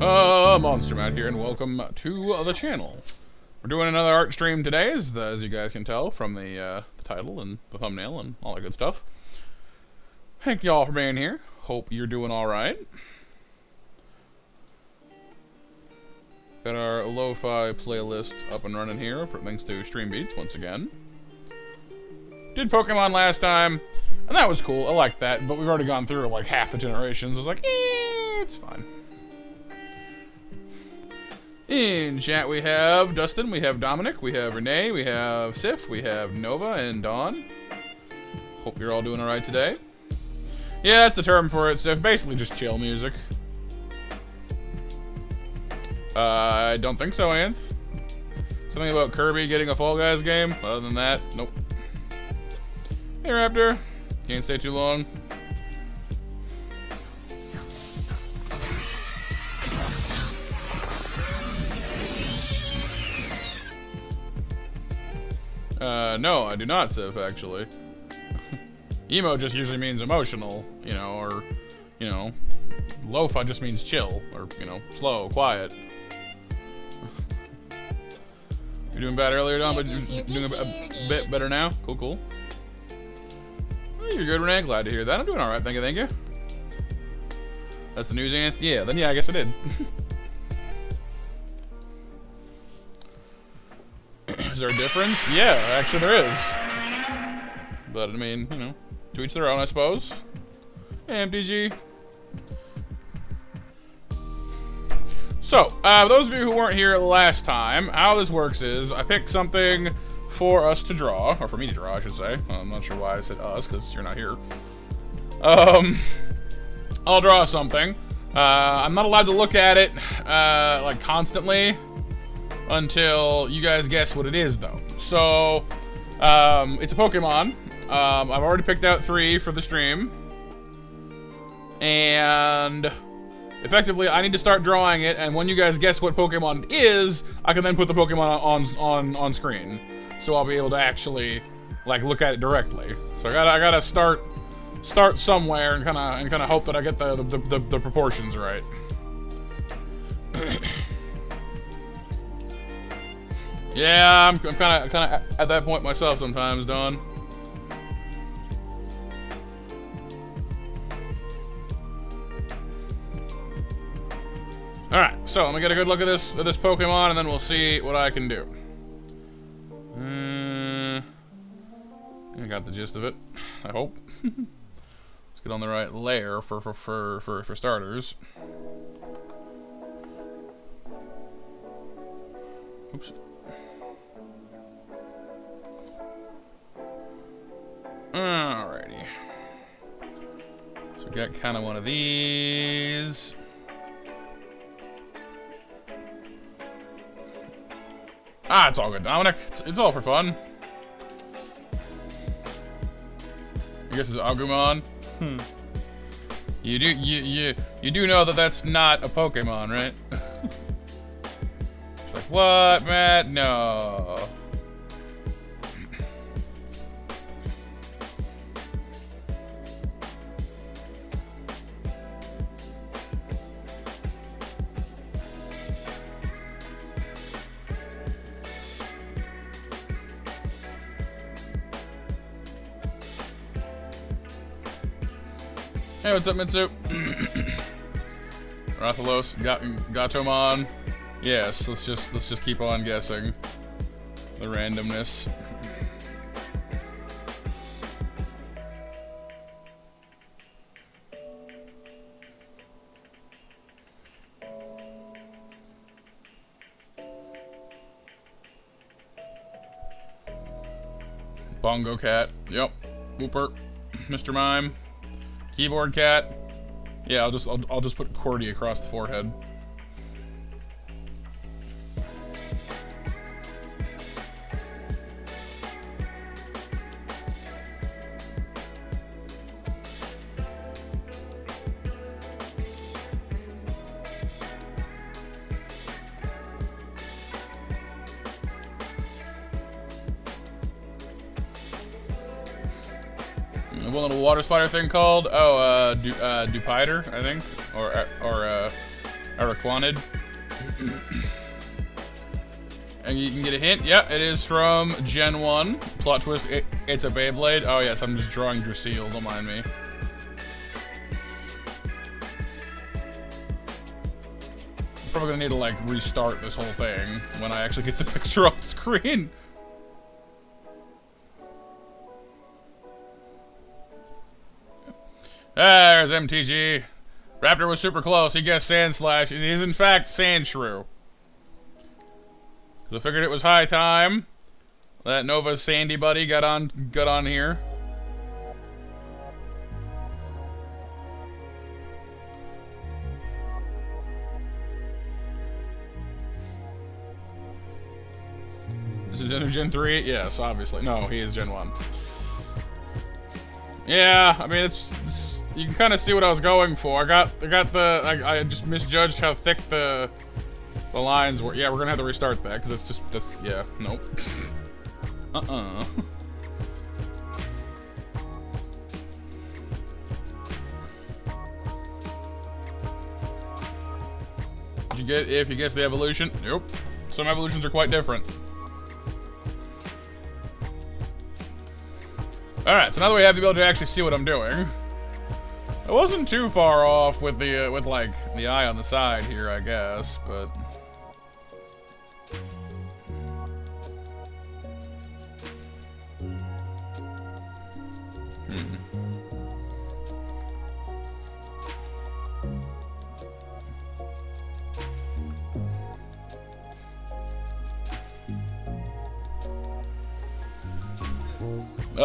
Monster Matt here, and welcome to the channel. We're doing another art stream today, as you guys can tell from the title and the thumbnail and all that good stuff. Thank y'all for being here. Hope you're doing alright. Got our lo-fi playlist up and running here, for thanks to Stream Beats once again. Did Pokemon last time, and that was cool. I liked that, but we've already gone through like half the generations. I was like, it's fine. In chat we have Dustin, we have Dominic, we have Renee, we have Sif, we have Nova and Dawn. Hope you're all doing alright today. Yeah, that's the term for it, Sif. Basically just chill music. I don't think so, Anth. Something about Kirby getting a Fall Guys game? Other than that, nope. Hey Raptor, can't stay too long. No, I do not, Sif, actually. Emo just usually means emotional, you know, or, you know, lo-fi just means chill, or, you know, slow, quiet. You're doing bad earlier, Don, but you're doing a bit better now? Cool, cool. Oh, you're good, Renee. Glad to hear that. I'm doing alright, thank you, thank you. That's the news, Anth? Yeah, then yeah, I guess I did. Is there a difference? Yeah, actually there is. But, I mean, you know, to each their own, I suppose. Hey, MTG. So, those of you who weren't here last time, how this works is, I pick something for us to draw, or for me to draw, I should say. I'm not sure why I said us, because you're not here. I'll draw something. I'm not allowed to look at it, like, constantly, until you guys guess what it is, though. So, it's a Pokemon. I've already picked out 3 for the stream. And effectively, I need to start drawing it, and when you guys guess what Pokemon it is, I can then put the Pokemon on screen. So I'll be able to actually, like, look at it directly. So I gotta start somewhere and kinda hope that I get the proportions right. Yeah, I'm kinda at that point myself sometimes, Don. Alright, so let me get a good look at this Pokemon, and then we'll see what I can do. I got the gist of it, I hope. Let's get on the right layer for starters. Oops. Alrighty. So we got kind of one of these. Ah, it's all good, Dominic. It's all for fun. I guess it's Agumon. You do know that that's not a Pokemon, right? It's like, what, Matt? No. Hey, what's up, Mitsu? Rathalos, Gatomon. Yes, let's just keep on guessing the randomness. Bongo Cat. Yep. Whooper. Mr. Mime. Keyboard Cat. Yeah, I'll just put QWERTY across the forehead. One little water spider thing called? Oh, Dupiter, I think, or Araquanid. And you can get a hint. Yeah, it is from Gen 1. Plot twist, it's a Beyblade. Oh yes, I'm just drawing Drasil, don't mind me. Probably gonna need to like restart this whole thing when I actually get the picture on screen. There's MTG. Raptor was super close. He guessed Sandslash. It is in fact Sandshrew. So I figured it was high time that Nova's Sandy buddy got on here. This is Gen 3? Yes, obviously. No, he is Gen 1. Yeah, I mean, it's you can kind of see what I was going for. I just misjudged how thick the lines were. Yeah, we're gonna have to restart that because yeah, nope. Did you get if you guess the evolution? Nope. Some evolutions are quite different. Alright, so now that we have the ability to actually see what I'm doing, I wasn't too far off with the like the eye on the side here, I guess, but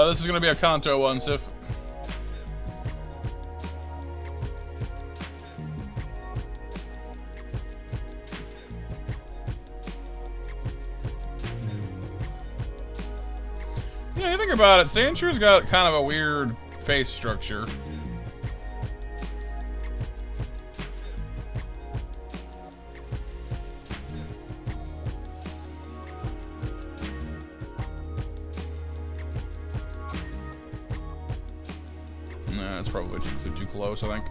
this is gonna be a Kanto one, Sif. Yeah, you think about it, Sandshrews got kind of a weird face structure. Nah, it's probably too close, I think.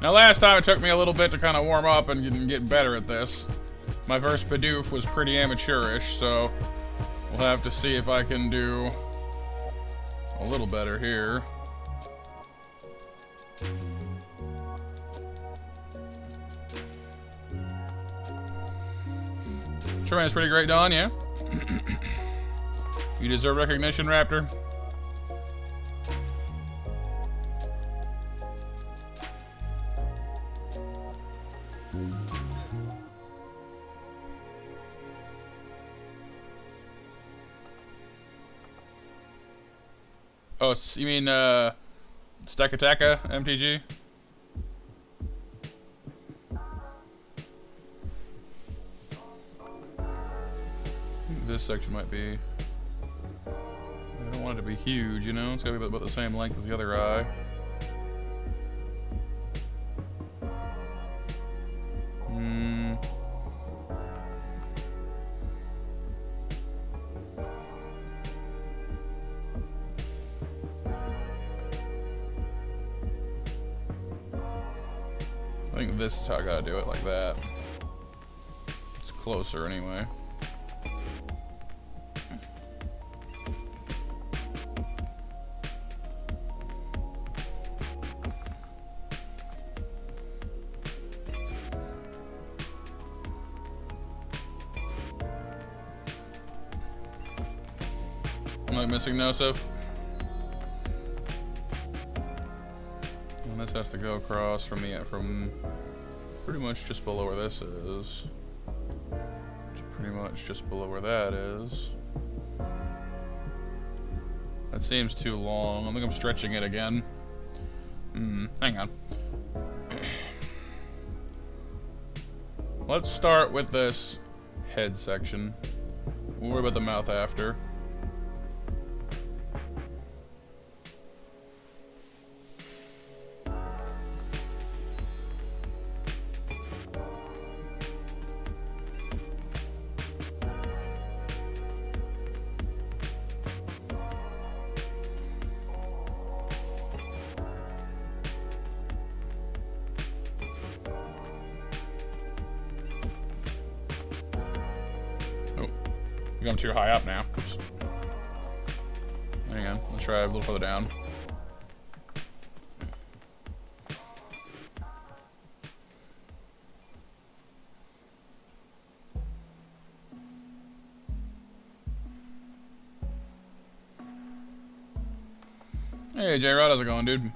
Now, last time it took me a little bit to kind of warm up and get better at this. My first Bidoof was pretty amateurish, so we'll have to see if I can do a little better here. Charmaine's pretty great, Don, yeah? You deserve recognition, Raptor. Oh, you mean, Stakataka, MTG? This section might be... I don't want it to be huge, you know? It's gotta be about the same length as the other eye. I think this is how I gotta do it, like that. It's closer anyway. Am I missing Nosif? And this has to go across from pretty much just below where this is. Pretty much just below where that is. That seems too long. I think I'm stretching it again. Hang on. Let's start with this head section. We'll worry about the mouth after. think I'm too high up now. Oops. Hang on, let's try a little further down. Hey, J-Rod, how's it going, dude?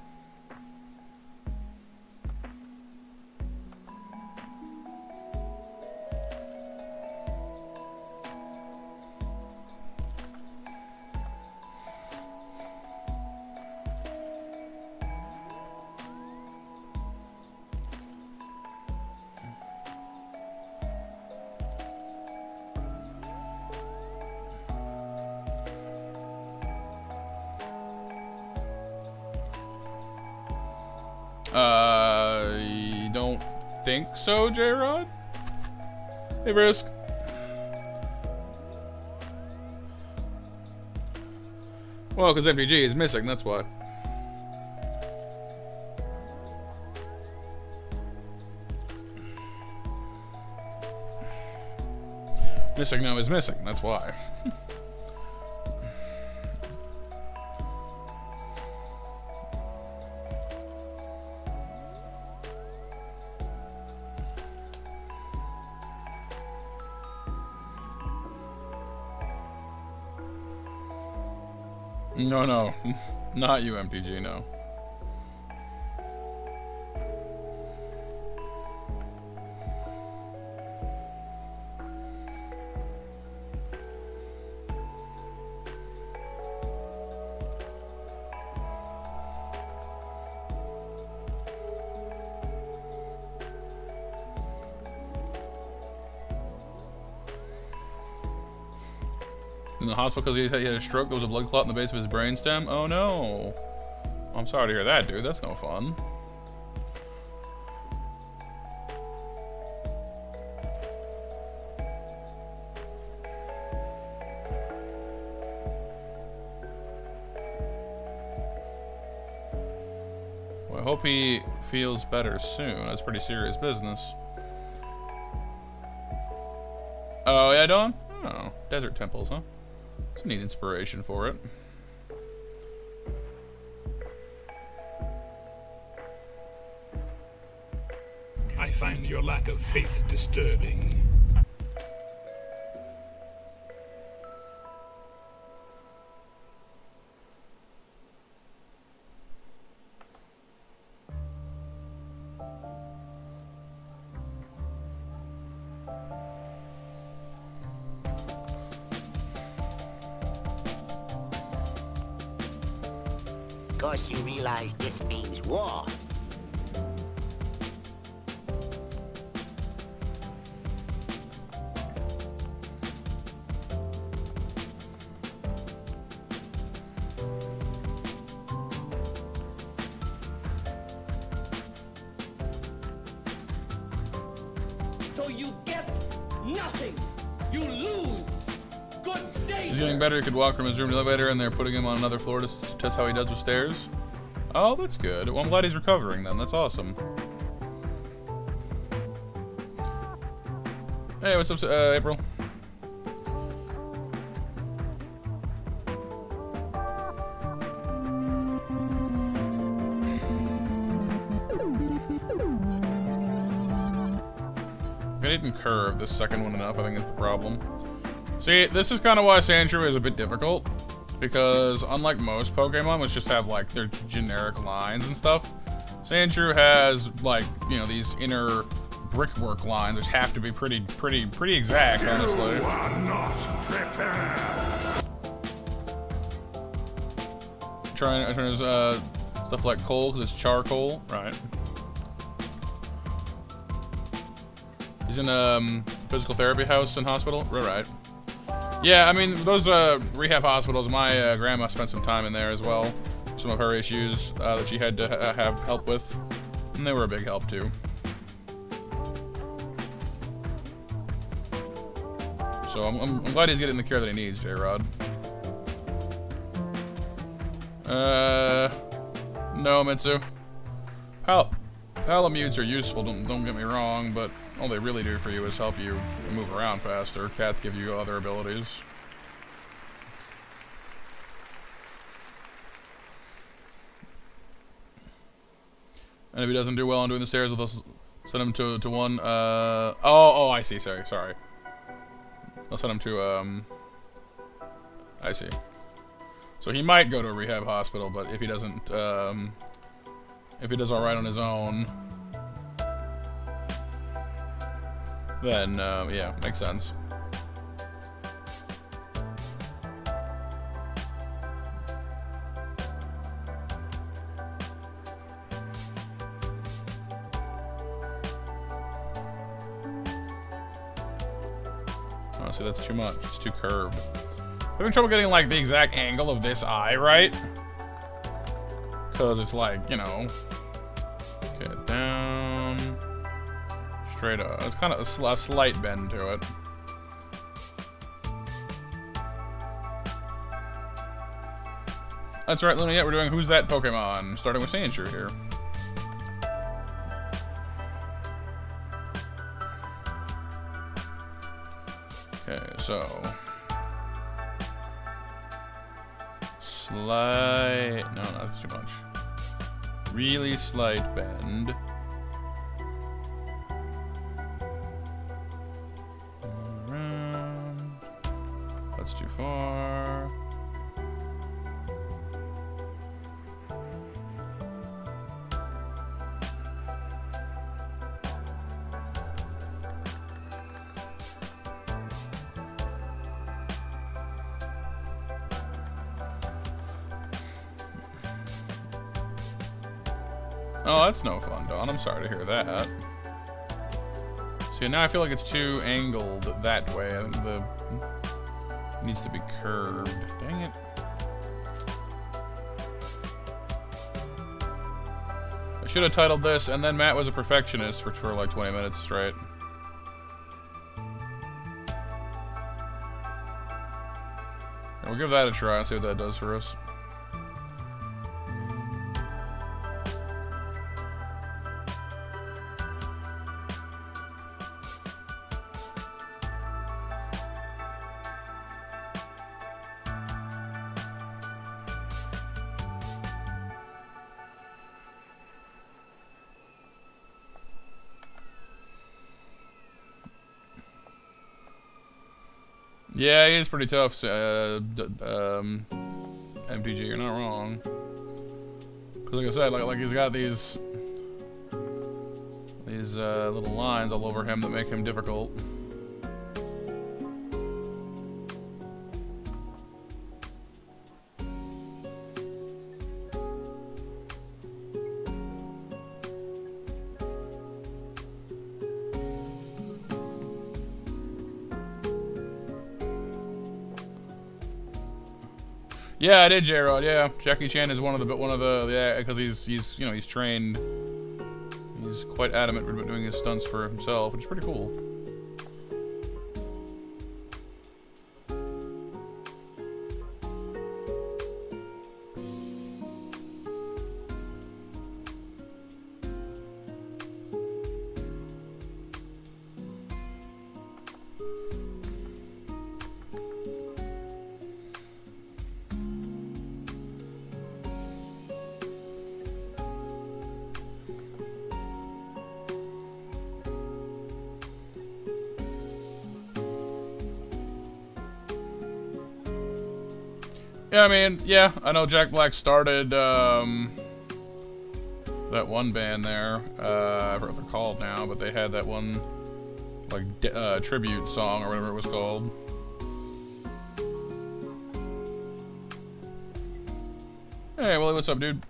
I don't think so, J-Rod. Hey, Brisk. Well, because MTG is missing, that's why. Missing no is missing, that's why. No, no. Not you, MTG, no. In the hospital because he had a stroke. There was a blood clot in the base of his brainstem. Oh no. I'm sorry to hear that, dude. That's no fun. Well, I hope he feels better soon. That's pretty serious business. Oh, yeah, Dawn? Oh, desert temples, huh? It's a neat inspiration for it. I find your lack of faith disturbing. Of course you realize this means war. So you get nothing. You lose. Good day. He's getting better. He could walk from his room to the elevator, and they're putting him on another floor to test how he does with stairs. Oh, that's good. Well, I'm glad he's recovering then. That's awesome. Hey, what's up, April? I didn't curve this second one enough, I think is the problem. See, this is kind of why Sandshrew is a bit difficult, because unlike most Pokemon, which just have, like, their generic lines and stuff, Sandshrew has, like, you know, these inner brickwork lines, which have to be pretty exact, honestly. You are not prepared. Trying to stuff like coal, because it's charcoal, right? He's in a physical therapy house and hospital, right? Yeah, I mean, those rehab hospitals, my grandma spent some time in there as well. Some of her issues that she had to have help with, and they were a big help too. So I'm glad he's getting the care that he needs, J-Rod. No, Mitsu. Palamutes are useful, don't get me wrong, but all they really do for you is help you move around faster. Cats give you other abilities. And if he doesn't do well on doing the stairs, we'll send him to one. Oh, I see. Sorry. I'll send him to, I see. So he might go to a rehab hospital, but if he doesn't, if he does alright on his own, then, yeah, makes sense. Oh, see, that's too much. It's too curved. I'm having trouble getting, like, the exact angle of this eye right. Because it's like, you know... Okay, down... Straight up. It's kind of a slight bend to it. That's right, Luna, yeah, we're doing Who's That Pokemon? Starting with Sandshrew here. Okay, so... Slight... No, that's too much. Really slight bend. Around. That's too far. Oh, that's no fun, Dawn. I'm sorry to hear that. See, now I feel like it's too angled that way. I think it needs to be curved. Dang it. I should have titled this, and then Matt was a perfectionist for like 20 minutes straight. We'll give that a try and see what that does for us. Yeah, he is pretty tough, MTG, you're not wrong. Because like I said, like he's got these little lines all over him that make him difficult. Yeah, I did, J-Rod. Yeah, Jackie Chan is one of the yeah, because he's you know, he's trained. He's quite adamant about doing his stunts for himself, which is pretty cool. Yeah, I mean, yeah, I know Jack Black started that one band there. I forgot what they're called now, but they had that one like tribute song or whatever it was called. Hey, Willie, what's up, dude?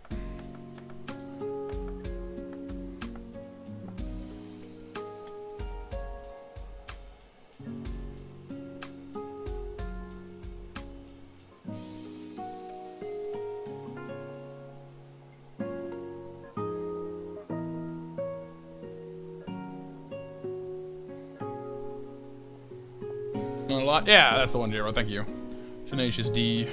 A lot. Yeah, that's the one, J-Ro. Thank you. Tenacious D.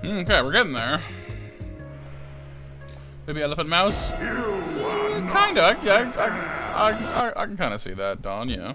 Okay, we're getting there. Maybe elephant mouse? Kinda. I can kind of see that, Don, yeah.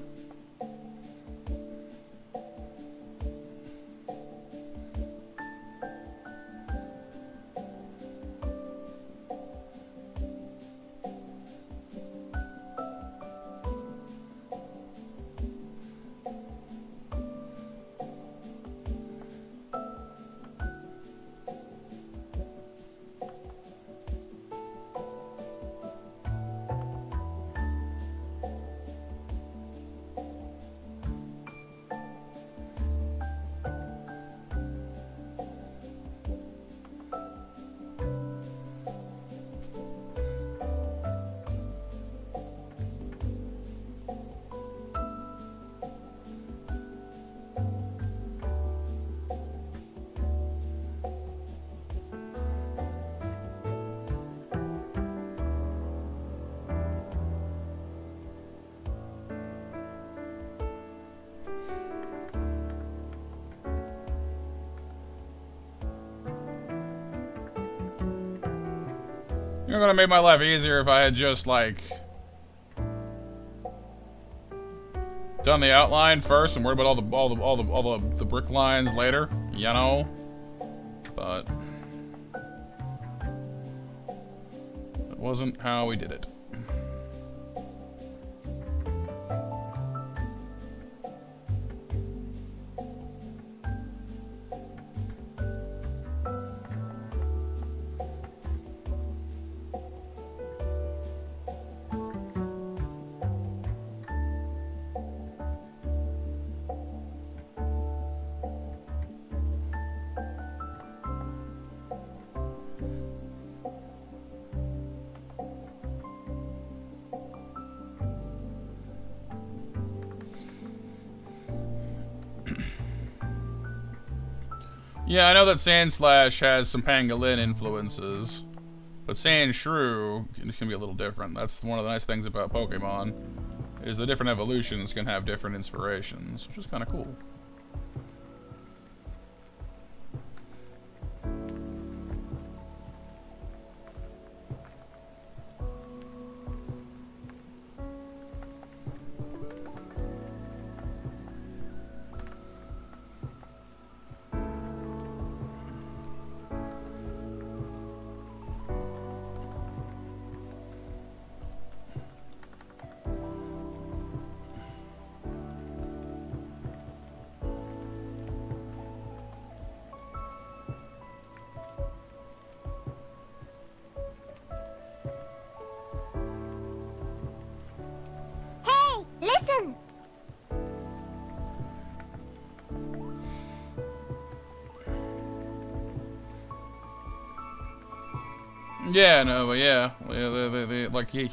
It would have made my life easier if I had just, like, done the outline first and worried about all the brick lines later, you know? But that wasn't how we did it. Yeah, I know that Sand Slash has some Pangolin influences, but Sand Shrew can be a little different. That's one of the nice things about Pokemon, is the different evolutions can have different inspirations, which is kind of cool. Listen! Yeah, no, but yeah, like he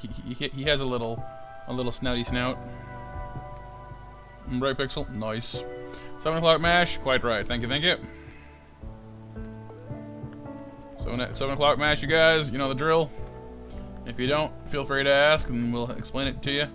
has a little snouty snout. Right, Pixel, nice. 7 o'clock mash, quite right. Thank you, thank you. 7 o'clock mash, you guys, you know the drill. If you don't, feel free to ask, and we'll explain it to you.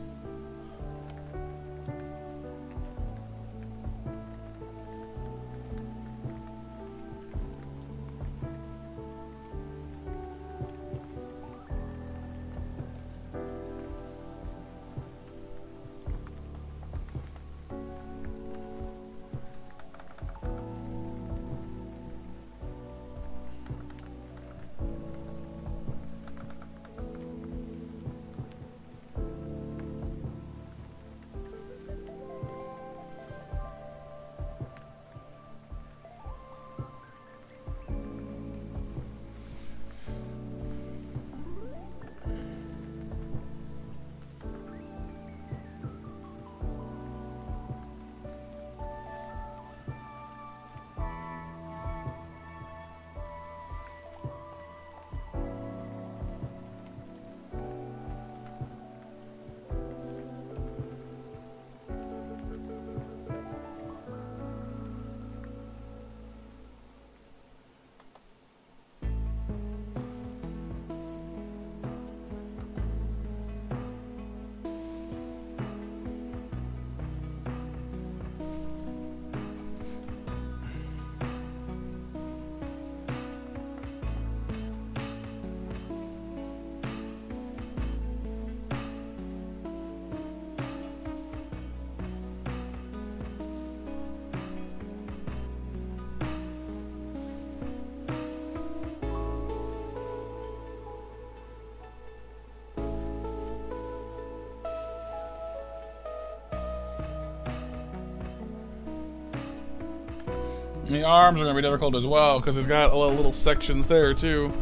And the arms are going to be difficult as well, because he's got a little sections there, too.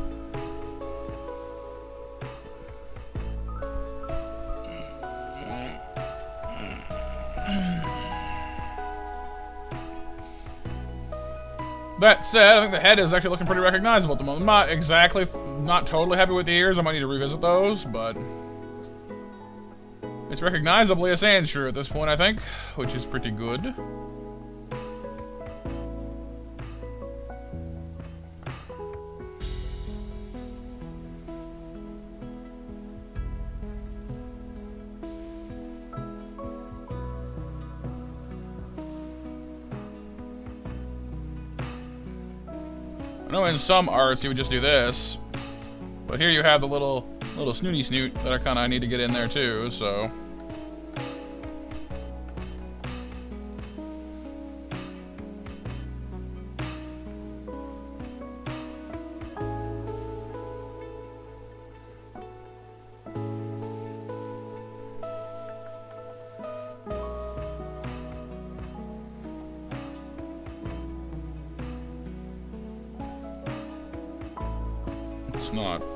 That said, I think the head is actually looking pretty recognizable at the moment. I'm not totally happy with the ears. I might need to revisit those, but it's recognizably a sand shrew at this point, I think, which is pretty good. I know in some arts you would just do this, but here you have the little snooty snoot that I kind of need to get in there too, so.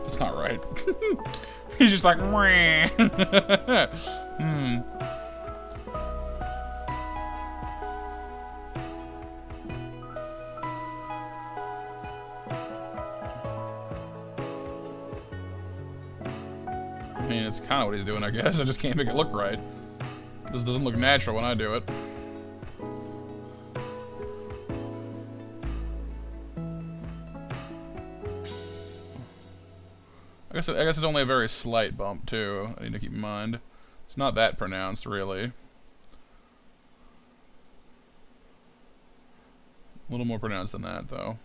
It's not right. He's just like, I mean, it's kind of what he's doing, I guess. I just can't make it look right. This doesn't look natural when I do it. I guess it's only a very slight bump, too. I need to keep in mind. It's not that pronounced, really. A little more pronounced than that, though.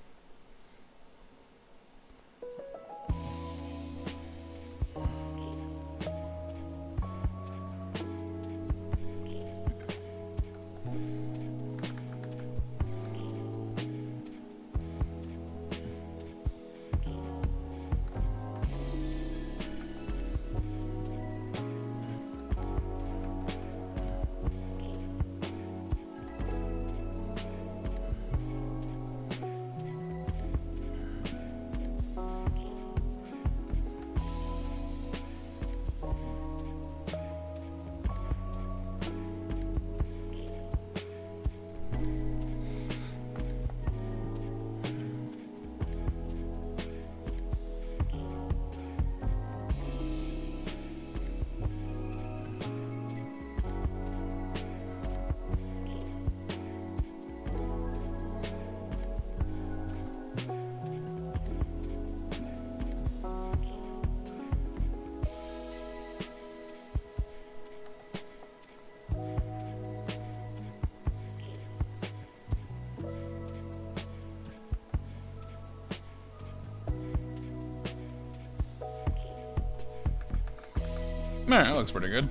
Man, that looks pretty good.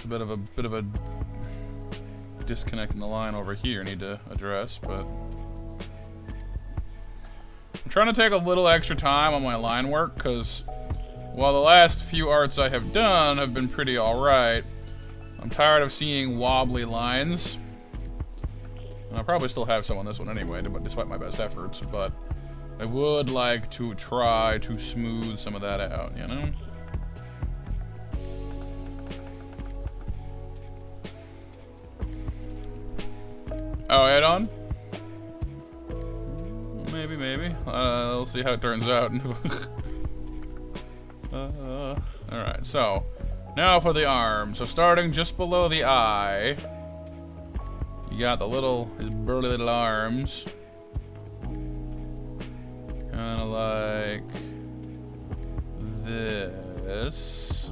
A bit of a disconnect in the line over here I need to address, but I'm trying to take a little extra time on my line work, because while the last few arts I have done have been pretty alright, I'm tired of seeing wobbly lines. And I'll probably still have some on this one anyway, despite my best efforts, but I would like to try to smooth some of that out, you know? Oh, head on? Maybe. We'll see how it turns out. Alright, so now for the arm. So starting just below the eye, you got his burly little arms. Kinda like this.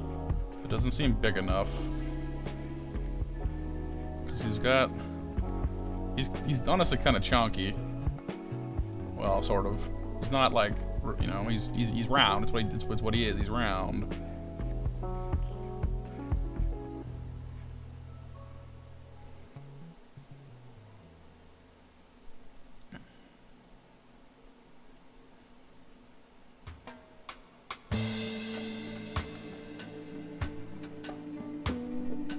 It doesn't seem big enough. Because he's honestly kind of chunky. Well, sort of. He's not like, you know, he's round. It's what he is. He's round.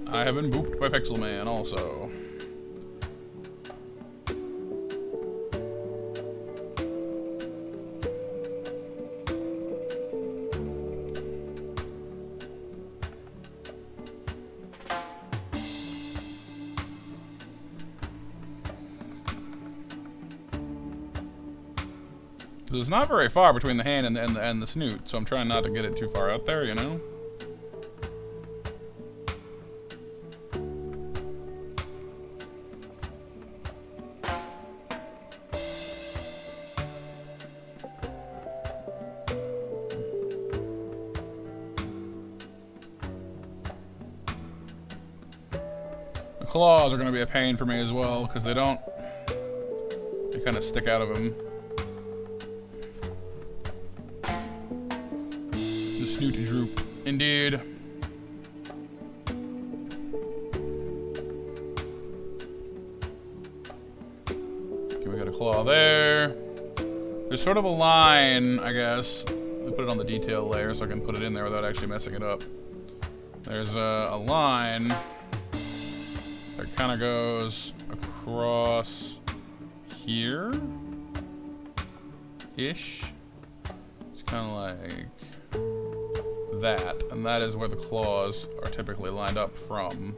I have been booped by Pixel Man also. It's not very far between the hand and the snoot, so I'm trying not to get it too far out there, you know? The claws are going to be a pain for me as well, because they kind of stick out of him. Snoot drooped. Indeed. Okay, we got a claw there. There's sort of a line, I guess. Let me put it on the detail layer so I can put it in there without actually messing it up. There's a line that kind of goes across here-ish. It's kind of like that, and that is where the claws are typically lined up from.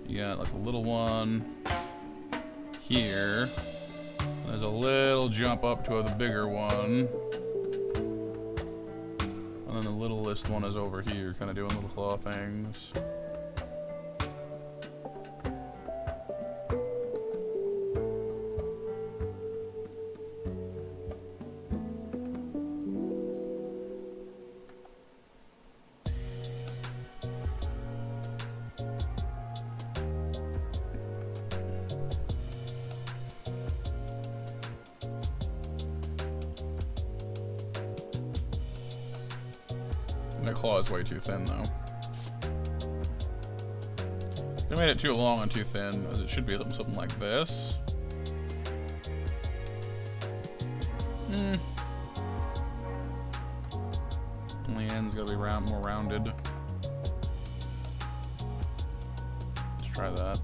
You got like a little one here. There's a little jump up to the bigger one. And then the littlest one is over here, kind of doing little claw things. That claw is way too thin, though. They made it too long and too thin, as it should be something like this. The end's gotta be more rounded. Let's try that.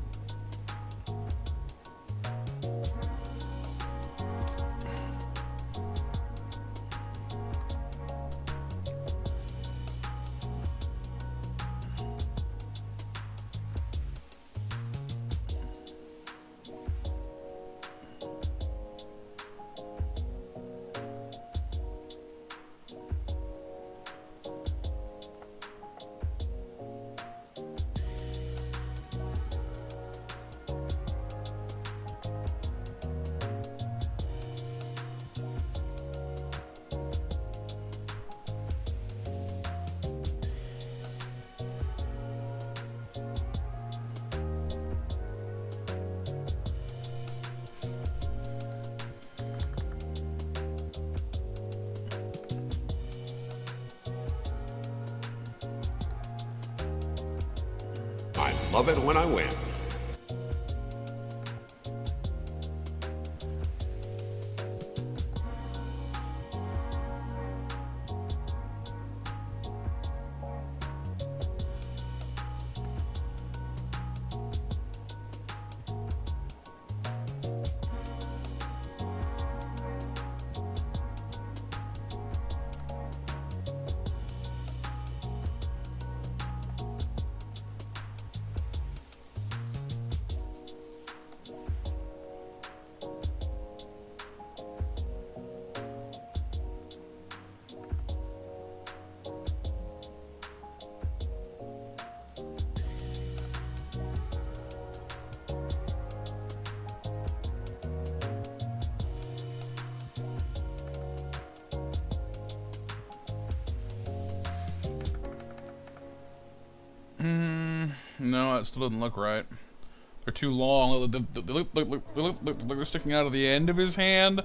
I love it when I win. No, it still doesn't look right. They're too long. They look like they're sticking out of the end of his hand,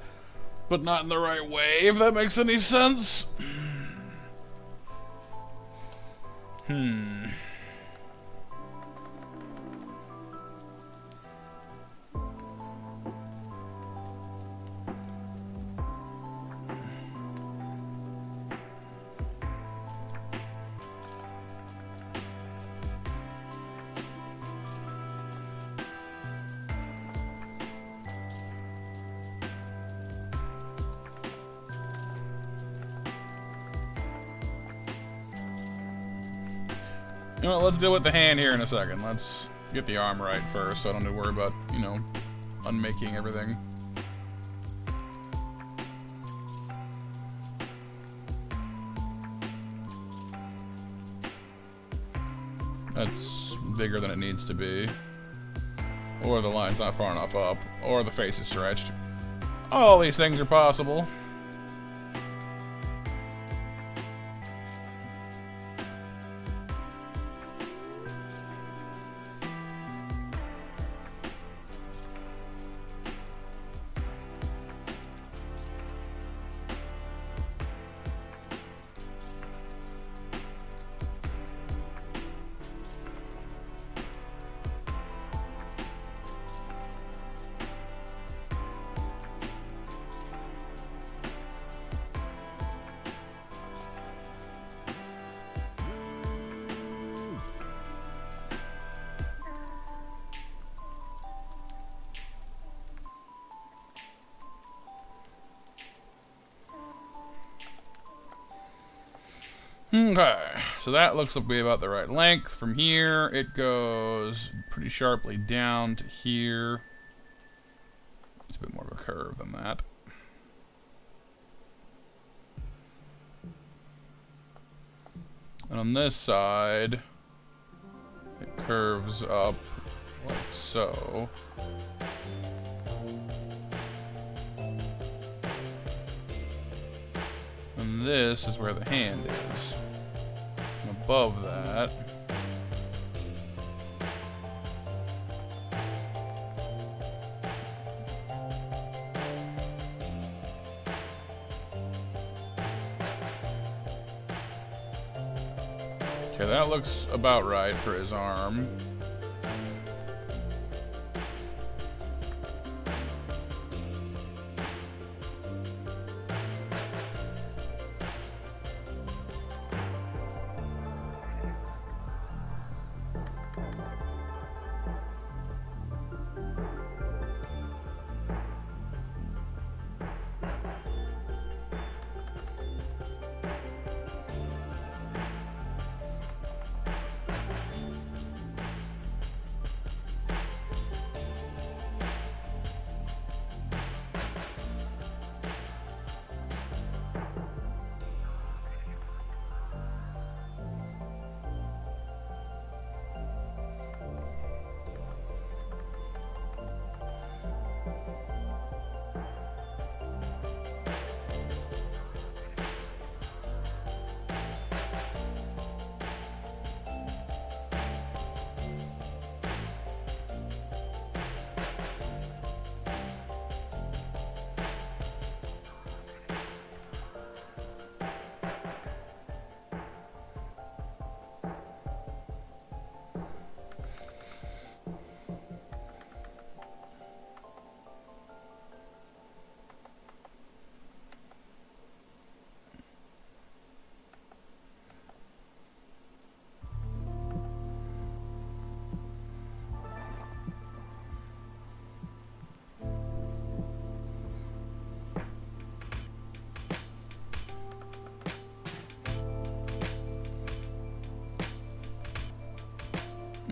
but not in the right way, if that makes any sense. You know what, let's deal with the hand here in a second. Let's get the arm right first, so I don't have to worry about, you know, unmaking everything. That's bigger than it needs to be. Or the line's not far enough up. Or the face is stretched. All these things are possible. Okay, so that looks to be about the right length. From here, it goes pretty sharply down to here. It's a bit more of a curve than that. And on this side, it curves up like so. And this is where the hand is. And above that, okay, that looks about right for his arm.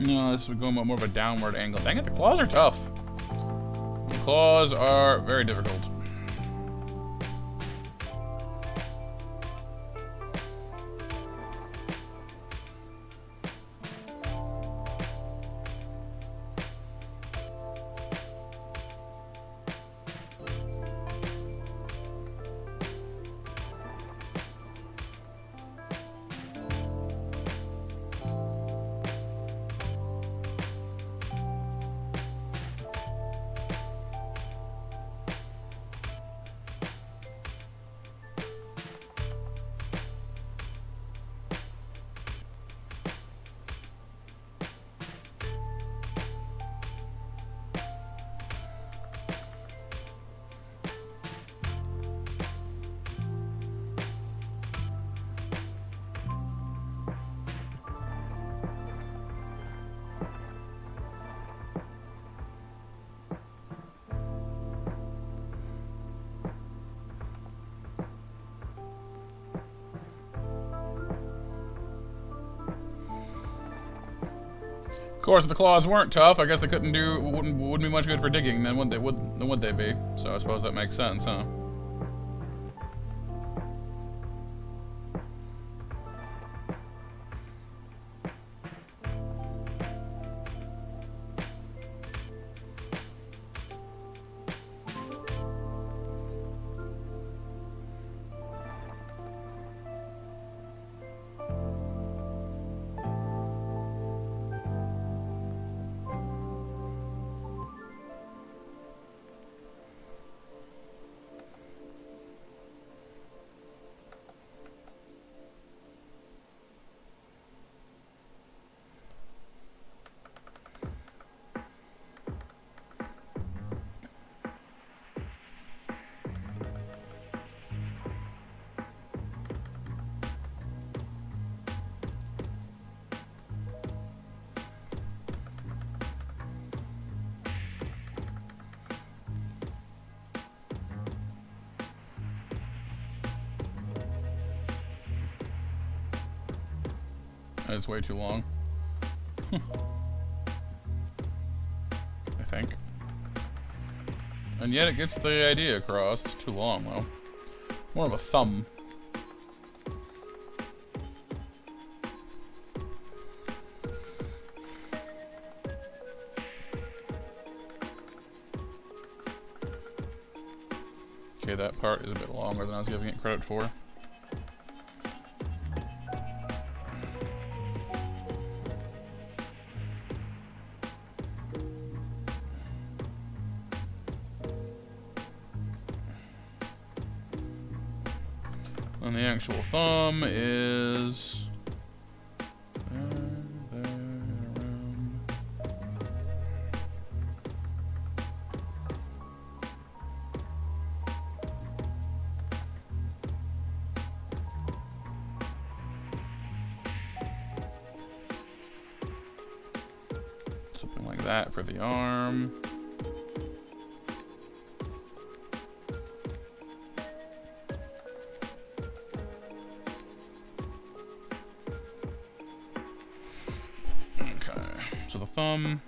No, this would go more of a downward angle. Dang it, the claws are tough. The claws are very difficult. Of course, if the claws weren't tough, I guess they wouldn't be much good for digging. Then would they be? So I suppose that makes sense, huh? It's way too long. I think. And yet it gets the idea across. It's too long, though. More of a thumb. Okay, that part is a bit longer than I was giving it credit for. And the actual thumb is there, around. Something like that for the arm. So the thumb,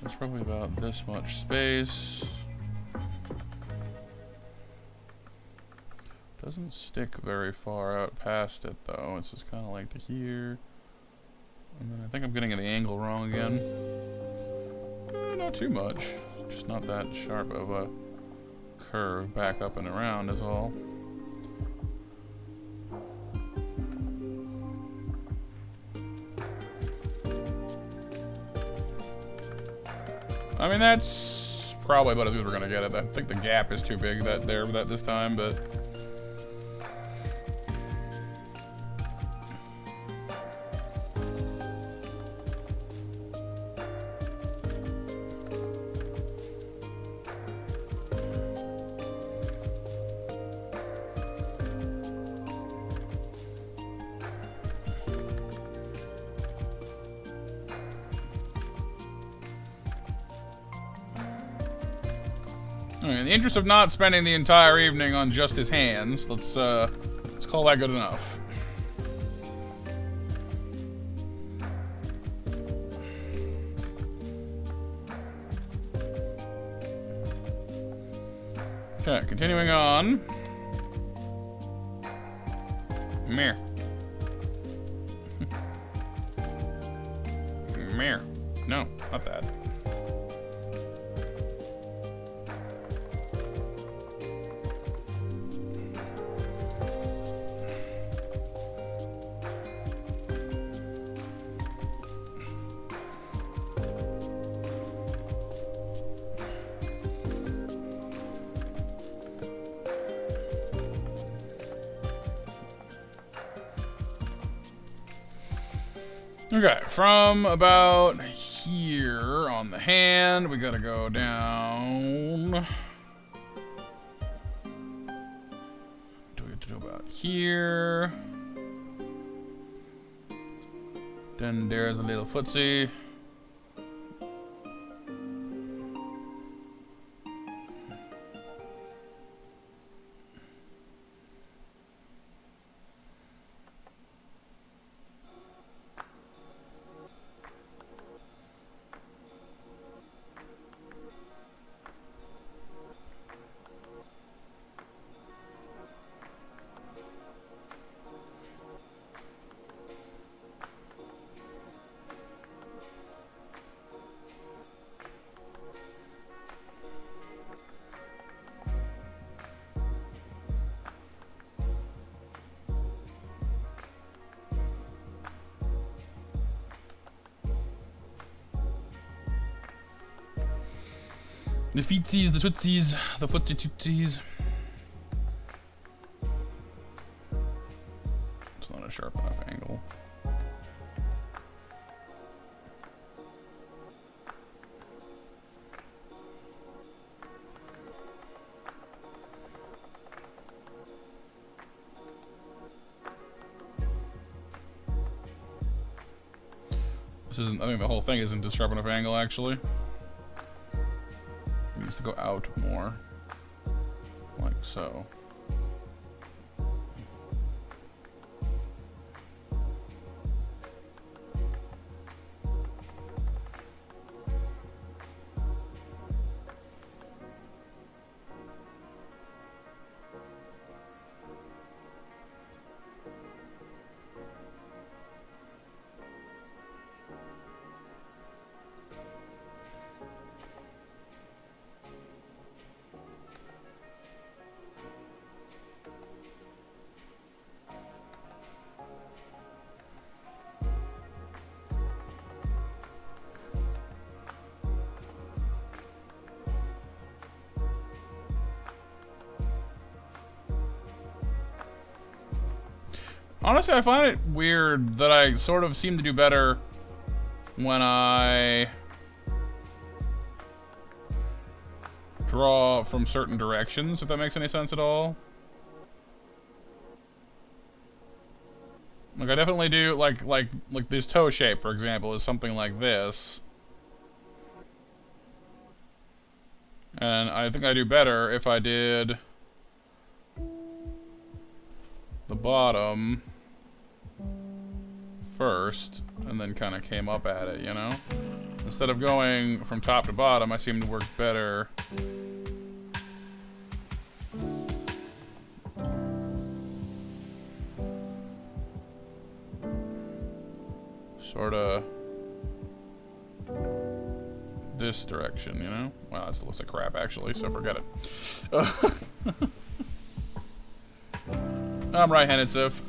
there's probably about this much space. Doesn't stick very far out past it though. It's just kind of like to here. And then I think I'm getting the angle wrong again. Not too much. Just not that sharp of a curve back up and around is all. I mean, that's probably about as good as we're gonna get it. I think the gap is too big that this time, but in the interest of not spending the entire evening on just his hands, let's call that good enough. Okay, continuing on. Mirror. Mirror. No, not that. Okay, from about here on the hand, we gotta go down. Do we have to do about here? Then there's a little footsie. The feetsies, the tootsies, the footsie tootsies. It's not a sharp enough angle. This isn't, I think the whole thing isn't a sharp enough angle actually. To go out more, like so. Honestly, I find it weird that I sort of seem to do better when I draw from certain directions, if that makes any sense at all. Like, I definitely do, like this toe shape, for example, is something like this. And I think I do better if I did the bottom first, and then kind of came up at it, you know? Instead of going from top to bottom, I seem to work better sort of this direction, you know? Wow, this looks like crap, actually, so forget it. I'm right-handed, Sif.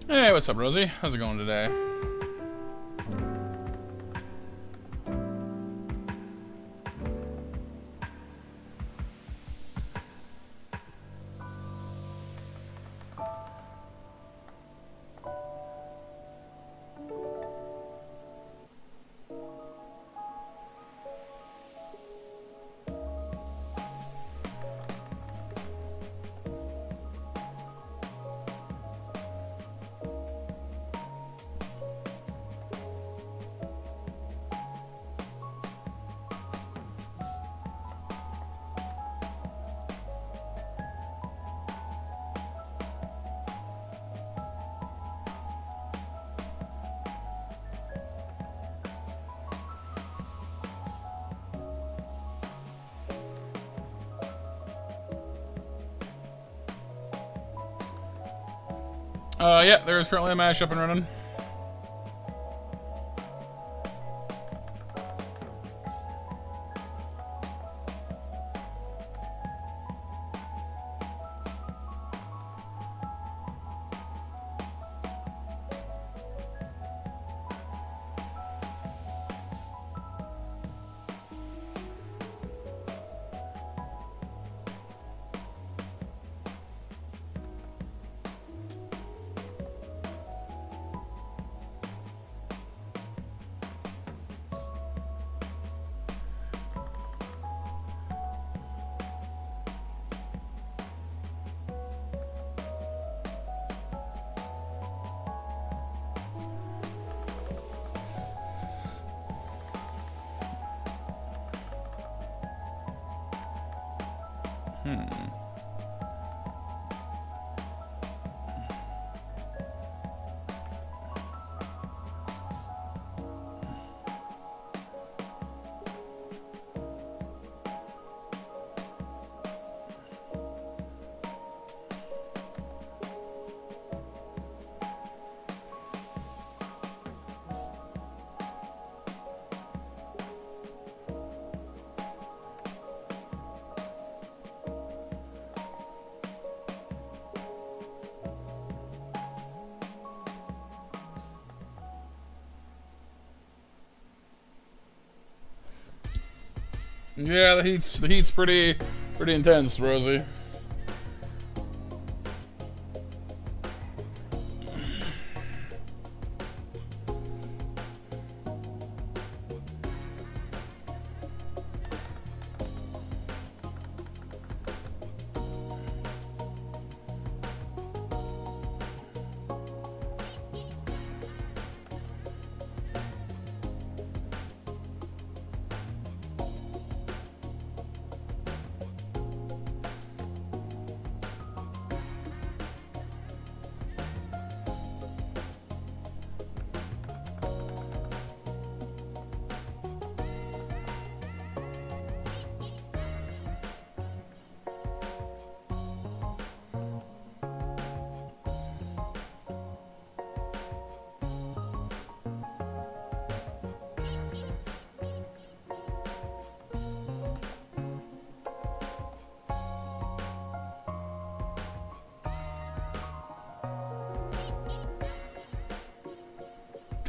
Hey, what's up, Rosie? How's it going today? Yeah, there is currently a match up and running. Yeah, the heat's pretty Pretty intense, Rosie.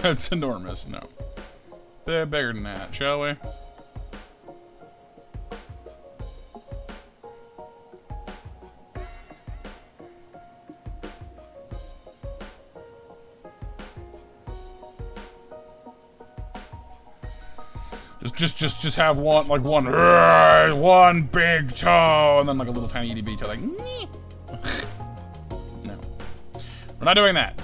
That's enormous. No. Bit bigger than that, shall we? Just have one, like one big toe, and then like a little tiny itty bitty toe, like. No, we're not doing that.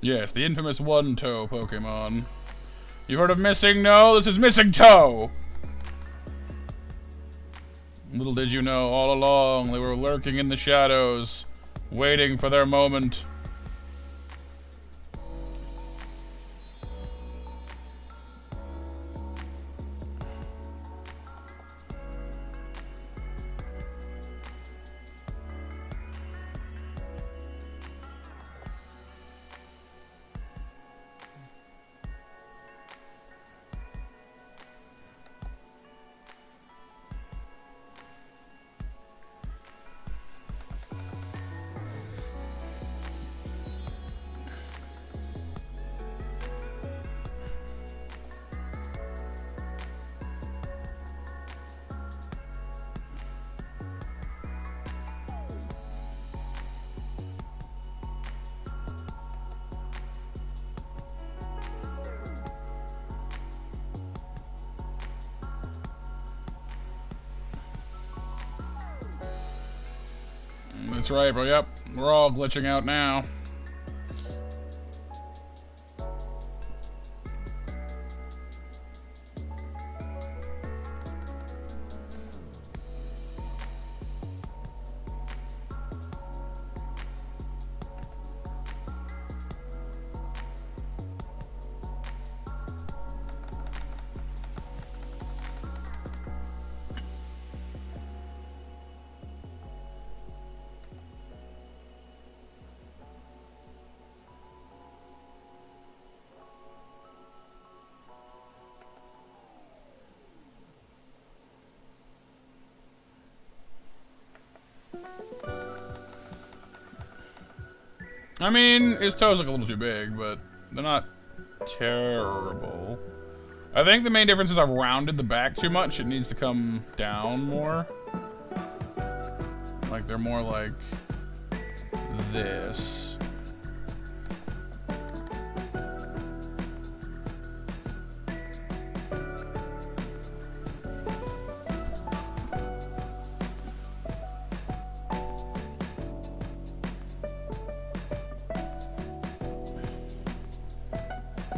Yes, the infamous one-toe Pokemon. You've heard of Missing No? This is Missing Toe! Little did you know, all along, they were lurking in the shadows, waiting for their moment. That's right, bro. Yep, we're all glitching out now. I mean, his toes look a little too big, but they're not terrible. I think the main difference is I've rounded the back too much. It needs to come down more. Like, they're more like this.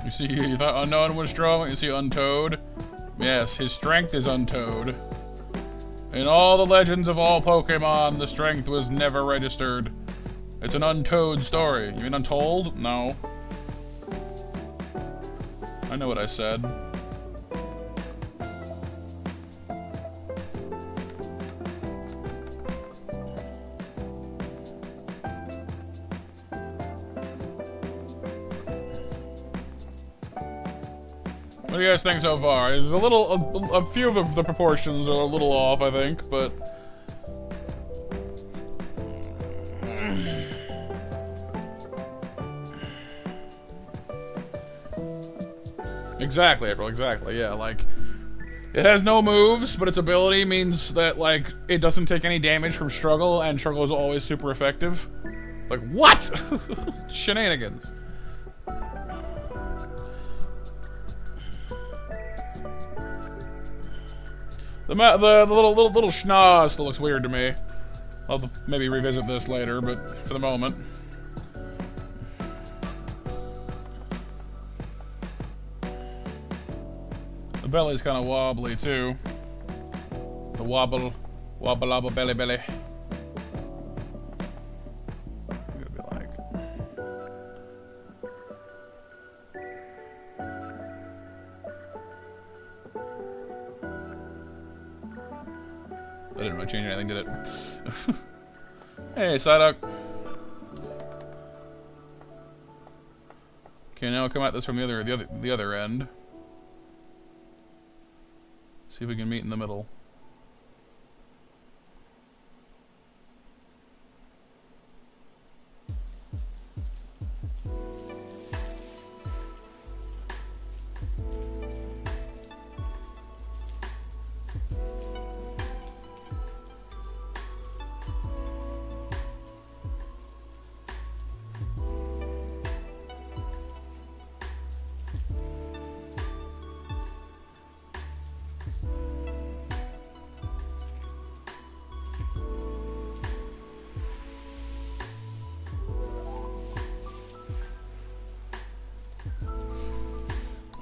You see, you thought Unknown was strong? You see Untoad? Yes, his strength is Untoad. In all the legends of all Pokemon, the strength was never registered. It's an untold story. You mean untold? No. I know what I said. What do you guys think so far? There's a few of the proportions are a little off, I think, but... Exactly, April, exactly, yeah, like... It has no moves, but its ability means that, like, it doesn't take any damage from Struggle, and Struggle is always super effective. Like, what?! Shenanigans. The little schnoz still looks weird to me. I'll have to maybe revisit this later, but for the moment. The belly's kind of wobbly too. The wobble belly. Gonna be like. That didn't really change anything, did it? Hey, Psyduck. Okay, now come at this from the other end. See if we can meet in the middle.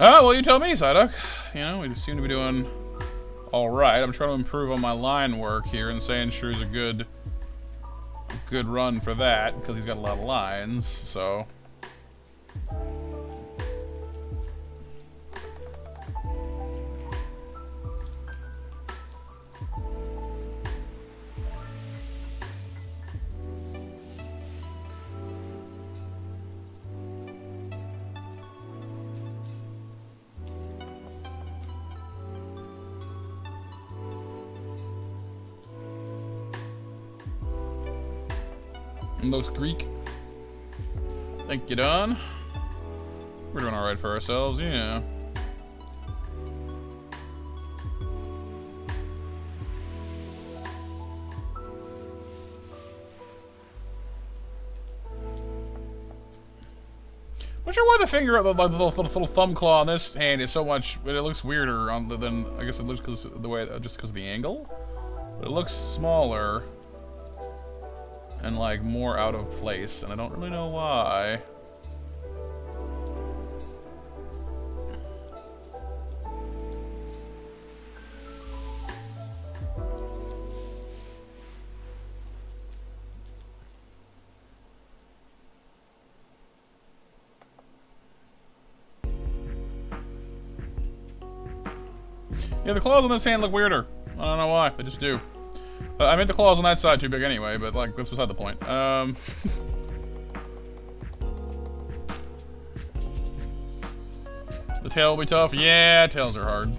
Oh, well, you tell me, Psyduck. You know, we seem to be doing alright. I'm trying to improve on my line work here, and Sandshrew's a good run for that, because he's got a lot of lines, so... Looks Greek. Thank you, Don. We're doing alright for ourselves, yeah. Not sure why the finger, the little thumb claw on this hand is so much, but it looks weirder on than I guess it looks because the way, just because of the angle. But it looks smaller. And like more out of place, and I don't really know why. Yeah, the claws on this hand look weirder. I don't know why, they just do. I meant the claws on that side too big anyway, but like, that's beside the point. The tail will be tough. Yeah, tails are hard.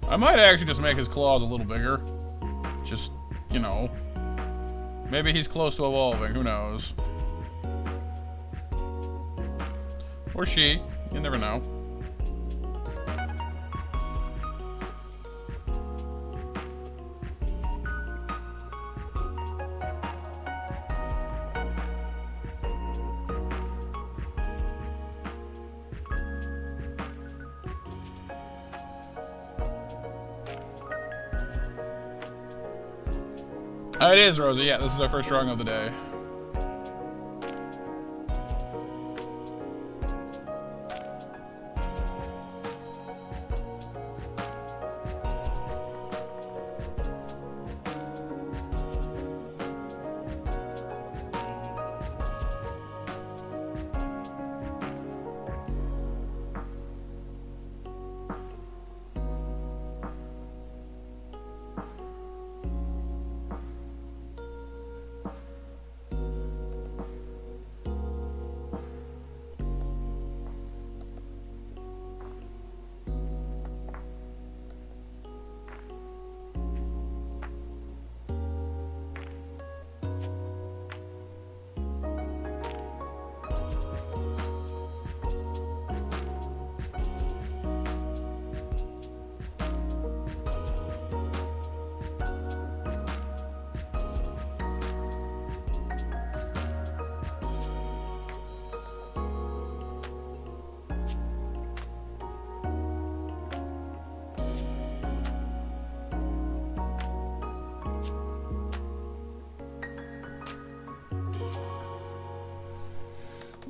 I might actually just make his claws a little bigger. Just, you know. Maybe he's close to evolving, who knows. Or she. You never know. It is, Rosie. Yeah, this is our first drawing of the day.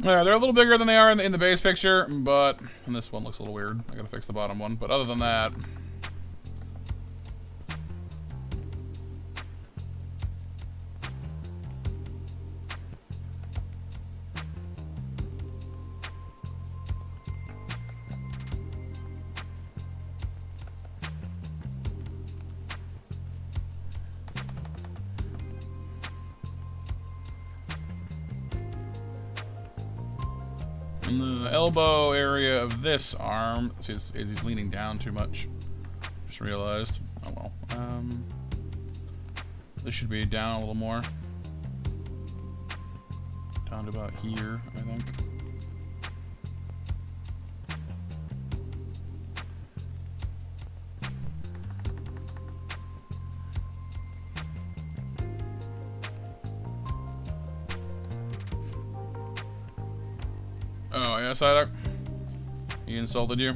Yeah, they're a little bigger than they are in the base picture, but and this one looks a little weird. I gotta fix the bottom one, but other than that. In the elbow area of this arm, see, he's leaning down too much. Just realized. Oh well. This should be down a little more. Down to about here, I think. Oh, yeah, Psyduck? He insulted you?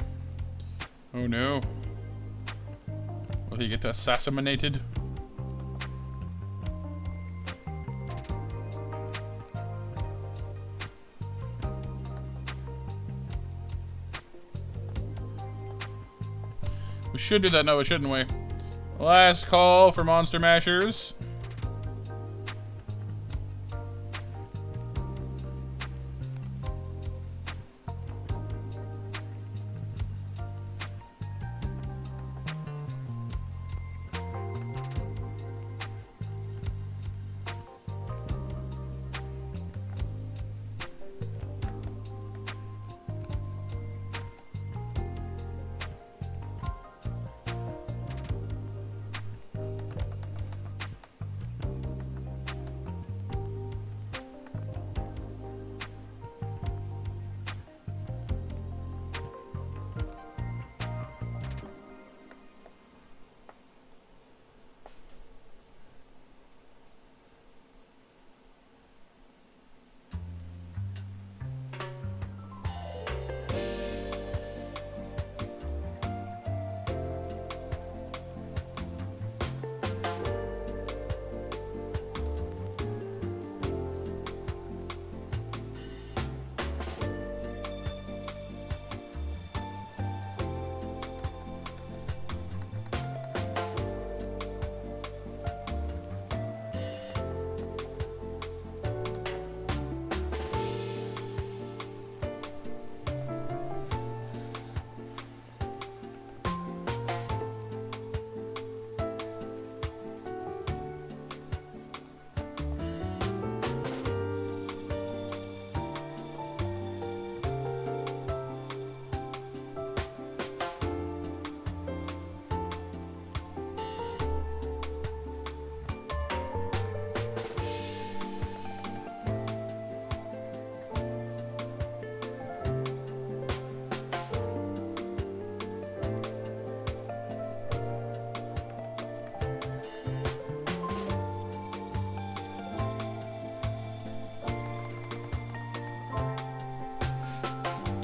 Oh no. Will he get assassinated? We should do that, Noah, shouldn't we? Last call for Monster Mashers.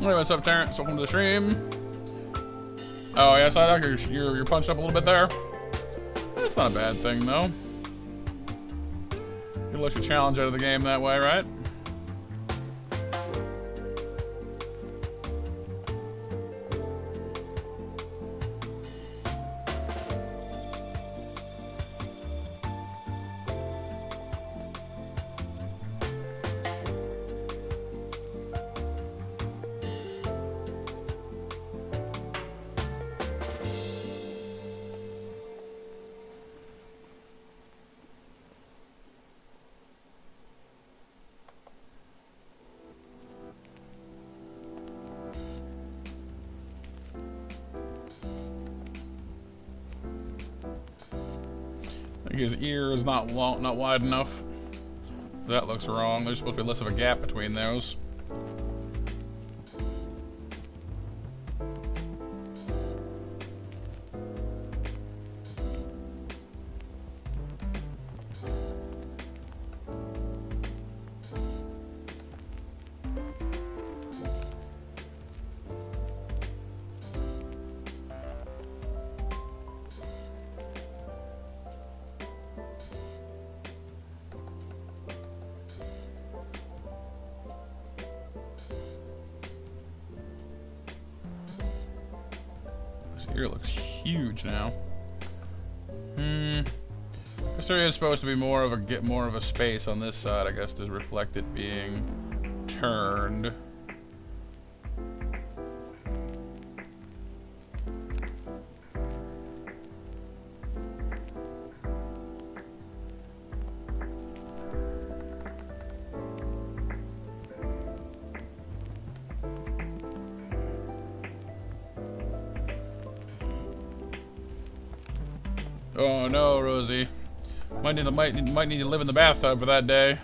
Hey, what's up, Terrence? Welcome to the stream. Oh, yeah, Psyduck, you're punched up a little bit there. That's not a bad thing, though. You let your challenge out of the game that way, right? I think his ear is not long, not wide enough. That looks wrong. There's supposed to be less of a gap between those. Here it looks huge now. This area is supposed to be more of a space on this side, I guess, to reflect it being turned. Oh no, Rosie. Might need to live in the bathtub for that day.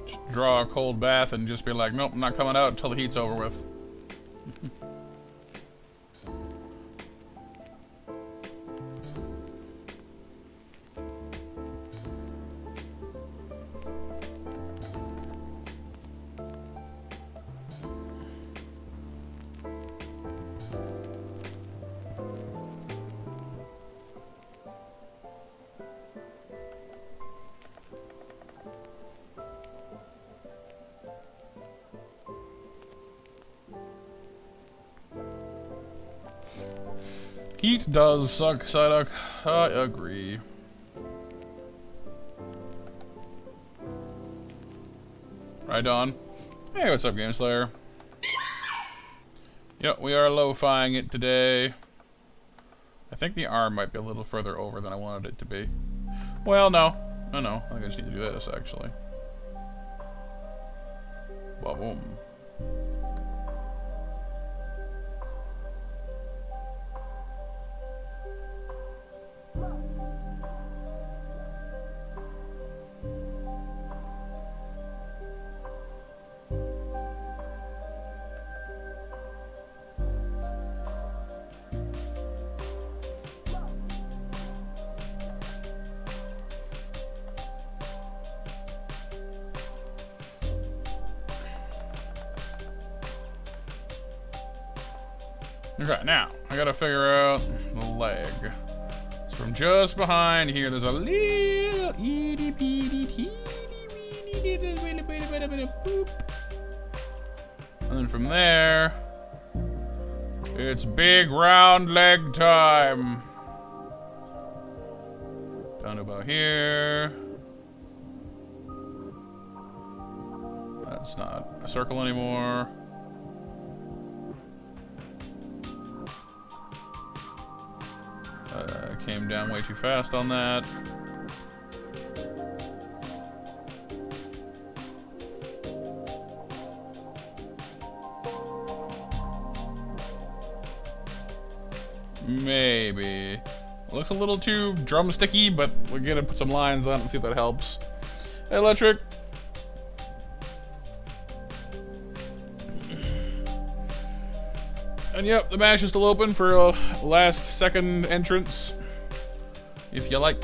Just draw a cold bath and just be like, nope, I'm not coming out until the heat's over with. Heat does suck, Psyduck. I agree. Right on. Hey, what's up, Game Slayer? Yep, we are lo-fiing it today. I think the arm might be a little further over than I wanted it to be. Well, no. No. I think I just need to do this, actually. Ba-boom. Okay, now, I gotta figure out the leg. So from just behind here, there's a little itty bitty teeny weeny boop. And then from there, it's big round leg time. Down to about here. That's not a circle anymore. Came down way too fast on that. Maybe. It looks a little too drumsticky, but we're gonna put some lines on it and see if that helps. Hey, Electric. And yep, the match is still open for a last second entrance, if you like.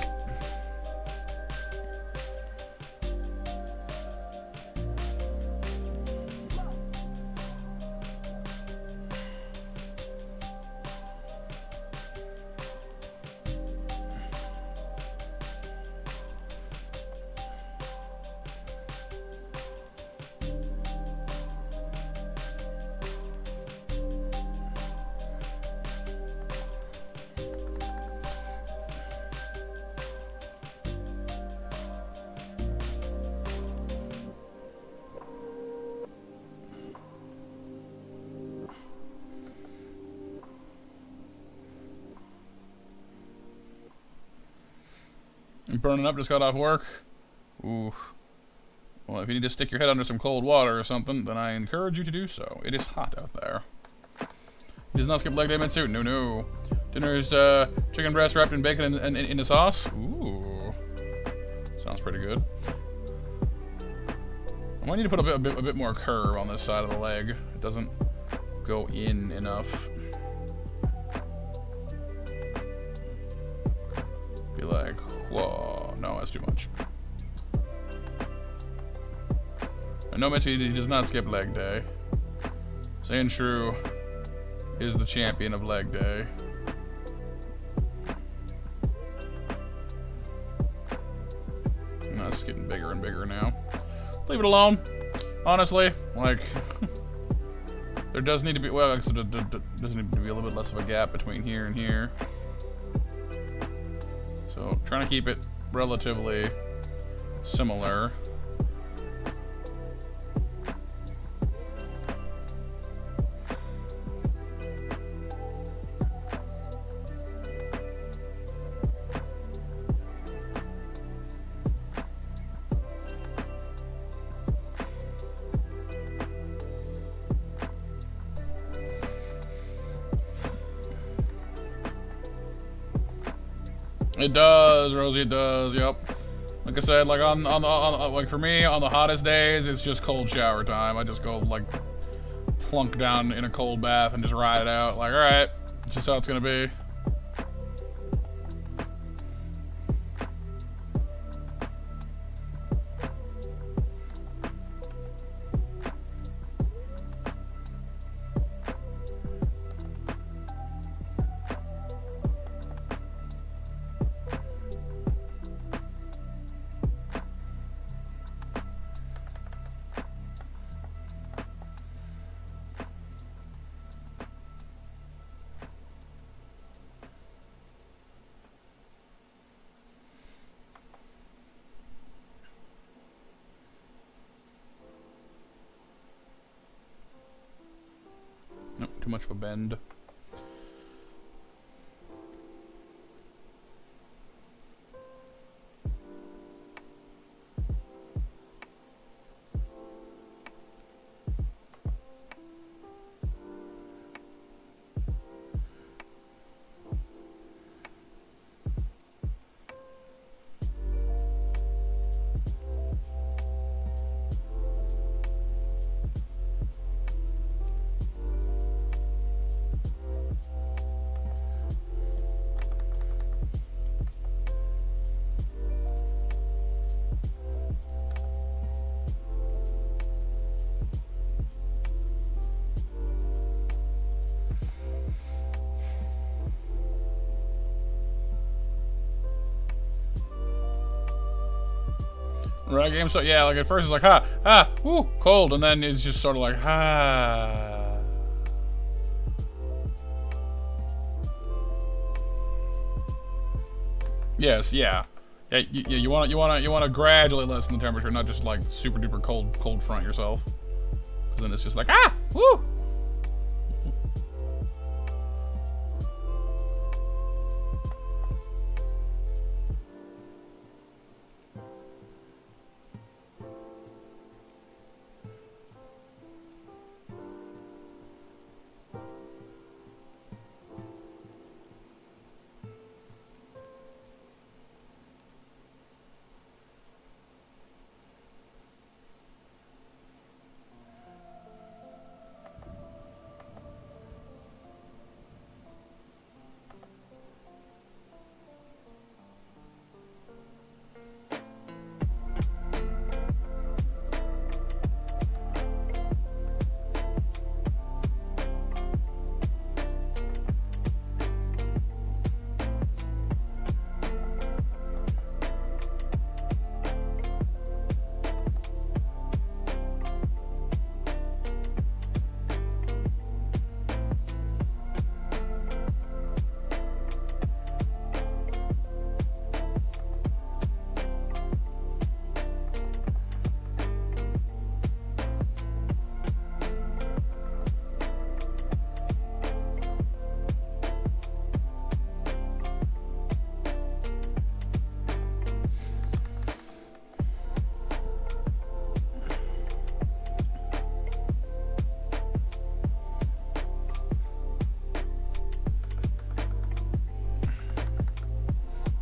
You burning up, just got off work? Ooh. Well, if you need to stick your head under some cold water or something, then I encourage you to do so. It is hot out there. He does not skip leg day Mitsu. No. Dinner is chicken breast wrapped in bacon and in a sauce. Ooh. Sounds pretty good. I might need to put a bit more curve on this side of the leg. It doesn't go in enough. Be like, whoa, no, that's too much. And no, Mitchie, he does not skip leg day. Saying true is the champion of leg day. No, it's getting bigger and bigger now. Leave it alone. Honestly, like, there does need to be, well, there does need to be a little bit less of a gap between here and here. So, trying to keep it relatively similar. It does, Rosie, it does, yep. Like I said, like like for me, on the hottest days, it's just cold shower time. I just go like plunk down in a cold bath and just ride it out. Like, alright, it's just how it's gonna be. Nope, too much of a bend. Right game, so yeah, like at first it's like woo, cold, and then it's just sort of like Yes, yeah, you want to gradually lessen the temperature, not just like super duper cold front yourself, because then it's just like woo.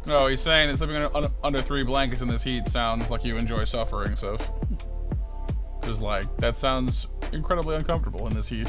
Oh, he's saying that sleeping under 3 blankets in this heat sounds like you enjoy suffering, so. Because, like, that sounds incredibly uncomfortable in this heat.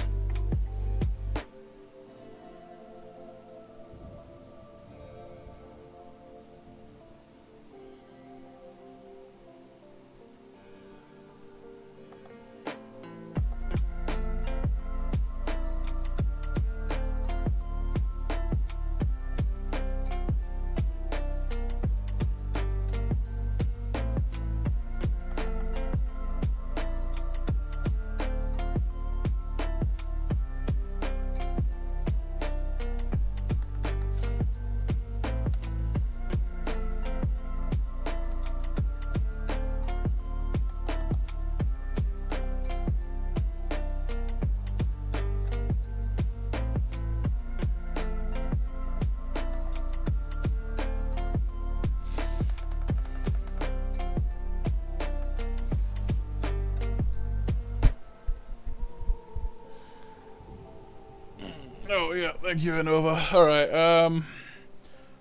Oh, yeah. Thank you, Nova. Alright,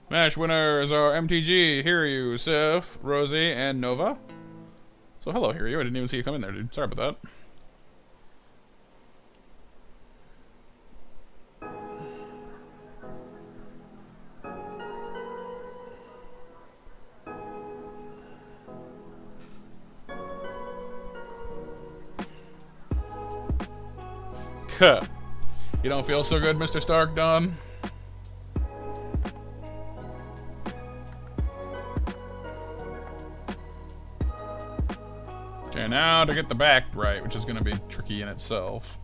match winners are MTG, Hiryu, Sif, Rosie, and Nova. So, hello, Hiryu. I didn't even see you come in there, dude. Sorry about that. Kuh. You don't feel so good, Mr. Stark, Don? Okay, now to get the back right, which is going to be tricky in itself.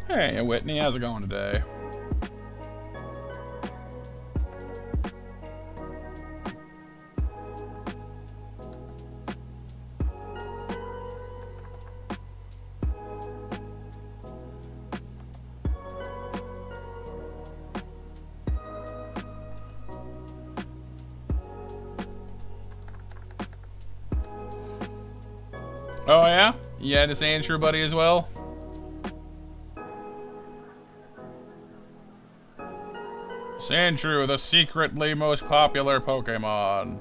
Hey, Whitney, how's it going today? Oh, yeah? You had this Andrew buddy as well? Sandshrew, the secretly most popular Pokemon.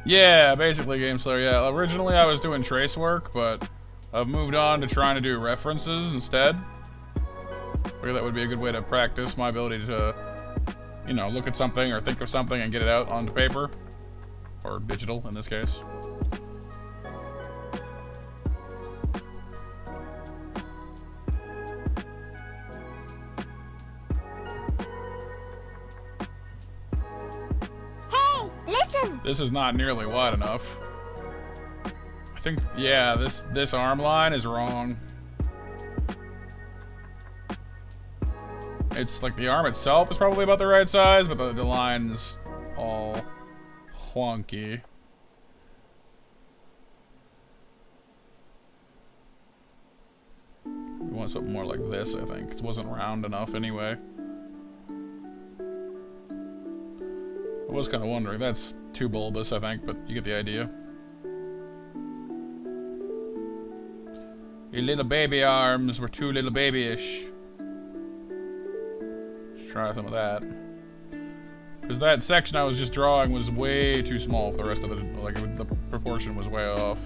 Yeah, basically Game Slayer, yeah. Originally I was doing trace work, but I've moved on to trying to do references instead. I figured that would be a good way to practice my ability to, you know, look at something or think of something and get it out onto paper. Or digital, in this case. This is not nearly wide enough. I think, yeah, this arm line is wrong. It's like the arm itself is probably about the right size, but the line's all wonky. We want something more like this, I think. It wasn't round enough anyway. I was kind of wondering. That's too bulbous, I think, but you get the idea. Your little baby arms were too little babyish. Let's try some of that. Because that section I was just drawing was way too small for the rest of it. Like, the proportion was way off.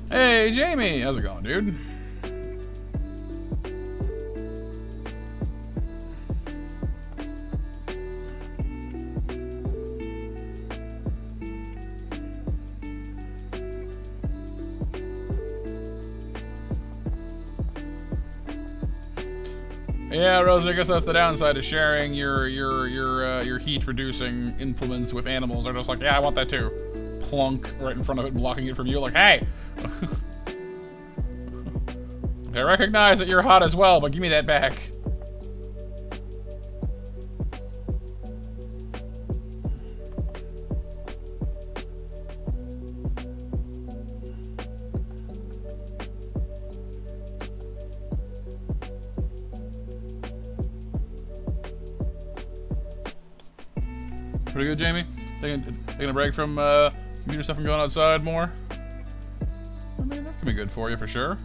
Hey, Jamie! How's it going, dude? Yeah, Rosie, I guess that's the downside of sharing your heat-reducing implements with animals. They're just like, yeah, I want that too. Plunk right in front of it, blocking it from you. Like, hey! I recognize that you're hot as well, but give me that back. Pretty good, Jamie? Taking a break from computer stuff and going outside more? I mean, that can be good for you for sure.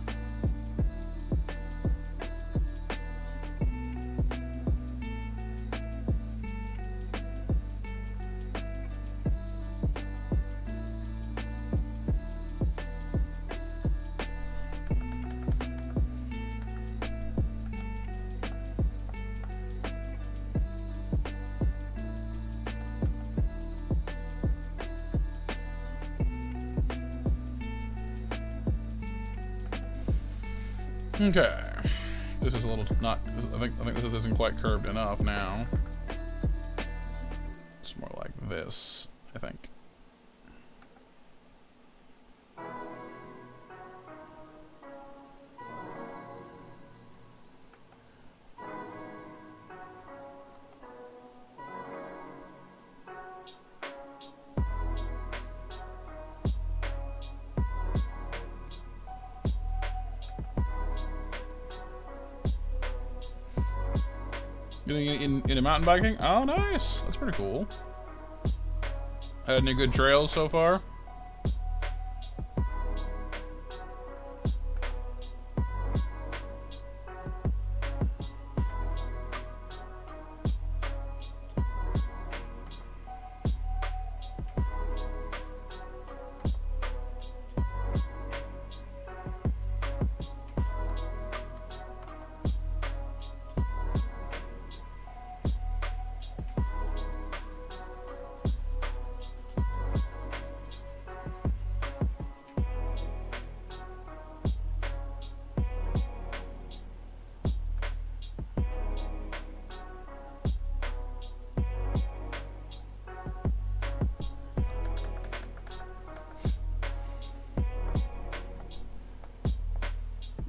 Okay, this is a little not. I think this isn't quite curved enough now. It's more like this, I think. Getting into mountain biking? Oh, nice. That's pretty cool. Had any good trails so far?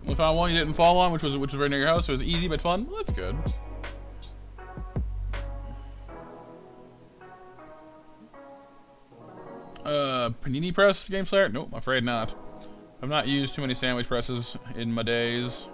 We found one you didn't fall on, which was right near your house. So it was easy but fun. Well, that's good. Panini press, Game Slayer? Nope, afraid not. I've not used too many sandwich presses in my days.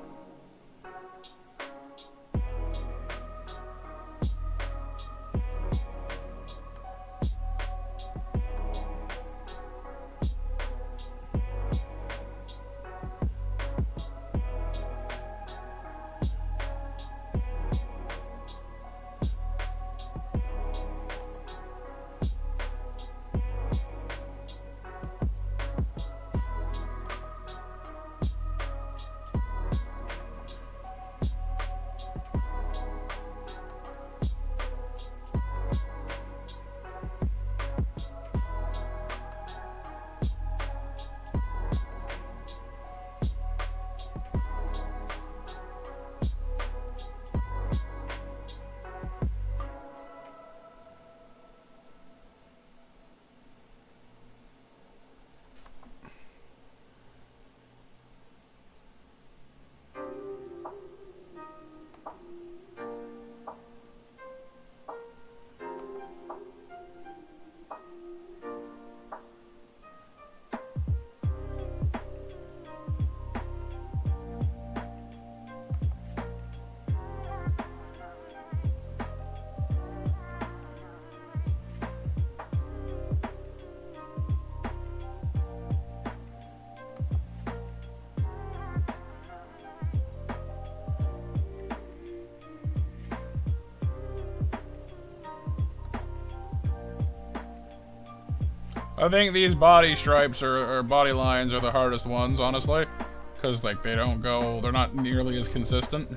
I think these body stripes or body lines are the hardest ones, honestly, because like they're not nearly as consistent.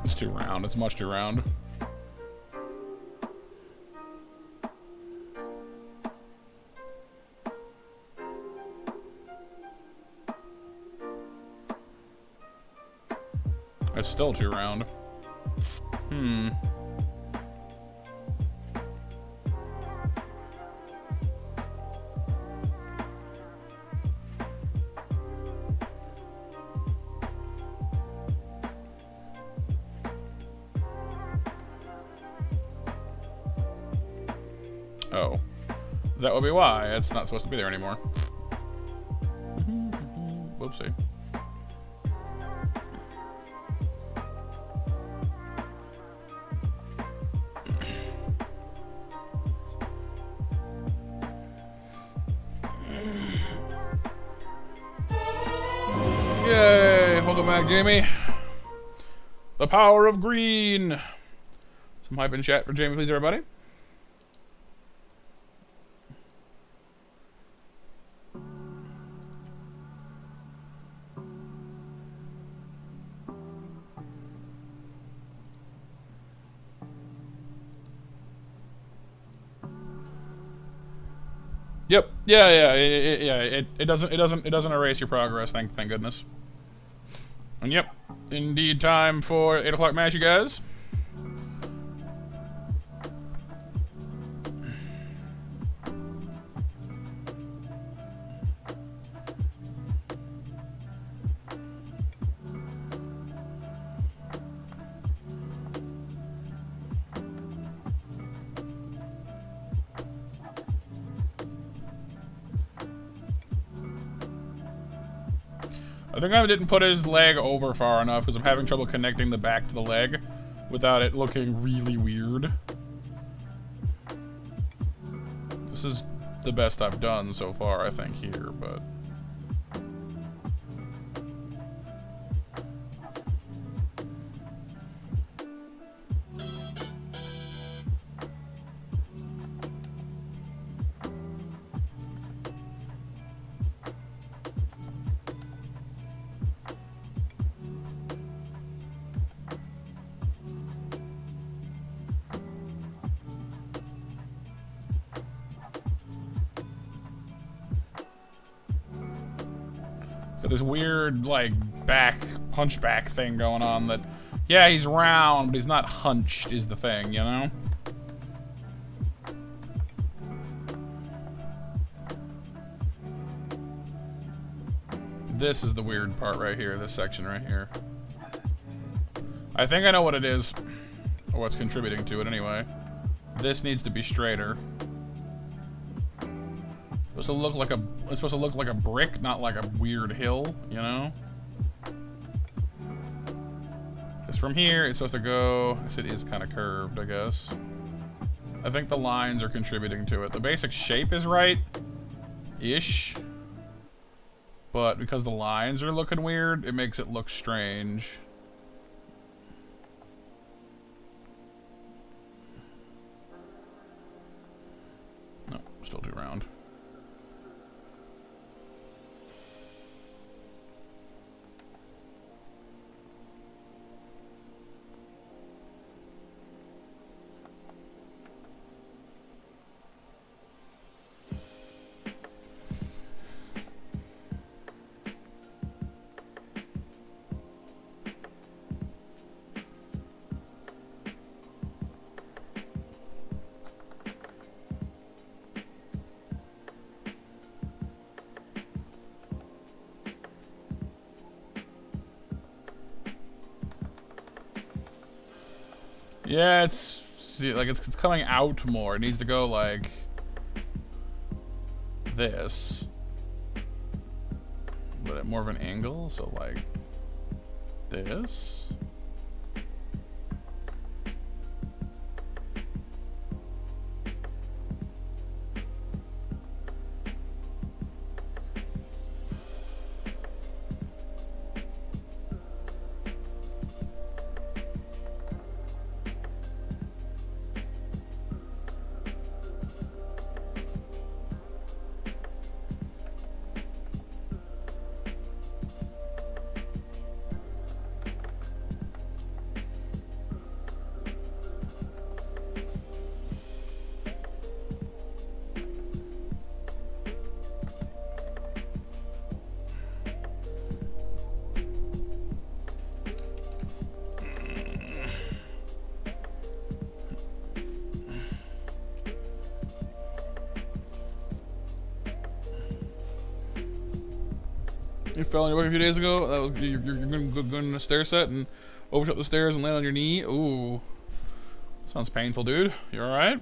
It's too round. It's much too round. It's still too round. Oh. That would be why. It's not supposed to be there anymore. Whoopsie. Yay! Welcome back, Jamie. The power of green. Some hype in chat for Jamie, please, everybody. Yep. Yeah. It doesn't erase your progress. Thank goodness. And yep, indeed, time for 8 o'clock match, you guys. I think I didn't put his leg over far enough because I'm having trouble connecting the back to the leg without it looking really weird. This is the best I've done so far, I think, here, but... Got this weird, like, hunchback thing going on that, yeah, he's round, but he's not hunched is the thing, you know? This is the weird part right here, this section right here. I think I know what it is, or what's contributing to it anyway. This needs to be straighter. It's supposed to look like a brick, not like a weird hill, you know? It's from here, it's supposed to go... It is kind of curved, I guess. I think the lines are contributing to it. The basic shape is right-ish. But because the lines are looking weird, it makes it look strange. No, still too round. Yeah, it's coming out more. It needs to go like this, but at more of an angle. So like this. You fell on your back a few days ago. That was you're going to a stair set and overshot the stairs and land on your knee. Ooh, sounds painful, dude. You all right?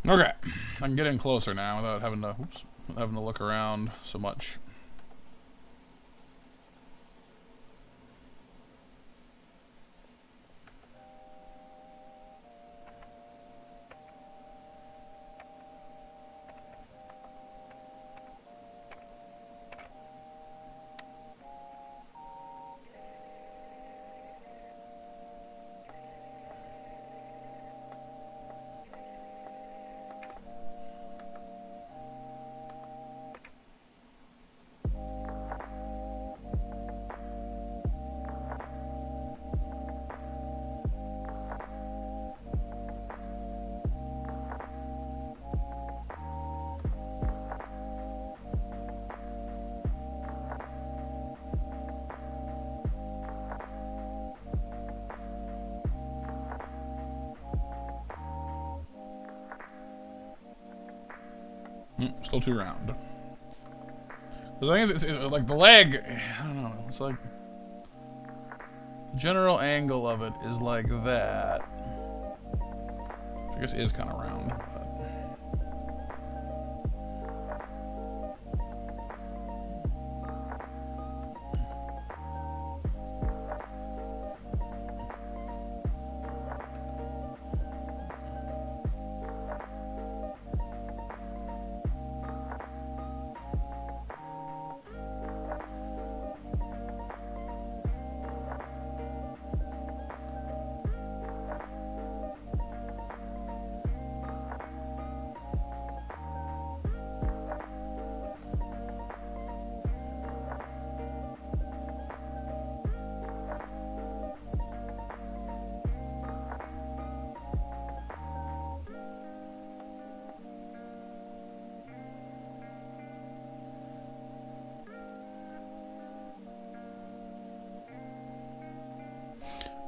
Okay, I can get in closer now without having to look around so much. Still too round. Because I think it's like the leg. I don't know. It's like General angle of it is like that. Which I guess is kind of round. But.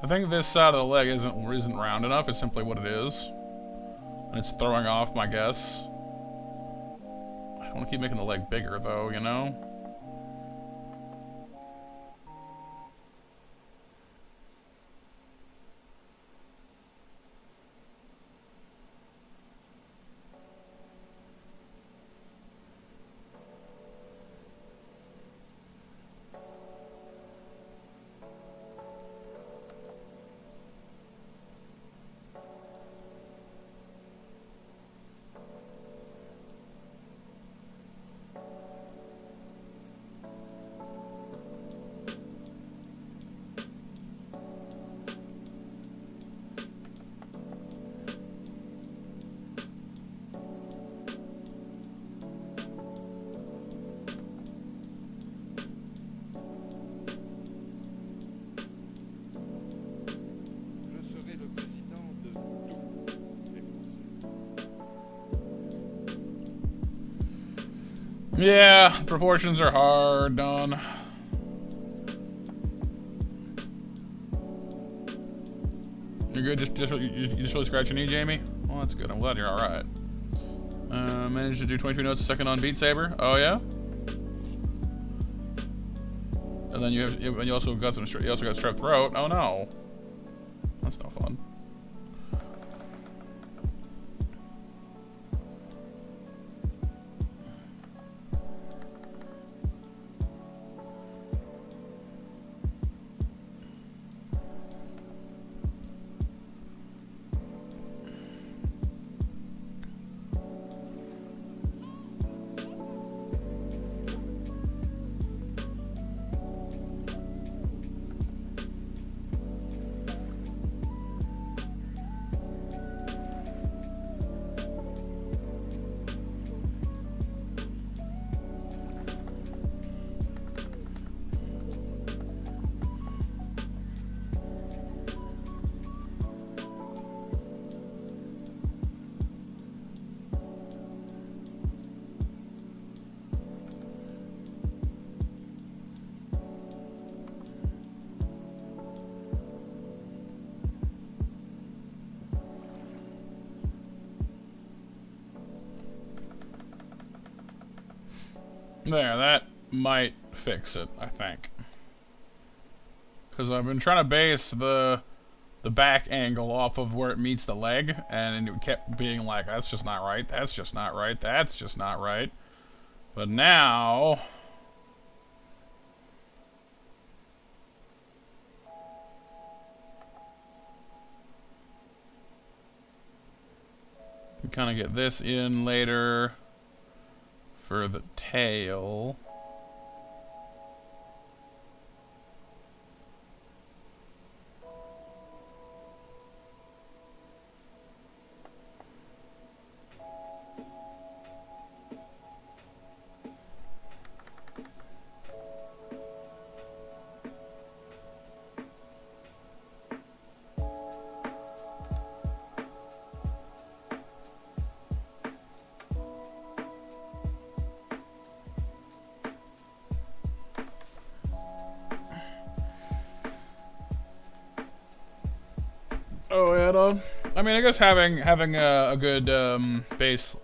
I think this side of the leg isn't round enough. It's simply what it is, and it's throwing off my guess. I want to keep making the leg bigger, though. You know. Yeah, proportions are hard done. You're good. You just really scratch your knee, Jamie. Well, that's good. I'm glad you're all right. Managed to do 22 notes a second on Beat Saber. Oh yeah. And then you also got some. You also got strep throat. Oh no. That's no fun. There, that might fix it, I think. Because I've been trying to base the back angle off of where it meets the leg, and it kept being like, that's just not right, that's just not right, that's just not right. But now... can kind of get this in later for the tail. Oh, yeah, I mean, I guess having a good base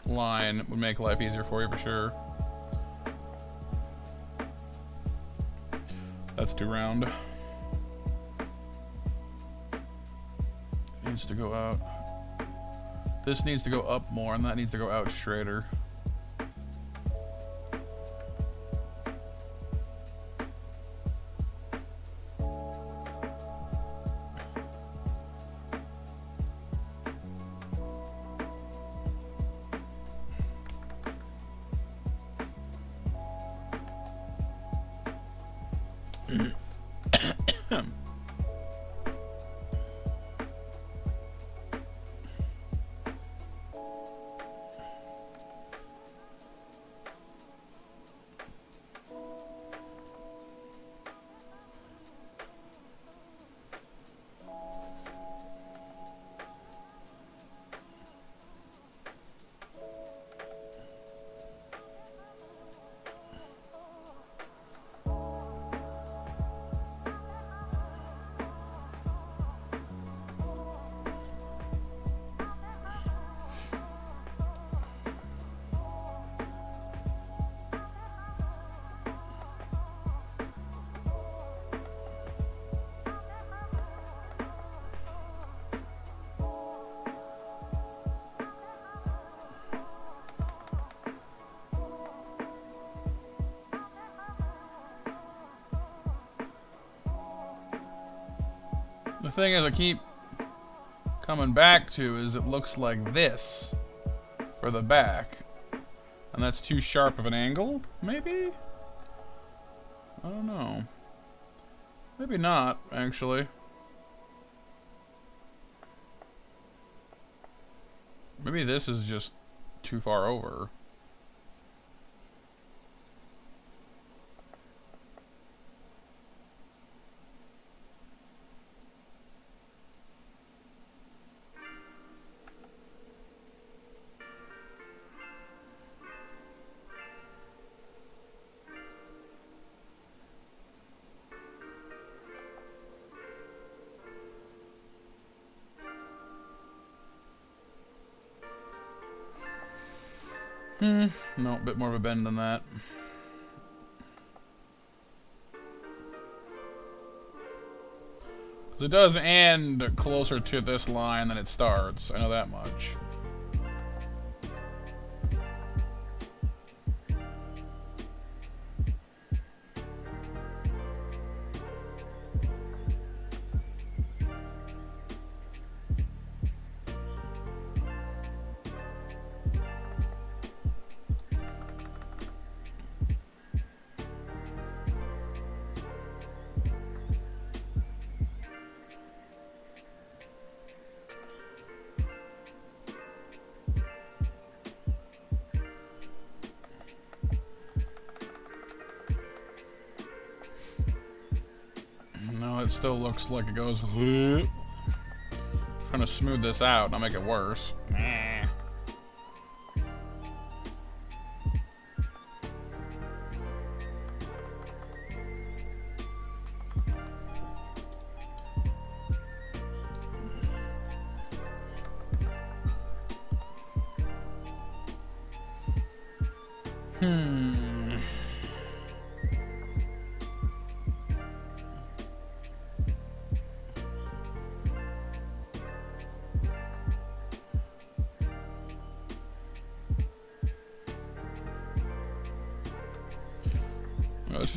line would make life easier for you for sure. That's too round. needs to go out. This needs to go up more, and that needs to go out straighter. The thing is I keep coming back to is it looks like this for the back. And that's too sharp of an angle, maybe? I don't know. Maybe not, actually. Maybe this is just too far over. No, a bit more of a bend than that. It does end closer to this line than it starts. I know that much. No, it still looks like it goes. Trying to smooth this out, not make it worse.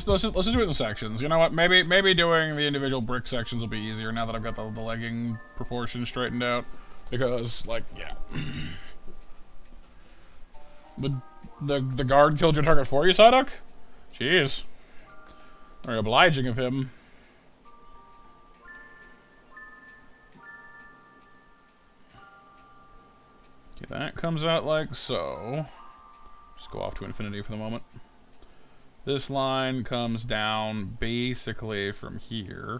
Let's just do it in sections. You know what? Maybe doing the individual brick sections will be easier now that I've got the legging proportion straightened out. Because, like, yeah. The guard killed your target for you, Psyduck? Jeez. Very obliging of him. Okay, that comes out like so. Just go off to infinity for the moment. This line comes down basically from here.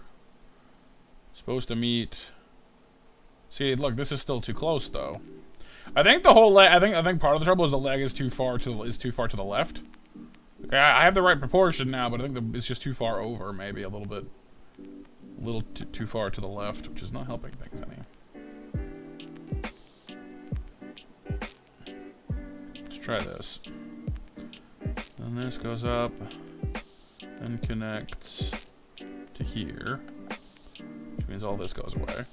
Supposed to meet. See, look, this is still too close though. I think the whole leg. I think part of the trouble is the leg is too far to the left. Okay, I have the right proportion now, but I think it's just too far over. Maybe a little bit, too far to the left, which is not helping things any. Let's try this. And this goes up and connects to here, which means all this goes away.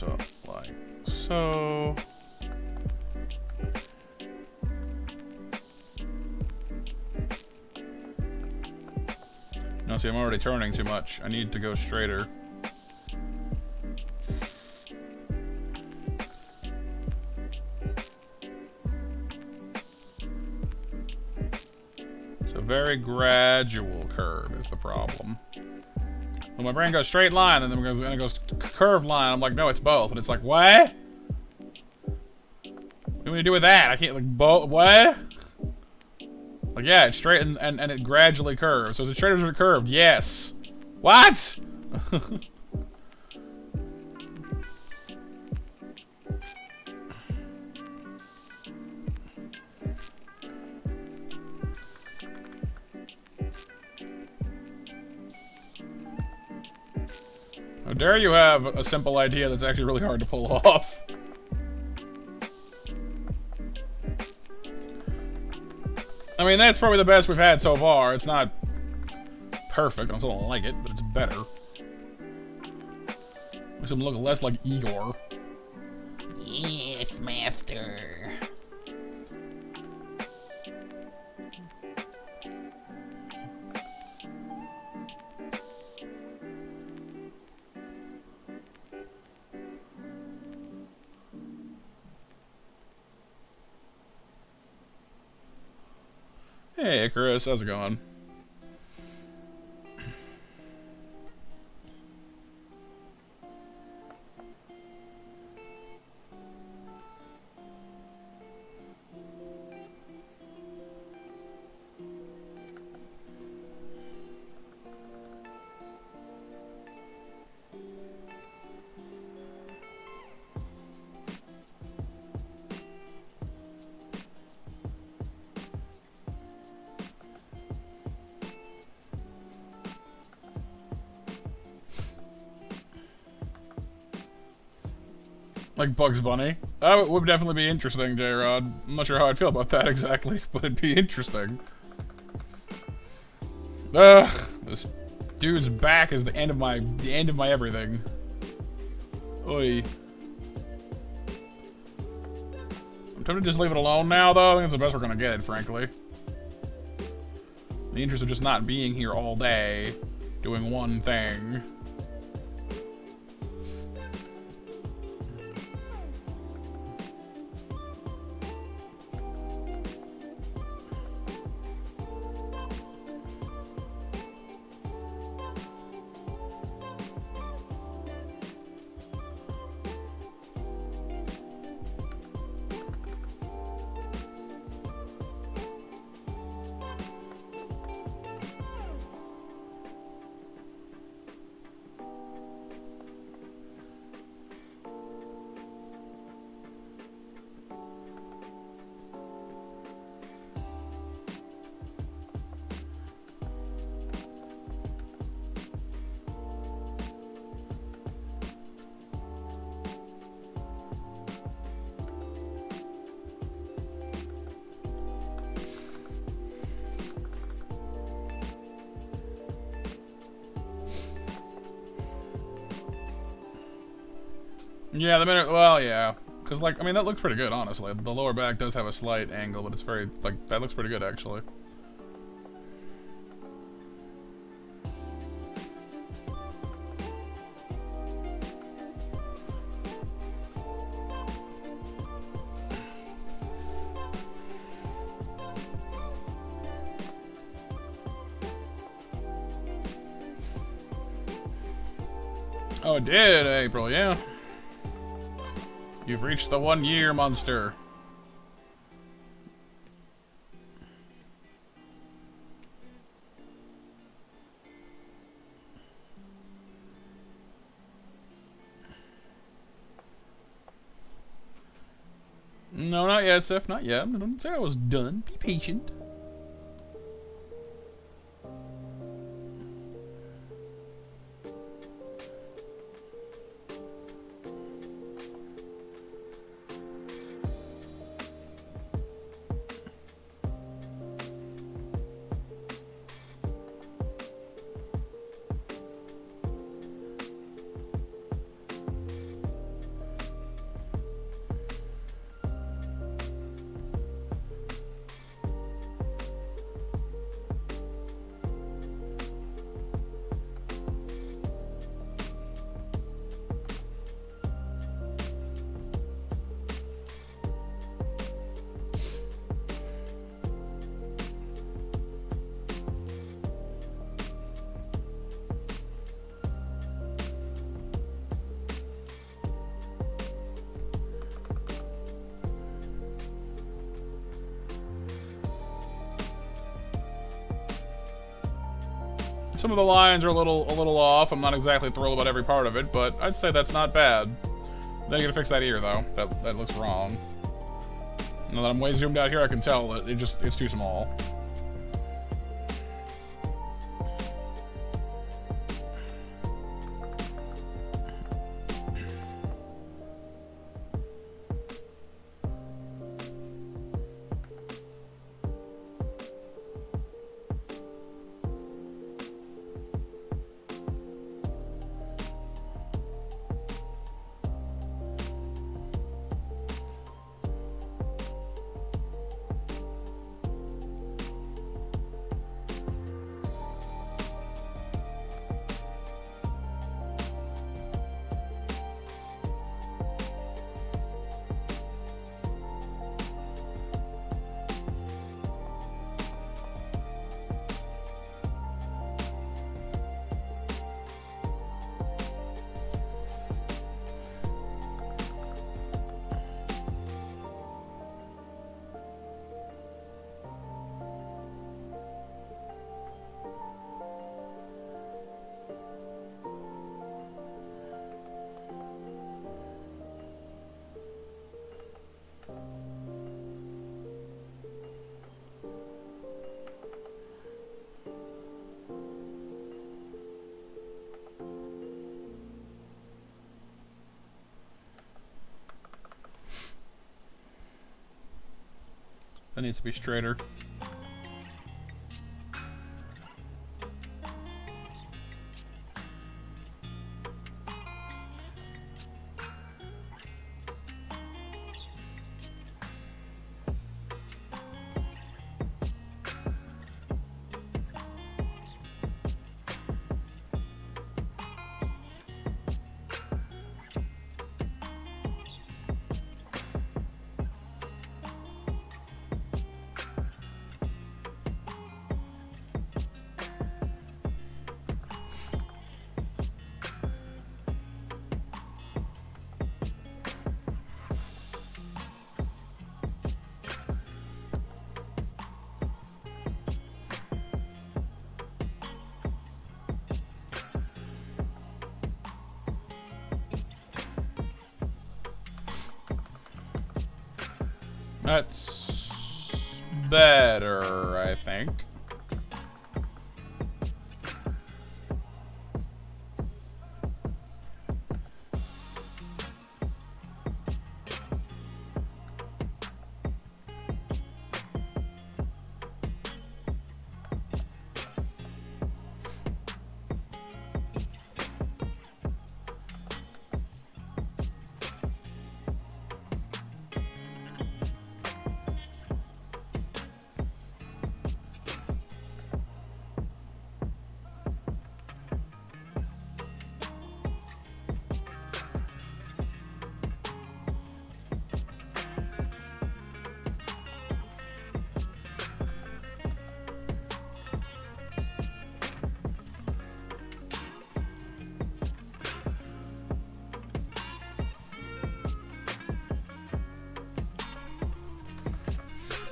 So, like, so. No, see, I'm already turning too much. I need to go straighter. So very gradual curve is the problem. Well, my brain goes straight line, and then it goes curved line. I'm like, no, it's both. And it's like, what? What do we do with that? I can't, like, both. What? Like, yeah, it's straight and it gradually curves. So is it straight or is it curved? Yes. What? How dare you have a simple idea that's actually really hard to pull off? I mean, that's probably the best we've had so far. It's not perfect. I still don't like it, but it's better. Makes him look less like Igor. Yes, master. Hey, Icarus, how's it going? Like Bugs Bunny? That would definitely be interesting, J-Rod. I'm not sure how I'd feel about that exactly, but it'd be interesting. Ugh, this dude's back is the end of my everything. Oi. I'm tempted to just leave it alone now, though. I think it's the best we're gonna get, frankly. In the interest of just not being here all day, doing one thing. Yeah, the minute, well, yeah. Because, like, I mean, that looks pretty good, honestly. The lower back does have a slight angle, but it's very, like, that looks pretty good, actually. Oh, it did, April, yeah. You've reached the 1 year, monster. No, not yet, Seth, not yet. I didn't say I was done. Be patient. Some of the lines are a little off. I'm not exactly thrilled about every part of it, but I'd say that's not bad. Then you gotta fix that ear though. That looks wrong. Now that I'm way zoomed out here, I can tell that it's too small. That needs to be straighter. That's better, I think.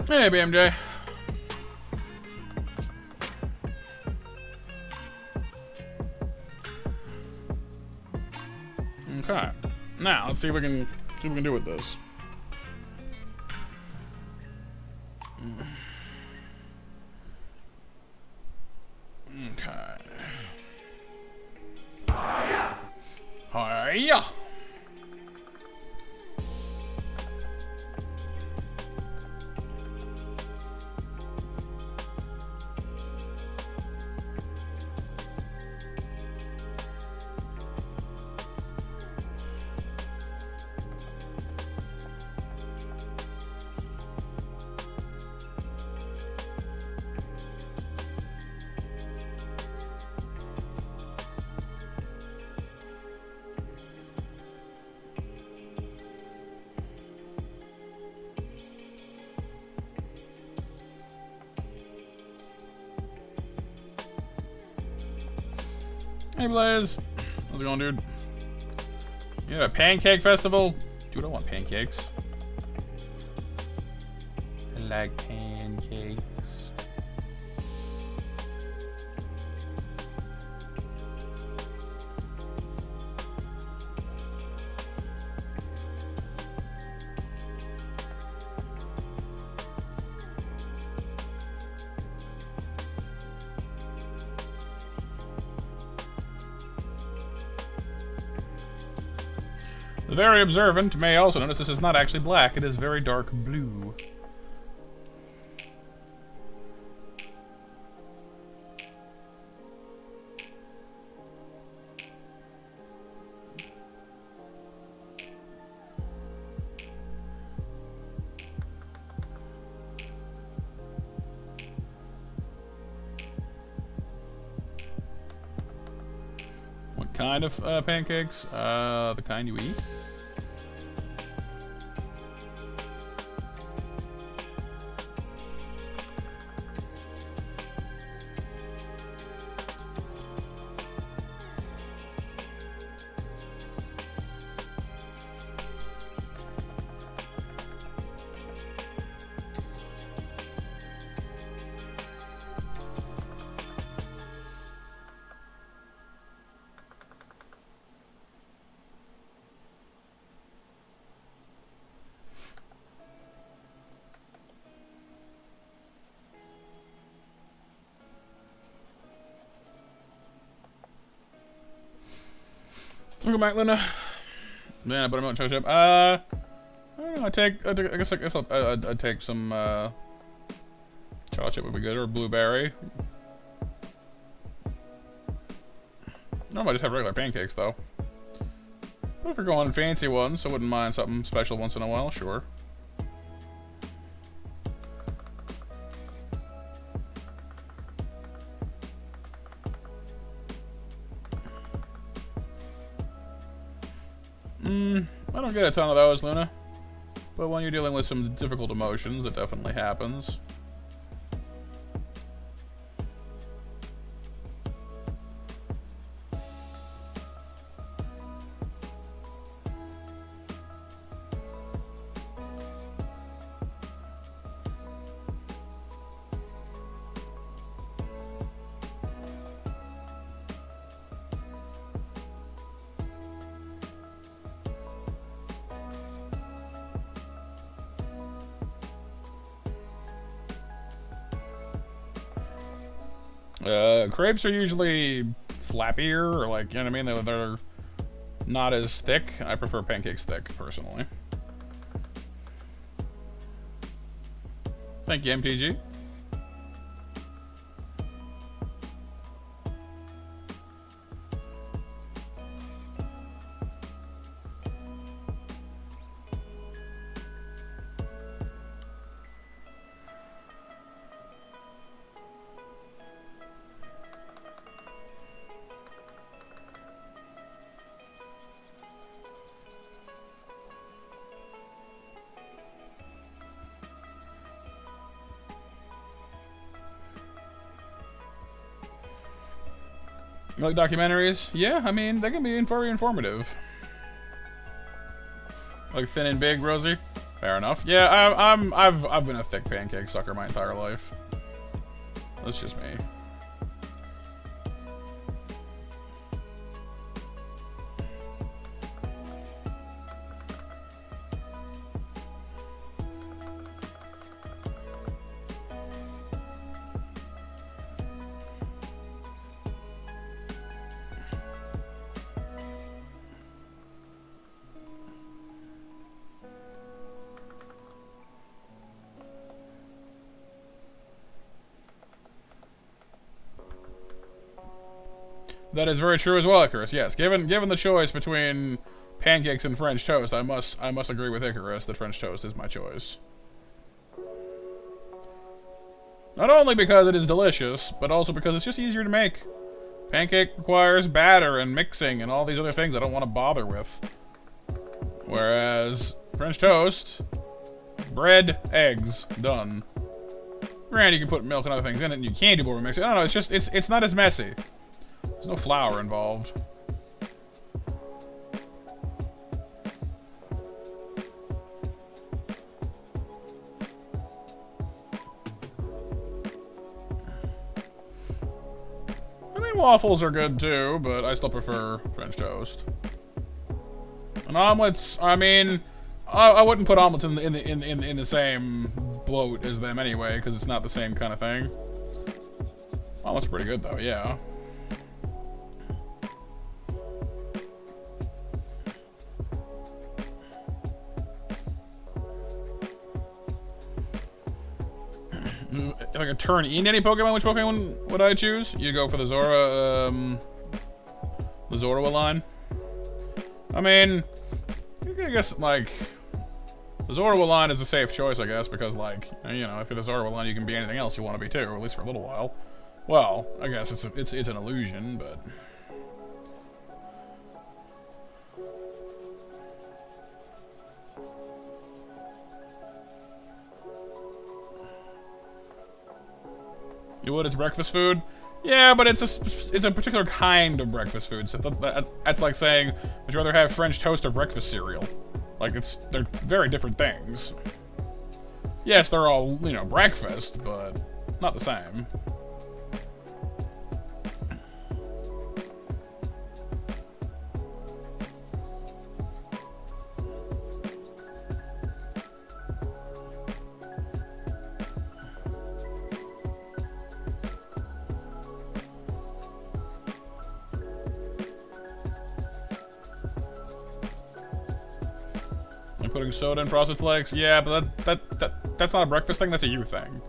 Hey, BMJ. Okay. Now, let's see what we can do with this. Okay. Hiya! Hey Blaze, how's it going, dude? Yeah, a pancake festival? Dude, I want pancakes. I like pancakes. The very observant may also notice this is not actually black, it is very dark blue. What kind of pancakes? The kind you eat? Welcome back, Linda. Man, I put him out in chocolate chip. I don't know, I guess I'd take some chocolate chip would be good, or blueberry. I might just have regular pancakes though. But if we're going fancy ones, I wouldn't mind something special once in a while, sure. I don't get a ton of those, Luna. But when you're dealing with some difficult emotions, it definitely happens. Crepes are usually flappier, or like, you know what I mean? They're not as thick. I prefer pancakes thick, personally. Thank you, MTG. You like documentaries? Yeah, I mean, they can be very informative. Like Thin and Big, Rosie? Fair enough. Yeah, I've been a thick pancake sucker my entire life. That's just me. That is very true as well, Icarus. Yes, given the choice between pancakes and French toast, I must agree with Icarus that French toast is my choice. Not only because it is delicious, but also because it's just easier to make. Pancake requires batter and mixing and all these other things I don't want to bother with. Whereas French toast, bread, eggs, done. Granted, you can put milk and other things in it, and you can do more mixing. I don't know. It's just it's not as messy. There's no flour involved. I mean, waffles are good too, but I still prefer French toast. And omelets, I mean, I wouldn't put omelets in the same boat as them anyway, because it's not the same kind of thing. Omelets are pretty good though, yeah. if I could turn into any Pokemon, which Pokemon would I choose? You go for the Zorua line. I mean, I guess, like, the Zorua line is a safe choice, I guess, because, like, you know, if you're the Zorua line, you can be anything else you want to be, too, or at least for a little while. Well, I guess it's an illusion, but... You would? It's breakfast food? Yeah, but it's a particular kind of breakfast food. So that's like saying, would you rather have French toast or breakfast cereal? Like, they're very different things. Yes, they're all, you know, breakfast, but not the same. Putting soda in Frosted Flakes? Yeah, but that's not a breakfast thing, that's a you thing.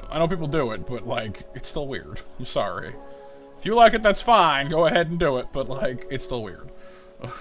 I know people do it, but, like, it's still weird. I'm sorry. If you like it, that's fine. Go ahead and do it, but, like, it's still weird. Ugh.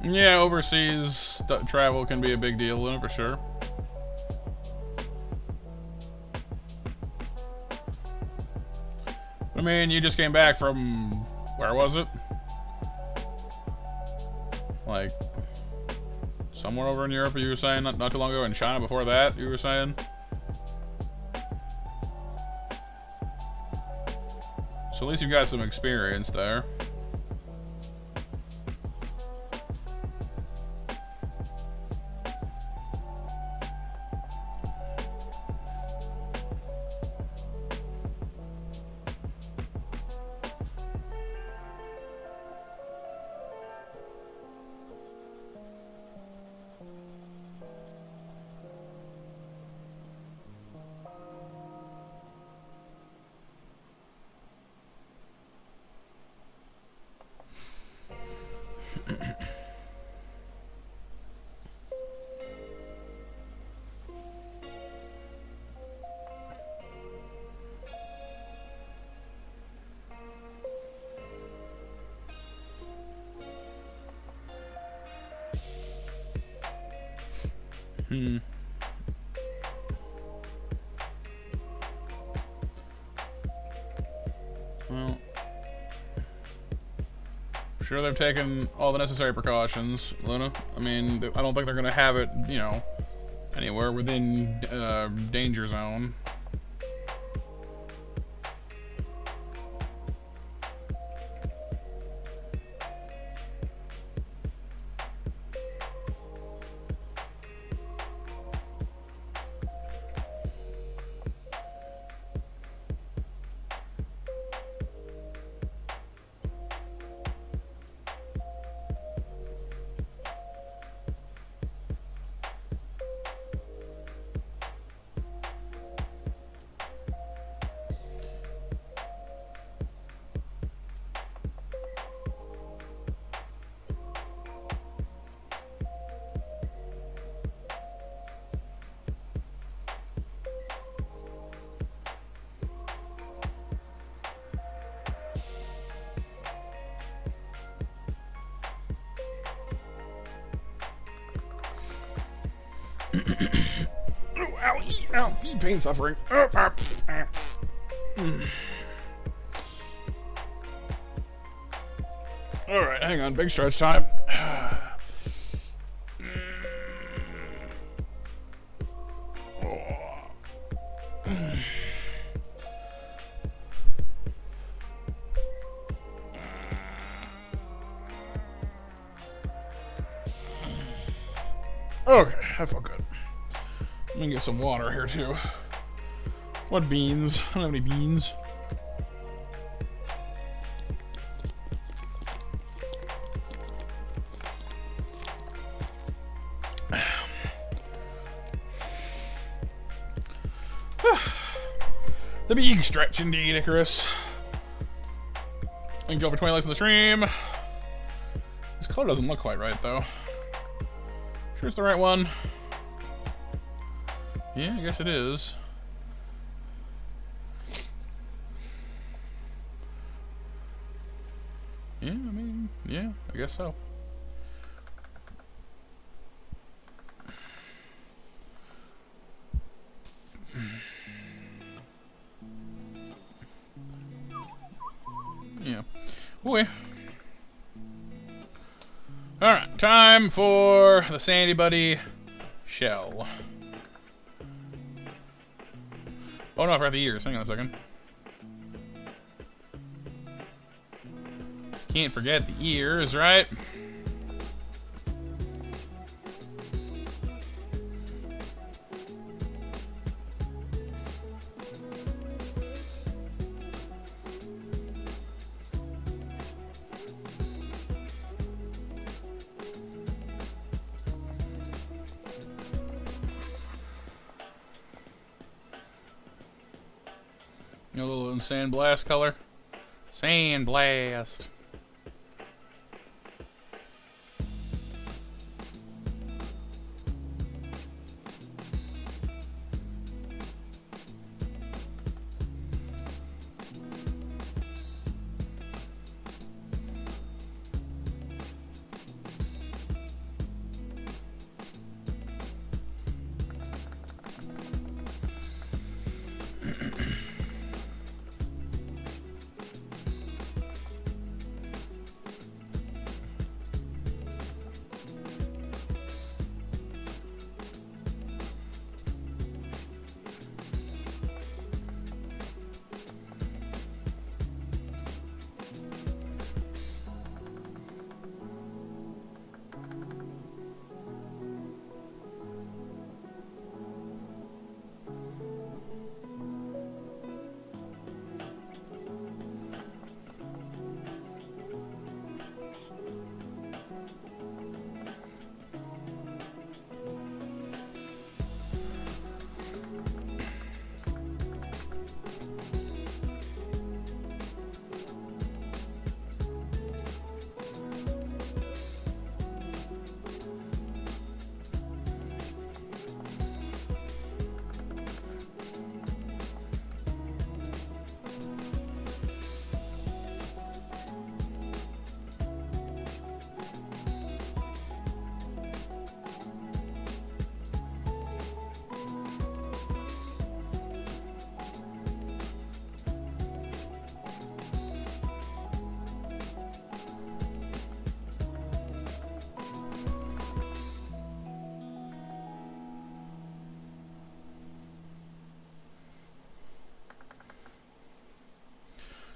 Yeah, overseas travel can be a big deal, for sure. I mean, you just came back from... where was it? Like... somewhere over in Europe, you were saying? Not too long ago. In China before that, you were saying? So at least you've got some experience there. Well, I'm sure they've taken all the necessary precautions, Luna. I mean, I don't think they're gonna have it, you know, anywhere within danger zone. Ow, pain suffering. Alright, hang on, big stretch time. Okay, that felt good. Let me get some water here too. What beans? I don't have any beans. The big stretch indeed, Icarus. Thank you all for 20 likes on the stream. This color doesn't look quite right, though. Sure it's the right one. Yeah, I guess it is. Yeah, I mean, yeah, I guess so. Yeah. Boy. Alright, time for the Sandy Buddy shell. Oh no, I forgot the ears. Hang on a second. Can't forget the ears, right? A little sandblast color. Sandblast.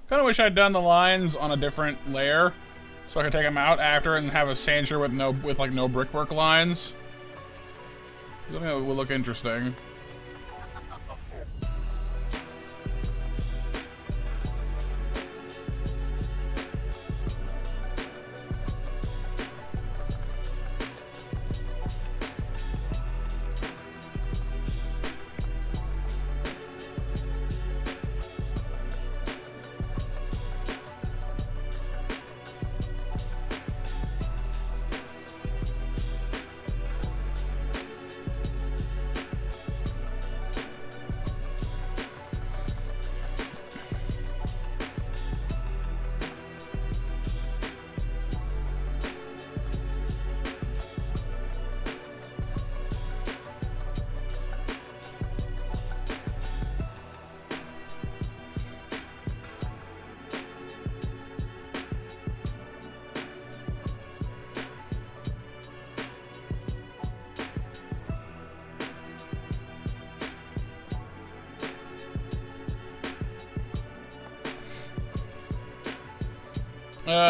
Kind of wish I'd done the lines on a different layer, so I could take them out after and have a sandshire with no brickwork lines. I think that would look interesting.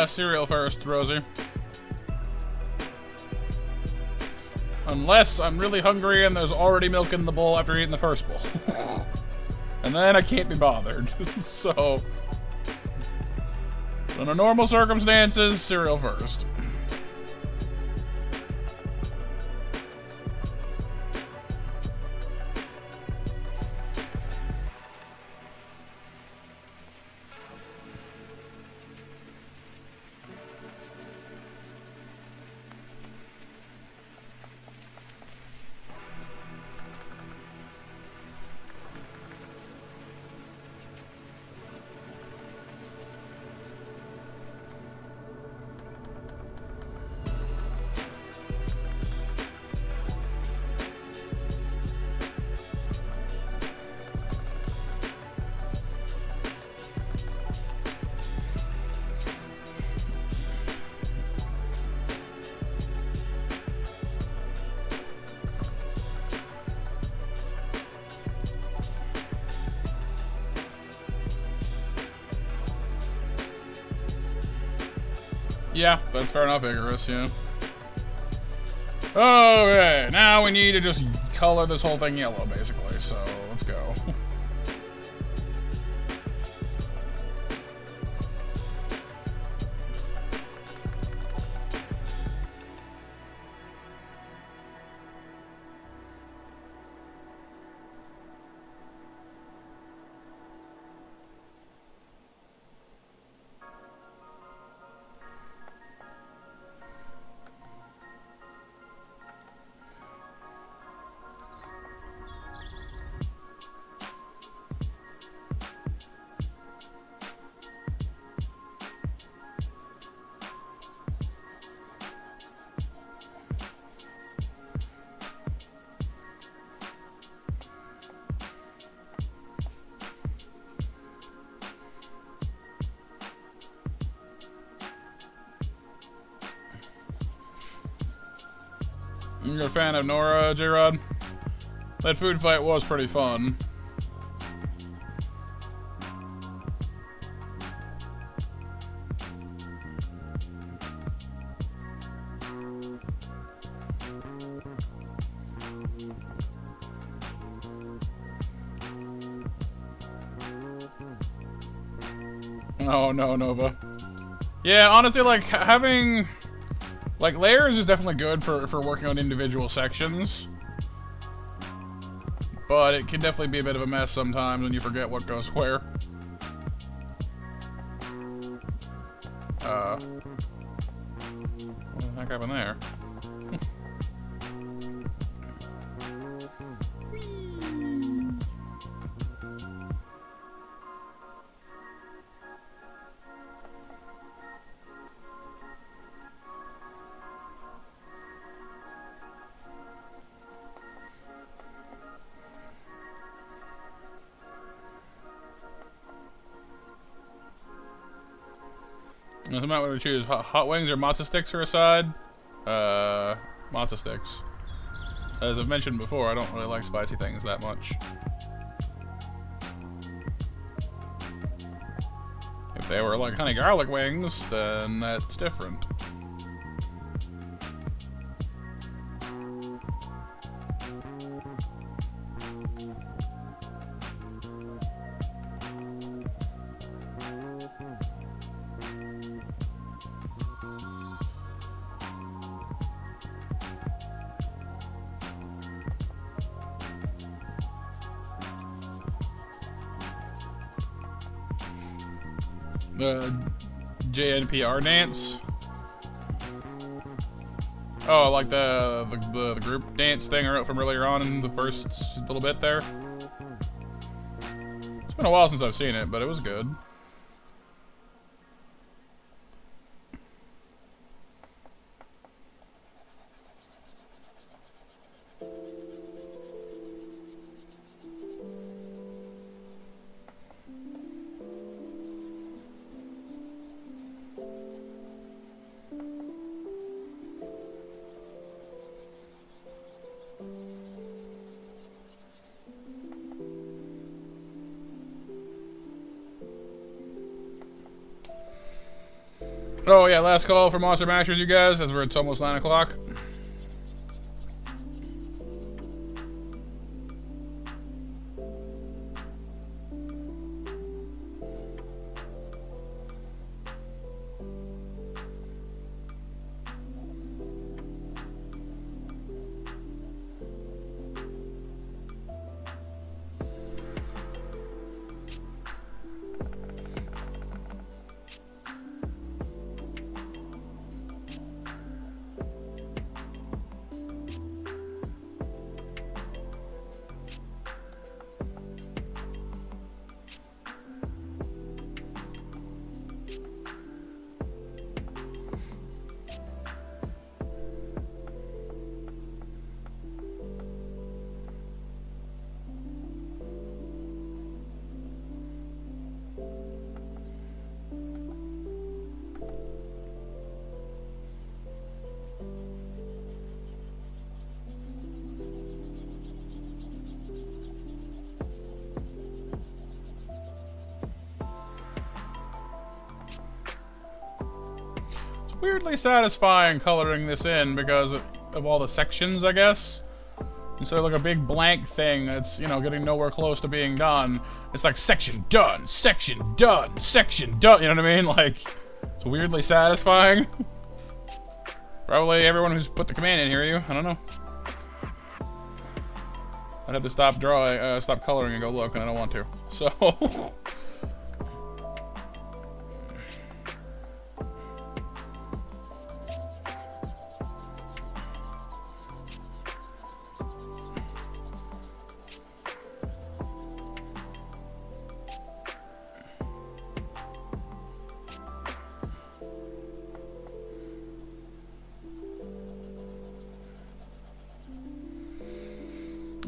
Cereal first, Rosie. Unless I'm really hungry and there's already milk in the bowl after eating the first bowl. And then I can't be bothered. So, under normal circumstances, cereal first. Yeah, that's fair enough, Icarus, yeah. Okay, now we need to just color this whole thing yellow, basically, so let's go. You're a fan of Nora, J-Rod? That food fight was pretty fun. Oh no, Nova. Yeah, honestly, like, having... Like, layers is definitely good for working on individual sections. But it can definitely be a bit of a mess sometimes when you forget what goes where. What the heck happened there? What would we choose? Hot wings or matzo sticks for a side? Matzo sticks. As I've mentioned before, I don't really like spicy things that much. If they were like honey garlic wings, then that's different. JNPR dance. Oh, like the group dance thing from earlier on in the first little bit there. It's been a while since I've seen it, but it was good. Oh yeah, last call for Monster Mashers, you guys, as it's almost 9 o'clock. weirdly satisfying coloring this in because of all the sections, I guess. Instead of like a big blank thing that's, you know, getting nowhere close to being done, it's like section done, section done, section done, you know what I mean? Like, it's weirdly satisfying. Probably everyone who's put the command in, hear you? I don't know. I'd have to stop drawing, stop coloring and go look, and I don't want to. So...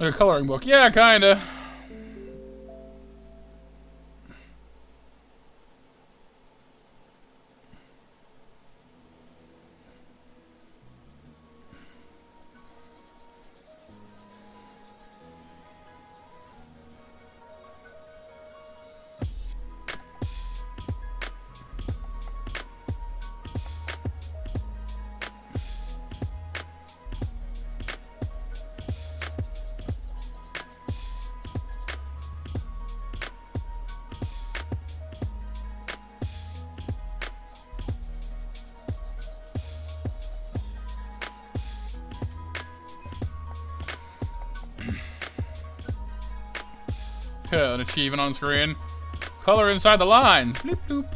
a coloring book. Yeah, kinda. An achievement on screen. Color inside the lines. Bloop, bloop.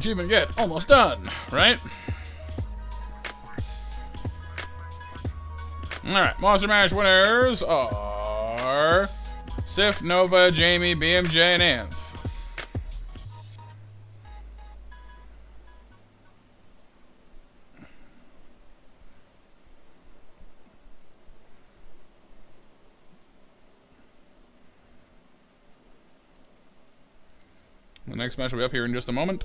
Achievement get. Almost done, right? Alright, Monster Mash winners are Sif, Nova, Jamie, BMJ, and Anth. The next match will be up here in just a moment.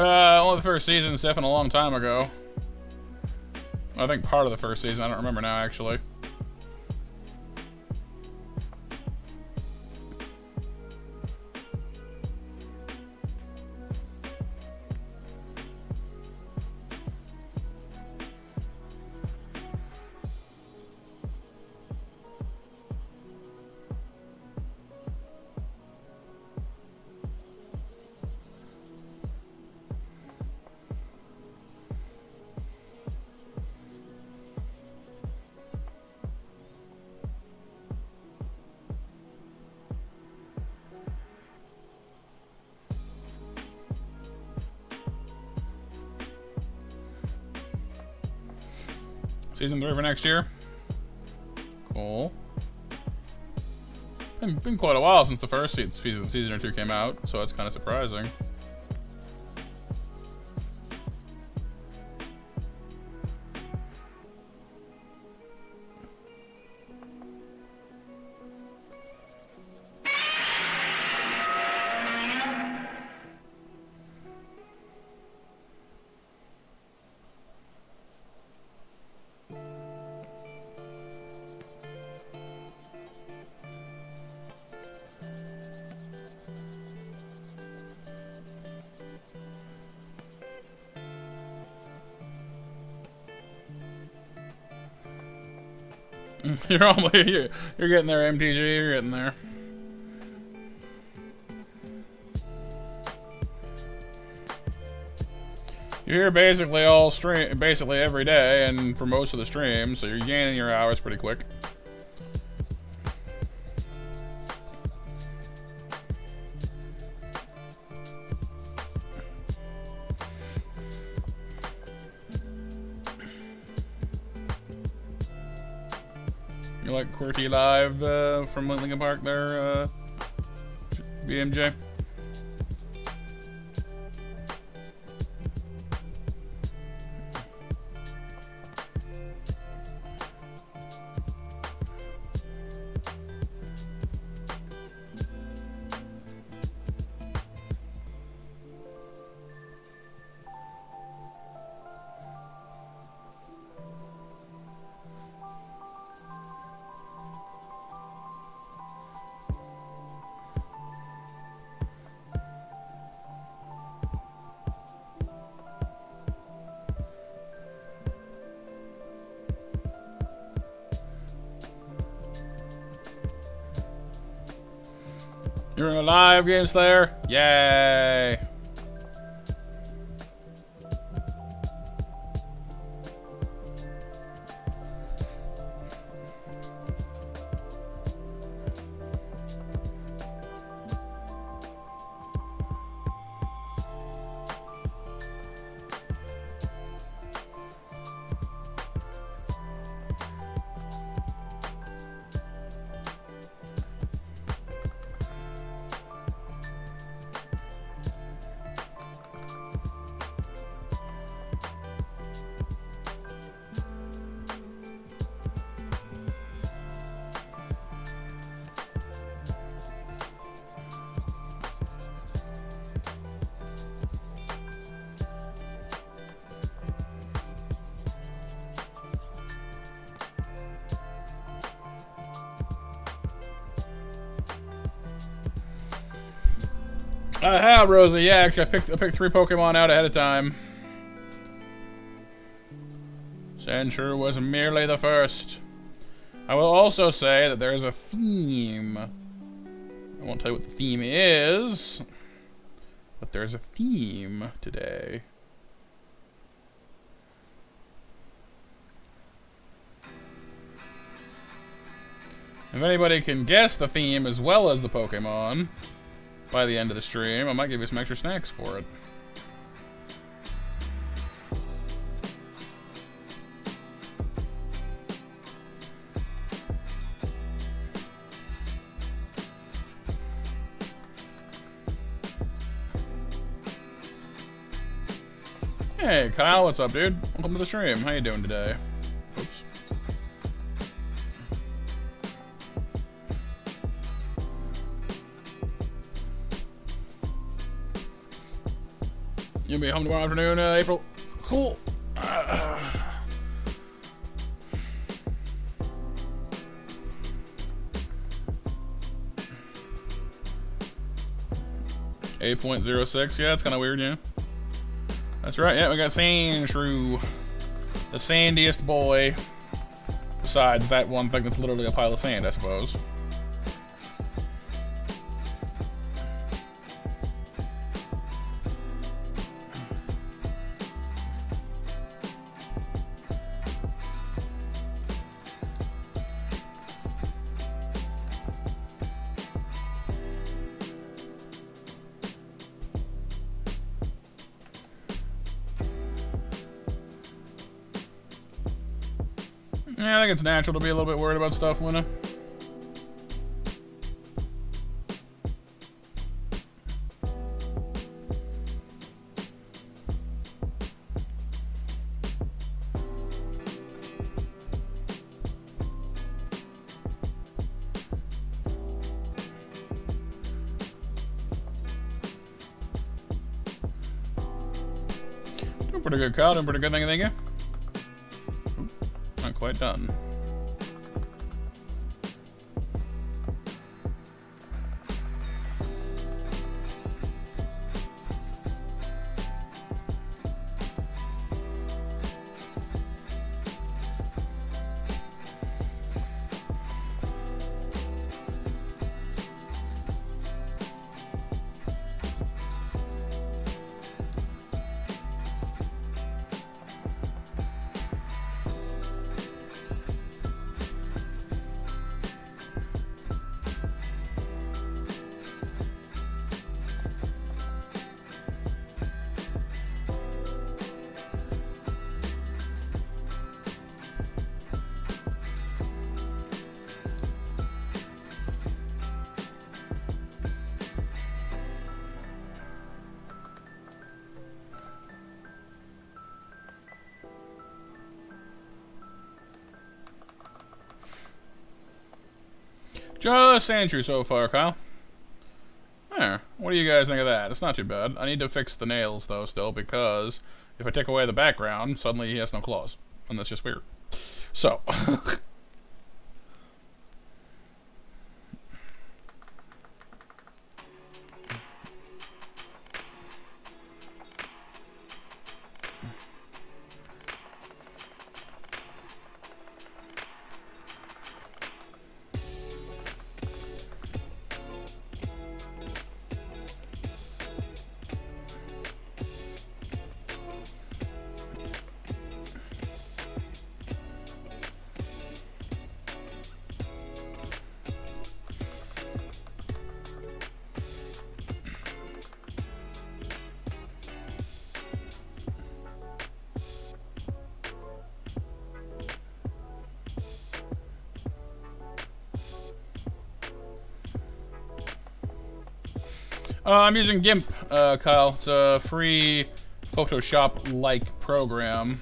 Only the first season, Stefan, a long time ago. I think part of the first season. I don't remember now, actually. Season 3 for next year. Cool. Been quite a while since the first season or two came out, so it's kind of surprising. You're getting there, MTG. You're getting there. You're here basically every day, and for most of the stream, so you're gaining your hours pretty quick. You like QWERTY Live from Linkin Park there, BMJ? You're in a live game, Slayer? Yay! Hi, Rosie. Yeah, actually, I picked 3 Pokemon out ahead of time. Sandshrew was merely the first. I will also say that there is a theme. I won't tell you what the theme is, but there's a theme today. If anybody can guess the theme as well as the Pokemon by the end of the stream, I might give you some extra snacks for it. Hey, Kyle, what's up, dude? Welcome to the stream. How you doing today? Oops. You'll be home tomorrow afternoon, April. Cool. 8.06. Yeah, that's kind of weird, yeah. That's right. Yeah, we got Sandshrew, the sandiest boy. Besides that one thing that's literally a pile of sand, I suppose. Yeah, I think it's natural to be a little bit worried about stuff, Luna. Doing pretty good, Kyle. Doing pretty good, thank you. Oop, not quite done. Just Andrew so far, Kyle. There. What do you guys think of that? It's not too bad. I need to fix the nails, though, still, because if I take away the background, suddenly he has no claws. And that's just weird. So. I'm using GIMP, Kyle. It's a free Photoshop-like program.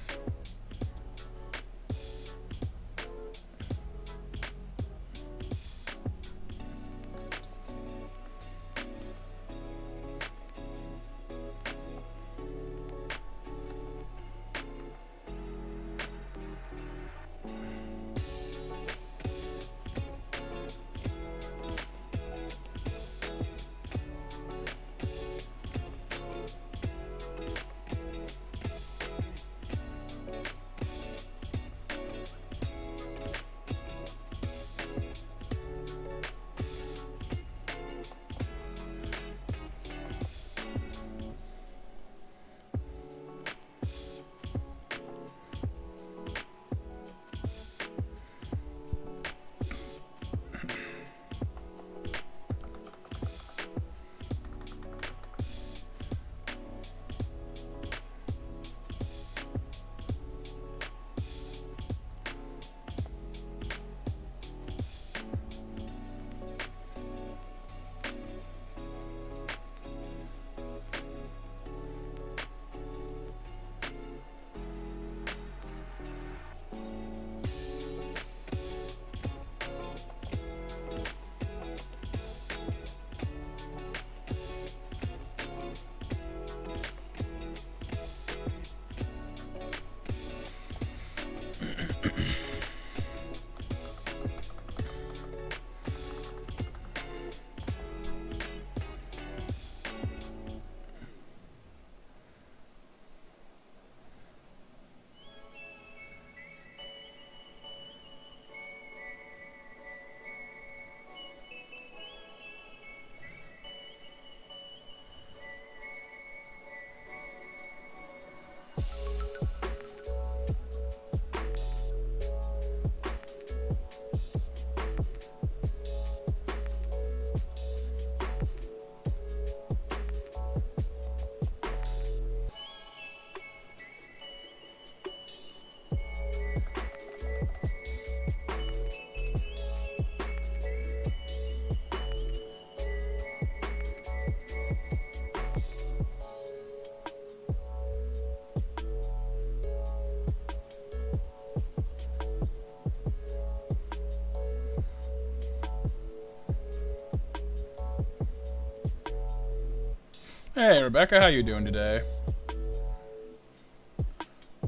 Hey, Rebecca, how you doing today?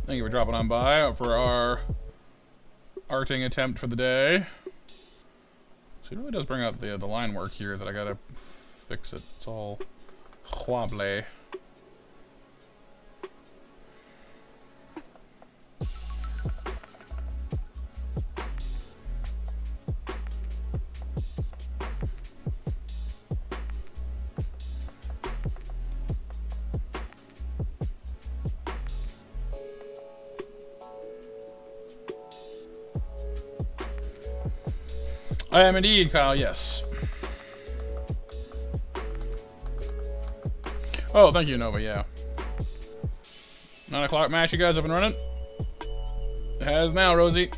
Thank you for dropping on by for our arting attempt for the day. So it really does bring up the line work here that I gotta fix it. It's all wobbly. I am indeed, Kyle, yes. Oh, thank you, Nova, yeah. 9 o'clock match, you guys up and running? It has now, Rosie.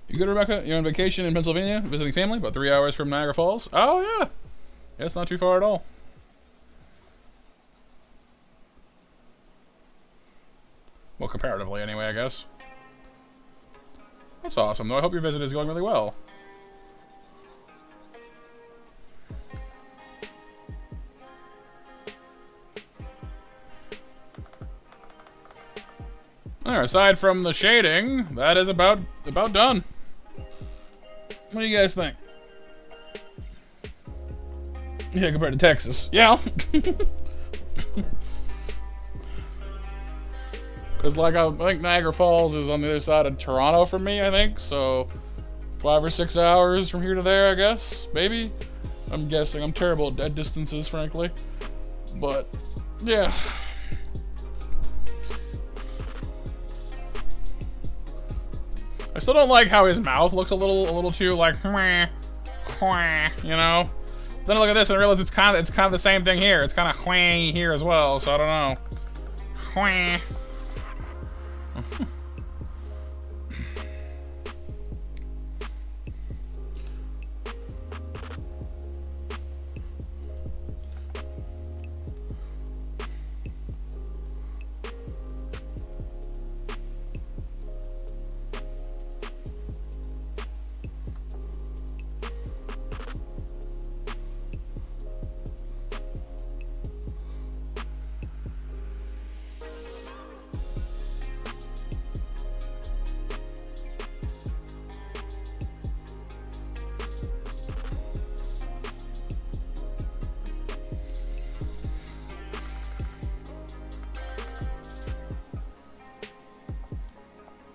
You good, Rebecca? You're on vacation in Pennsylvania, visiting family, about 3 hours from Niagara Falls. Oh, yeah. Yeah, it's not too far at all. Well, comparatively, anyway, I guess. That's awesome, though. I hope your visit is going really well. There, aside from the shading, that is about done. What do you guys think? Yeah, compared to Texas. Yeah. Because, like, I think Niagara Falls is on the other side of Toronto from me, I think. So, 5 or 6 hours from here to there, I guess. Maybe. I'm guessing. I'm terrible at distances, frankly. But, yeah. I still don't like how his mouth looks a little too like, you know. Then I look at this and I realize it's kind of the same thing here. It's kind of whangy here as well, so I don't know. Whang.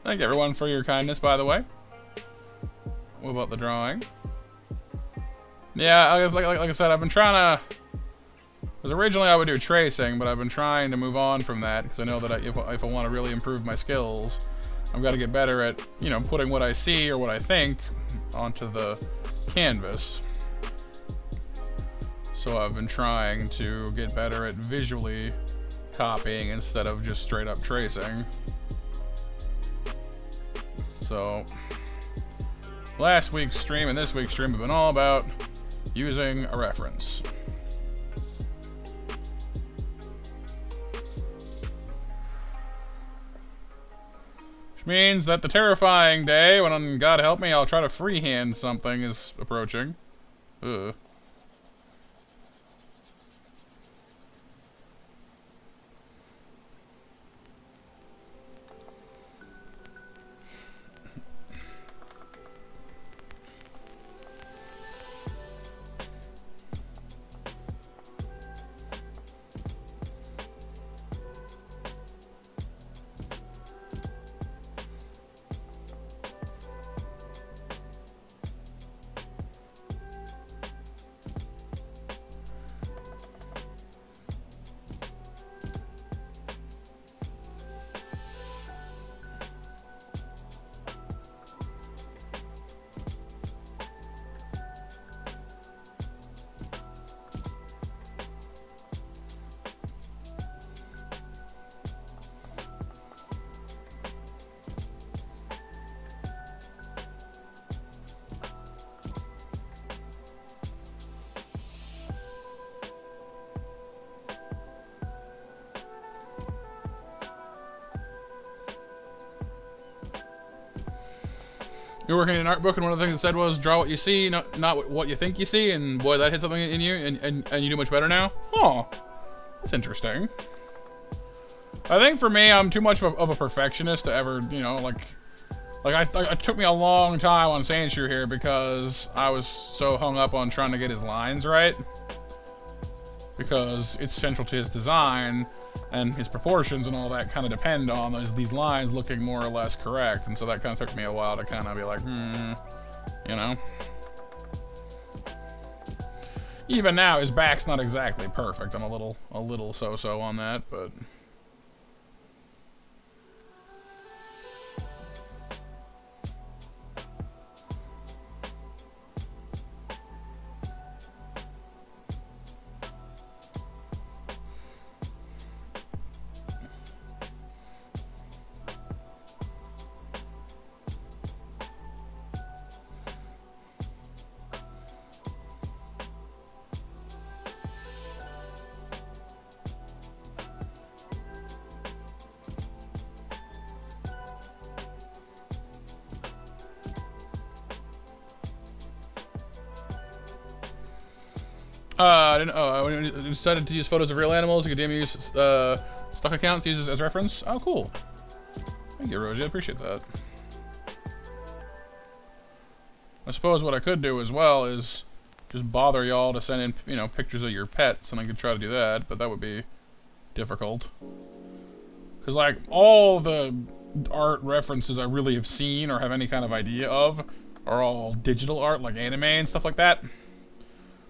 Thank everyone for your kindness, by the way. What about the drawing? Yeah, like I said, I've been trying to... Because originally I would do tracing, but I've been trying to move on from that, because I know that if I want to really improve my skills, I've got to get better at, you know, putting what I see or what I think onto the canvas. So I've been trying to get better at visually copying instead of just straight up tracing. So, last week's stream and this week's stream have been all about using a reference. Which means that the terrifying day when, God help me, I'll try to freehand something is approaching. Ugh. You're working in an art book, and one of the things it said was, draw what you see, not what you think you see, and boy, that hit something in you, and you do much better now? Oh, that's interesting. I think for me, I'm too much of a perfectionist to ever, you know, it took me a long time on Sandshoe here because I was so hung up on trying to get his lines right. Because it's central to his design, and his proportions and all that kind of depend on these lines looking more or less correct. And so that kind of took me a while to kind of be like, you know. Even now, his back's not exactly perfect. I'm a little so-so on that, but... I didn't. Oh, when you decided to use photos of real animals, you could use stock accounts to use as reference. Oh, cool. Thank you, Rosie. I appreciate that. I suppose what I could do as well is just bother y'all to send in, you know, pictures of your pets, and I could try to do that, but that would be difficult. Because, like, all the art references I really have seen or have any kind of idea of are all digital art, like anime and stuff like that.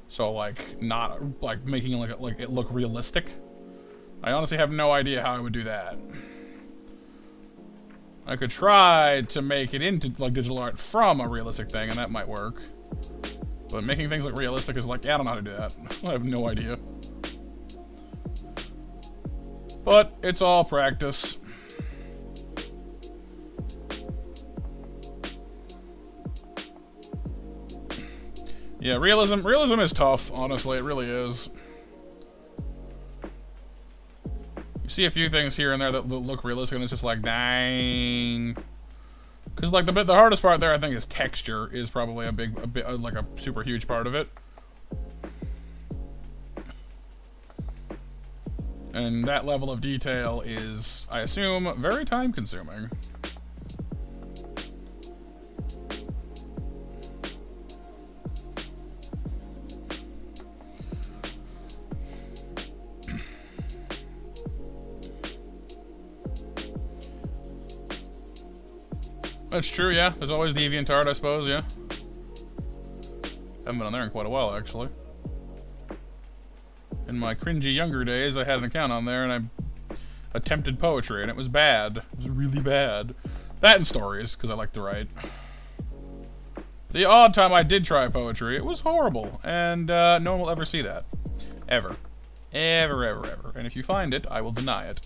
So, like, not, like, making it look realistic. I honestly have no idea how I would do that. I could try to make it into, like, digital art from a realistic thing, and that might work. But making things look realistic is like, yeah, I don't know how to do that. I have no idea. But it's all practice. Yeah, realism is tough, honestly, it really is. You see a few things here and there that look realistic, and it's just like, dang. Because, like, the hardest part there, I think, is texture is probably like a super huge part of it. And that level of detail is, I assume, very time-consuming. That's true, yeah. There's always DeviantArt, I suppose, yeah. Haven't been on there in quite a while, actually. In my cringy younger days, I had an account on there, and I attempted poetry, and it was bad. It was really bad. That and stories, because I like to write. The odd time I did try poetry, it was horrible, and no one will ever see that. Ever. Ever, ever, ever. And if you find it, I will deny it.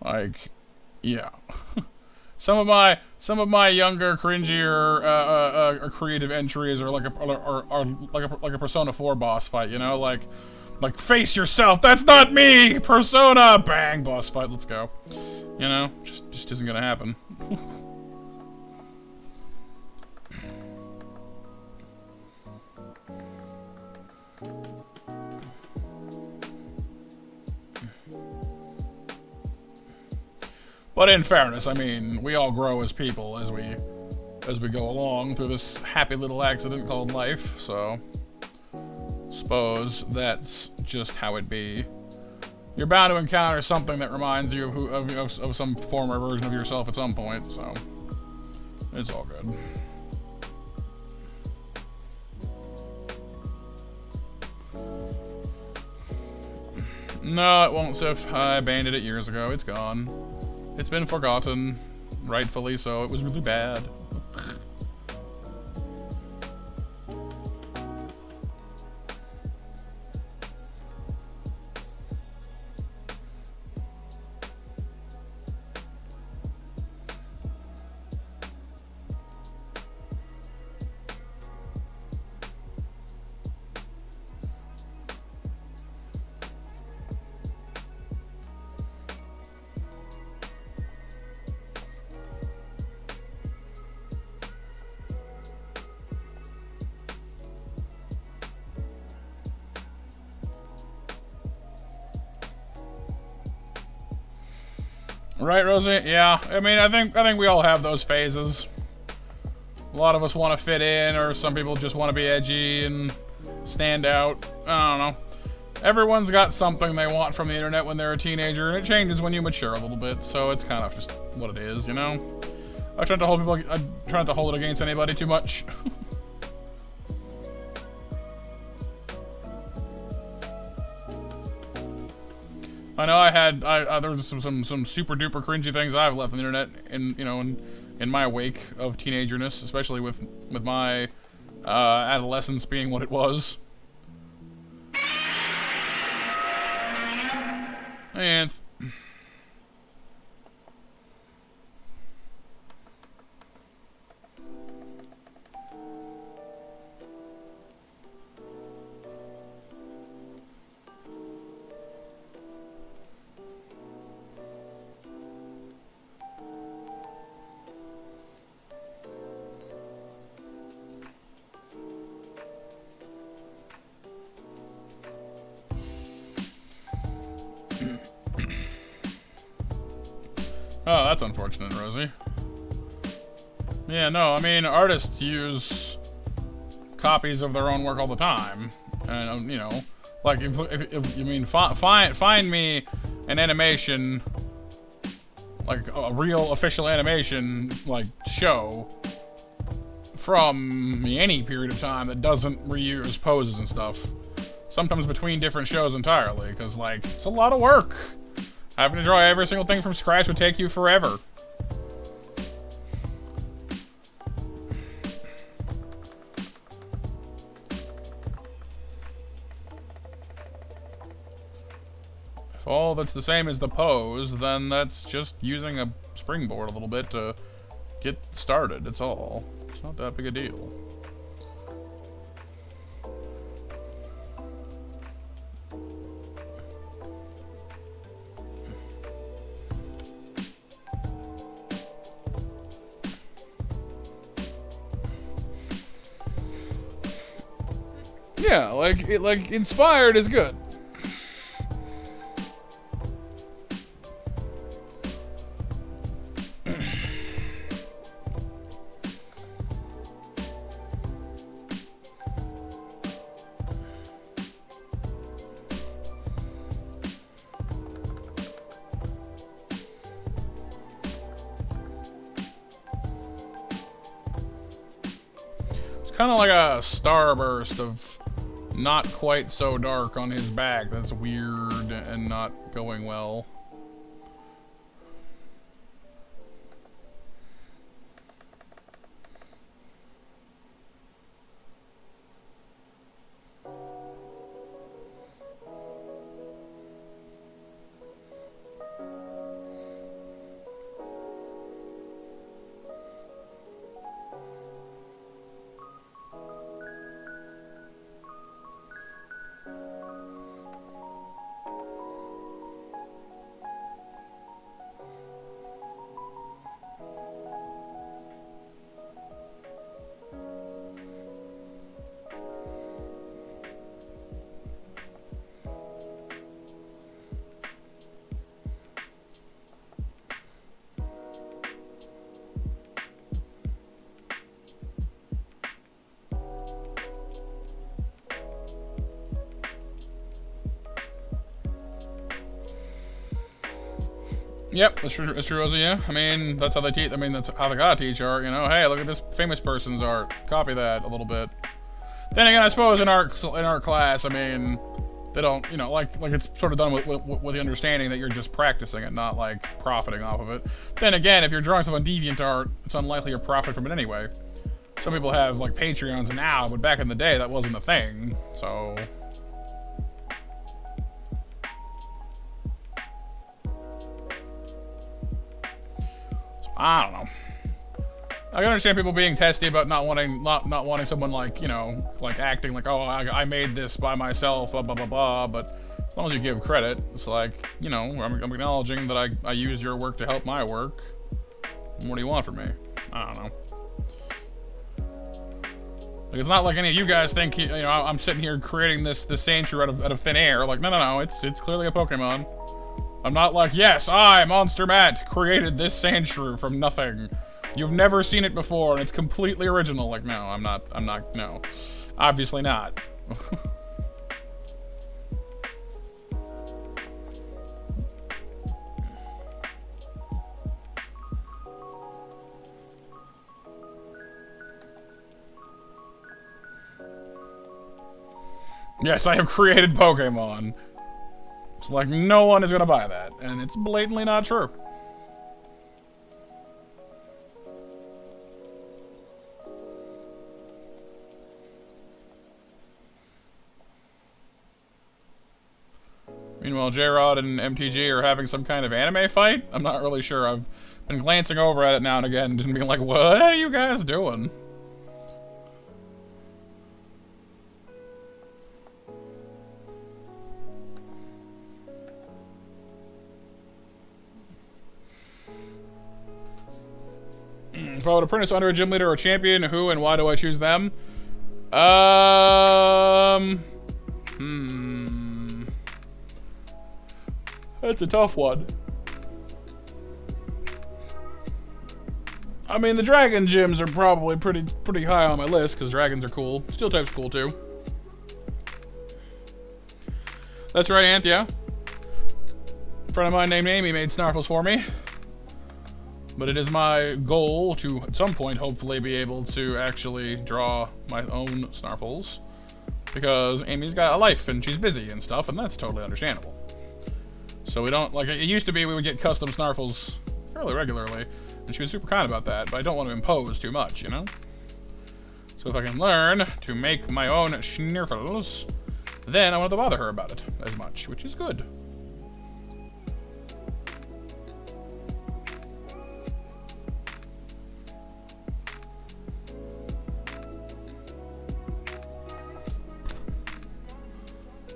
Like, yeah. Some of my younger, cringier, creative entries are like a Persona 4 boss fight, you know, like face yourself. That's not me. Persona, bang, boss fight. Let's go. You know, just isn't gonna happen. But in fairness, I mean, we all grow as people as we go along through this happy little accident called life, so suppose that's just how it be. You're bound to encounter something that reminds you of some former version of yourself at some point, so it's all good. No, it won't, Sif. I abandoned it years ago. It's gone. It's been forgotten, rightfully so. It was really bad. Right, Rosie? Yeah. I mean, I think we all have those phases. A lot of us want to fit in, or some people just want to be edgy and stand out. I don't know. Everyone's got something they want from the internet when they're a teenager, and it changes when you mature a little bit, so it's kind of just what it is, you know? I try not to hold it against anybody too much. I know there was some super duper cringy things I've left on the internet in my wake of teenagerness, especially with my adolescence being what it was. And oh, that's unfortunate, Rosie. Yeah, no, I mean, artists use copies of their own work all the time. And, you know, like, if you mean, find me an animation, like, a real official animation, like, show from any period of time that doesn't reuse poses and stuff. Sometimes between different shows entirely, because, like, it's a lot of work. Having to draw every single thing from scratch would take you forever. If all that's the same as the pose, then that's just using a springboard a little bit to get started, it's all. It's not that big a deal. Yeah, like inspired is good. It's kind of like a starburst of not quite so dark on his back. That's weird and not going well. Yep, that's true, Rosie, yeah. I mean, that's how they teach, I mean, that's how they gotta teach art, you know? Hey, look at this famous person's art. Copy that a little bit. Then again, I suppose in art class, I mean, they don't, you know, like it's sort of done with the understanding that you're just practicing it, not, like, profiting off of it. Then again, if you're drawing stuff on DeviantArt, it's unlikely you're profiting from it anyway. Some people have, like, Patreons now, but back in the day, that wasn't a thing, so... I don't know. I can understand people being testy about not wanting someone like, you know, like acting like, oh, I made this by myself, blah blah blah blah. But as long as you give credit, it's like, you know, I'm acknowledging that I used your work to help my work. What do you want from me? I don't know. Like, it's not like any of you guys think, you know, I'm sitting here creating this sanctuary out of thin air. Like, no, it's clearly a Pokemon. I'm not like, yes, I, Monster Matt, created this sand shrew from nothing. You've never seen it before, and it's completely original. Like, no, I'm not, no. Obviously not. Yes, I have created Pokemon. It's like, no one is gonna buy that, and it's blatantly not true. Meanwhile, J-Rod and MTG are having some kind of anime fight? I'm not really sure. I've been glancing over at it now and again and being like, what are you guys doing? If I would apprentice under a gym leader or champion, who and why do I choose them? That's a tough one. I mean, the dragon gyms are probably pretty high on my list because dragons are cool. Steel type's cool too. That's right, Anthea. A friend of mine named Amy made Snarfles for me. But it is my goal to, at some point, hopefully be able to actually draw my own Snarfles. Because Amy's got a life and she's busy and stuff, and that's totally understandable. So we don't, like, it used to be we would get custom Snarfles fairly regularly, and she was super kind about that, but I don't want to impose too much, you know? So if I can learn to make my own Snarfles, then I won't have to bother her about it as much, which is good.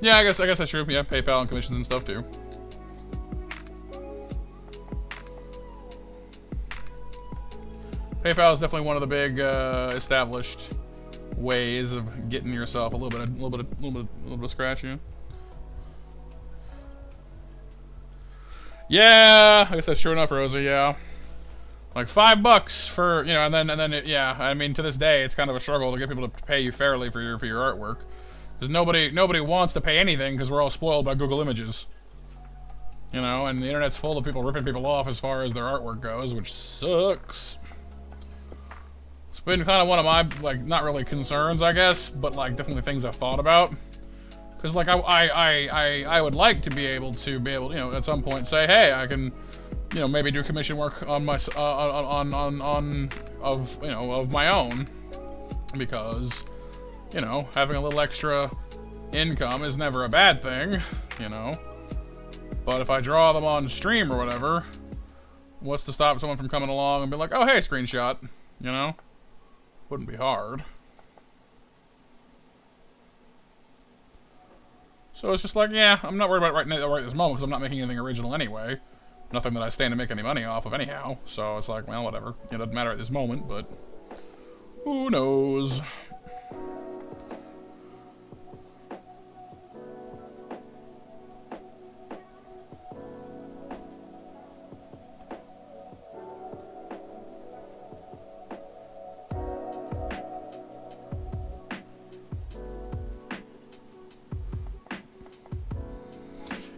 Yeah, I guess that's true. Yeah, PayPal and commissions and stuff too. PayPal is definitely one of the big established ways of getting yourself a little bit of scratch, yeah. Yeah, I guess that's true enough, Rosie. Yeah, like $5 for, you know, and then yeah. I mean, to this day, it's kind of a struggle to get people to pay you fairly for your artwork. Because nobody wants to pay anything because we're all spoiled by Google Images. You know, and the internet's full of people ripping people off as far as their artwork goes, which sucks. It's been kind of one of my, like, not really concerns, I guess, but, like, definitely things I've thought about. Because, like, I would like to be able, you know, at some point say, hey, I can, you know, maybe do commission work on my, of my own. Because, you know, having a little extra income is never a bad thing, you know. But if I draw them on stream or whatever, what's to stop someone from coming along and be like, oh, hey, screenshot, you know? Wouldn't be hard. So it's just like, yeah, I'm not worried about it right this moment because I'm not making anything original anyway. Nothing that I stand to make any money off of anyhow. So it's like, well, whatever. It doesn't matter at this moment, but who knows?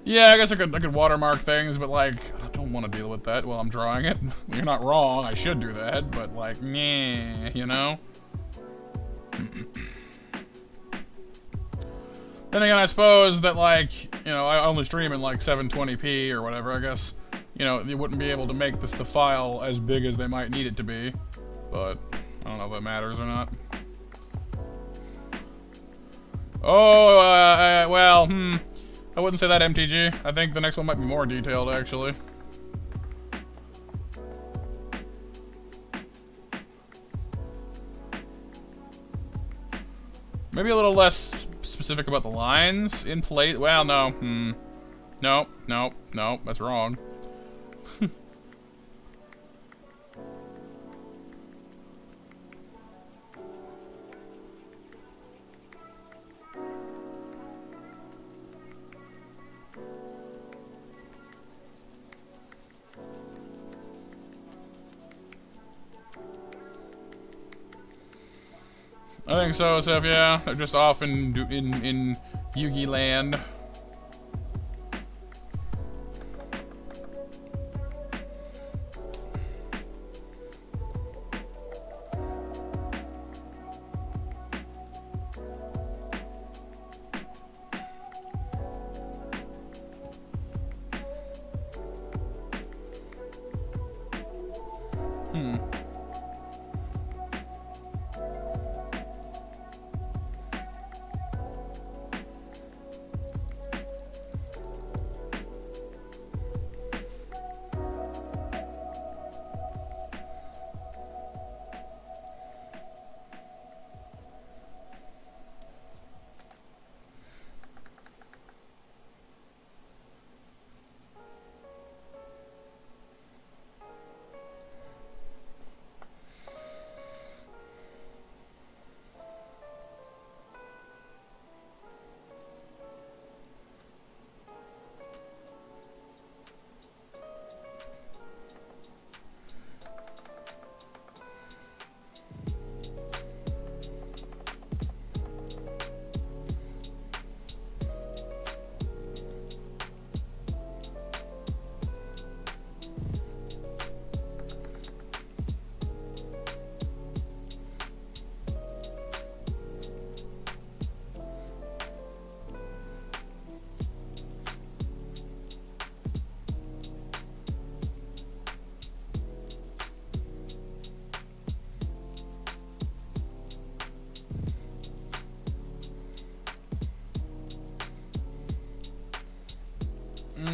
Yeah, I guess I could watermark things, but like, I don't want to deal with that while I'm drawing it. You're not wrong, I should do that, but like, meh, you know? Then again, I suppose that like, you know, I only stream in like 720p or whatever, I guess, you know, you wouldn't be able to make the file as big as they might need it to be, but I don't know if that matters or not. Oh, well, I wouldn't say that, MTG. I think the next one might be more detailed, actually. Maybe a little less specific about the lines in place. Well, no. No, that's wrong. I think so, Seth. Yeah, they're just off in Yugi land.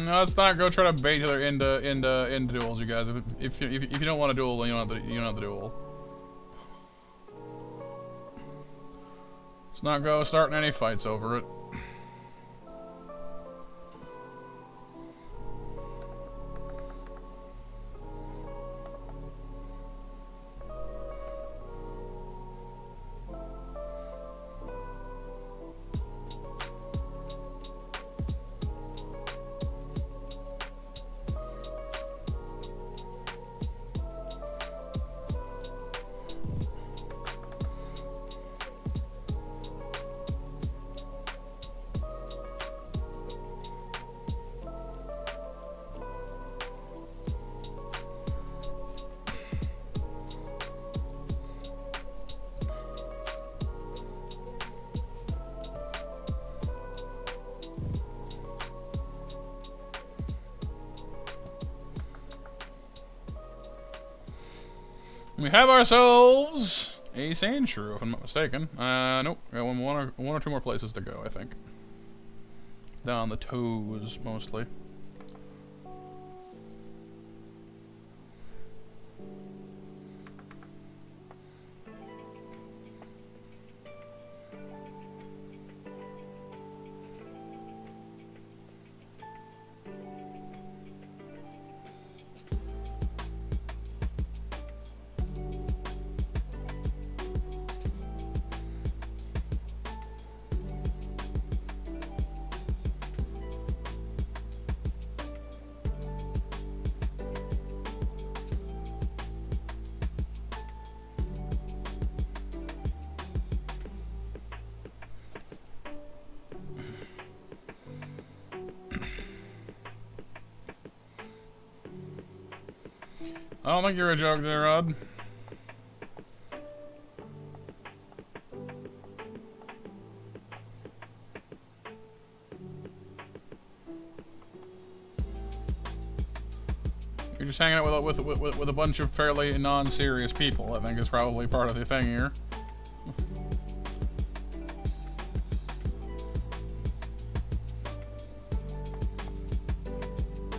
No, let's not go try to bait each other into duels, you guys. If you don't want to duel, then you don't have to duel. Let's not go starting any fights over it. We have ourselves a sand shrew, if I'm not mistaken. Nope. Got one or two more places to go, I think. Down the toes, mostly. I don't think you're a joke there, Rod. You're just hanging out with a bunch of fairly non-serious people, I think is probably part of the thing here.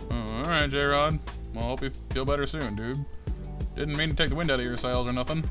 Alright, J-Rod. Well, I hope you feel better soon, dude. Didn't mean to take the wind out of your sails or nothing.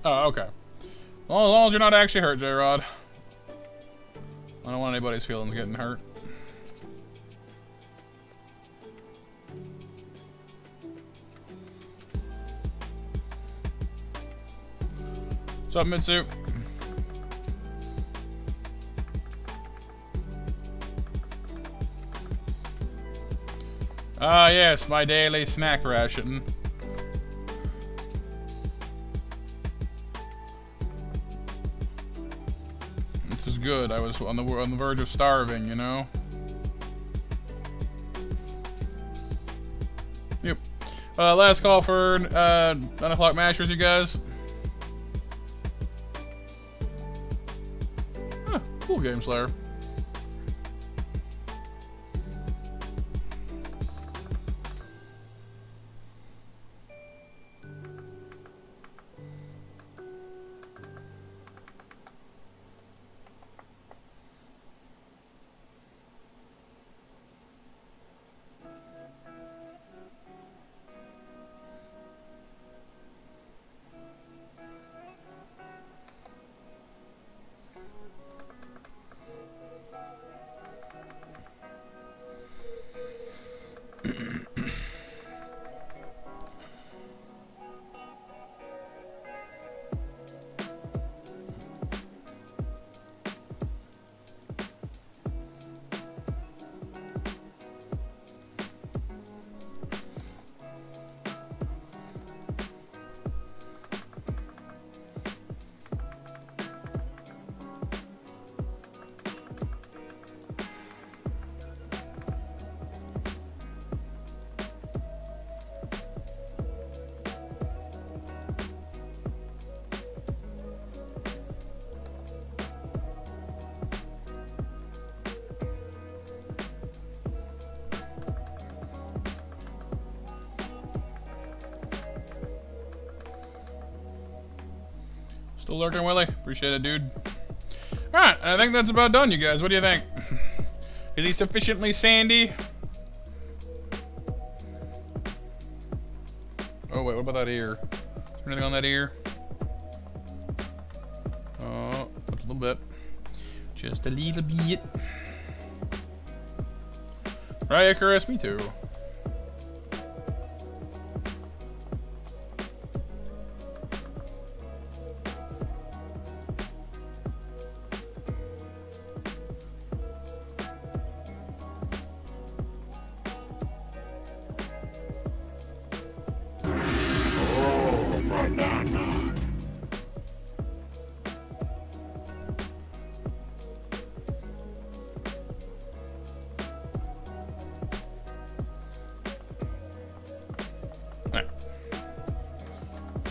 Oh, okay. Well, as long as you're not actually hurt, J-Rod. I don't want anybody's feelings getting hurt. What's up, Mitsu? Ah, yes, my daily snack ration. This is good. I was on the verge of starving, you know. Yep. Last call for 9 o'clock mashers, you guys. Huh, cool game, Slayer. Still lurking, Willie? Appreciate it, dude. Alright, I think that's about done, you guys. What do you think? Is he sufficiently sandy? Oh, wait, what about that ear? Is there anything on that ear? Oh, a little bit. Just a little bit. Right, Icarus? Me too.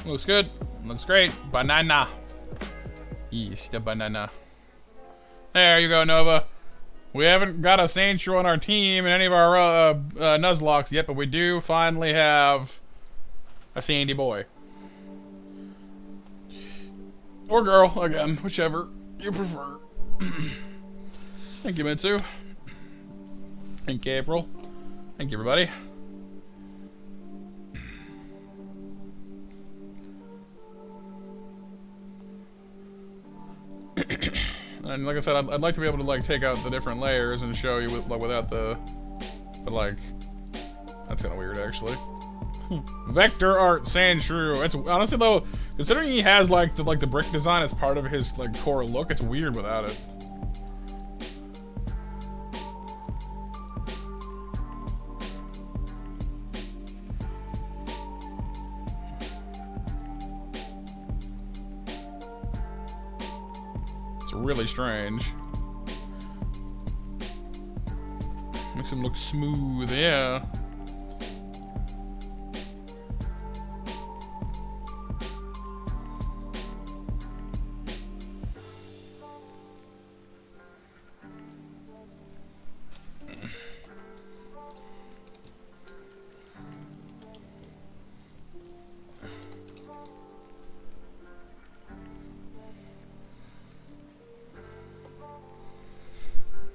Looks good. Looks great. Banana. Yes, the banana. There you go, Nova. We haven't got a Saintro on our team in any of our Nuzlocke yet, but we do finally have a Sandy boy. Or girl, again, whichever you prefer. Thank you, Mitsu. Thank you, April. Thank you, everybody. And like I said, I'd like to be able to like take out the different layers and show you with, like, without the, but like, that's kind of weird actually. Vector art Sandshrew. It's honestly though, considering he has like the brick design as part of his like core look, it's weird without it. Really strange. Makes him look smooth, yeah.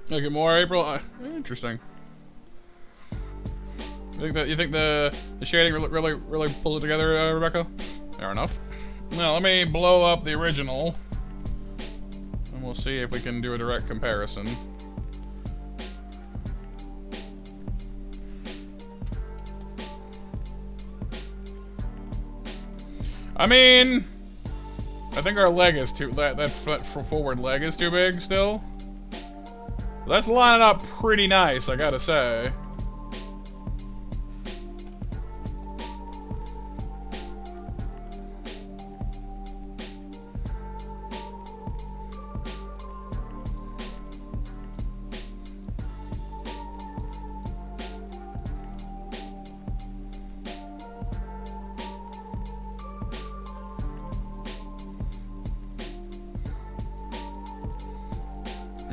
Look at more April. Interesting. You think the shading really pulled it together, Rebecca? Fair enough. Now let me blow up the original. And we'll see if we can do a direct comparison. I mean, I think our leg is too, that foot for forward leg is too big still. That's lining up pretty nice, I gotta say.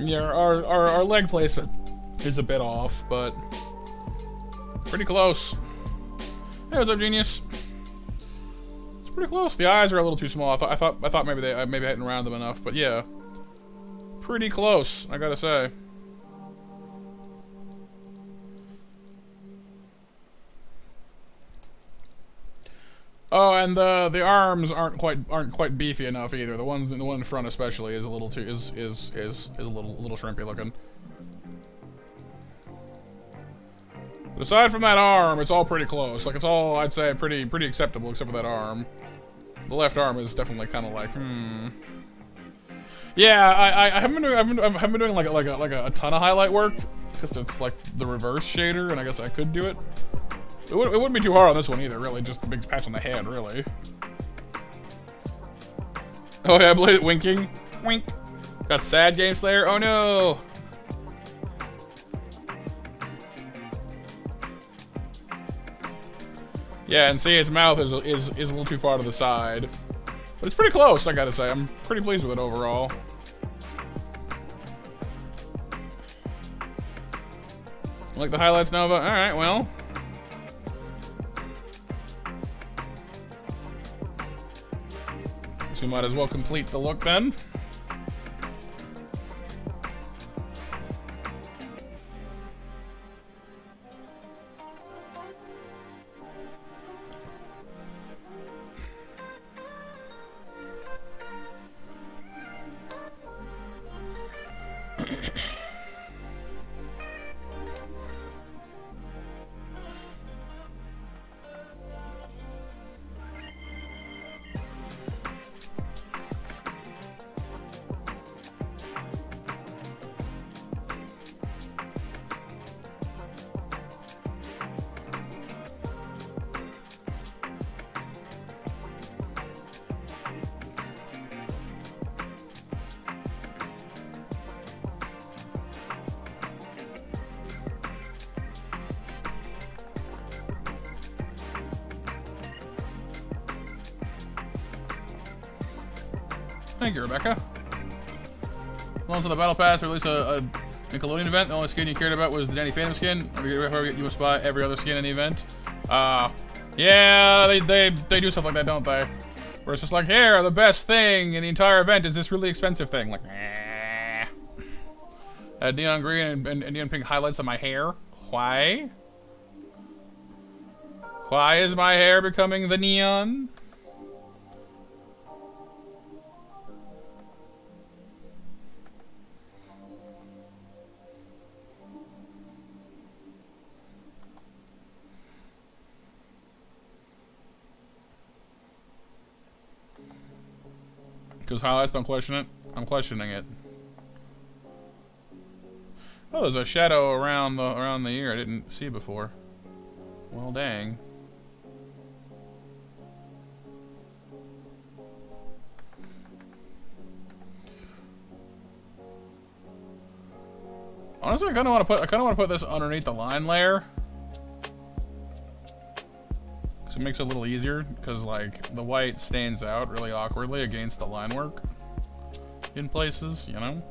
Yeah, our leg placement is a bit off, but pretty close. Hey, what's up, genius? It's pretty close. The eyes are a little too small. I thought maybe I hadn't rounded them enough, but yeah, pretty close, I gotta say. Oh, and the arms aren't quite beefy enough either. The one in front especially is a little too is a little shrimpy looking. But aside from that arm, it's all pretty close. Like, it's all, I'd say, pretty acceptable, except for that arm. The left arm is definitely kind of like, Yeah, I haven't been doing like a ton of highlight work because it's like the reverse shader, and I guess I could do it. It wouldn't be too hard on this one either, really. Just a big patch on the head, really. Oh yeah, Blade winking. Wink. Got sad Game Slayer. Oh no. Yeah, and see, its mouth is a little too far to the side, but it's pretty close. I gotta say, I'm pretty pleased with it overall. Like the highlights, Nova? All right, well. We might as well complete the look then. Thank you, Rebecca. Once on the Battle Pass, or at least a Nickelodeon event, the only skin you cared about was the Danny Phantom skin. Or you must buy every other skin in the event. Yeah, they do stuff like that, don't they? Where it's just like, here, the best thing in the entire event is this really expensive thing. Like, neon green and neon pink highlights on my hair. Why? Why is my hair becoming the neon? Because highlights don't question it. I'm questioning it. Oh, there's a shadow around the ear I didn't see before. Well, dang. Honestly, I kind of want to put this underneath the line layer. It makes it a little easier because, like, the white stands out really awkwardly against the line work in places, you know?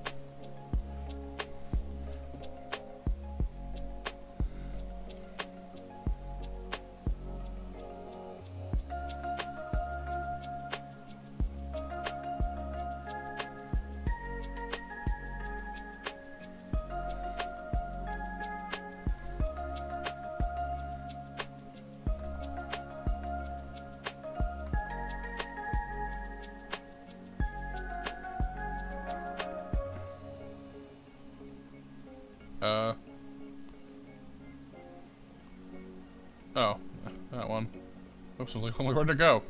Whoops, I was like, oh my, where'd it go?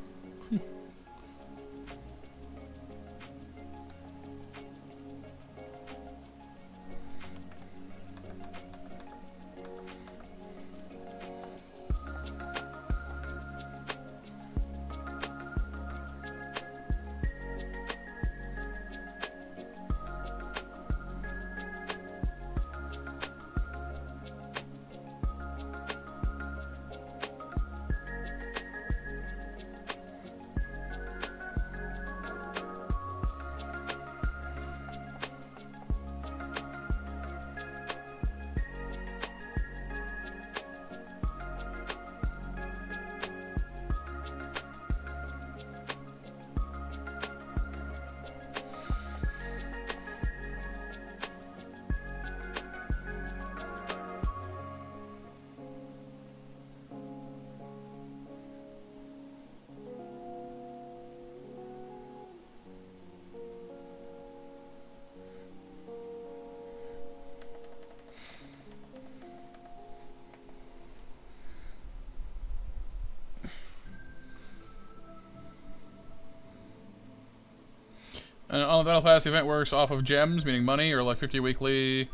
And on the Battle Pass, the event works off of gems, meaning money, or like 50 weekly.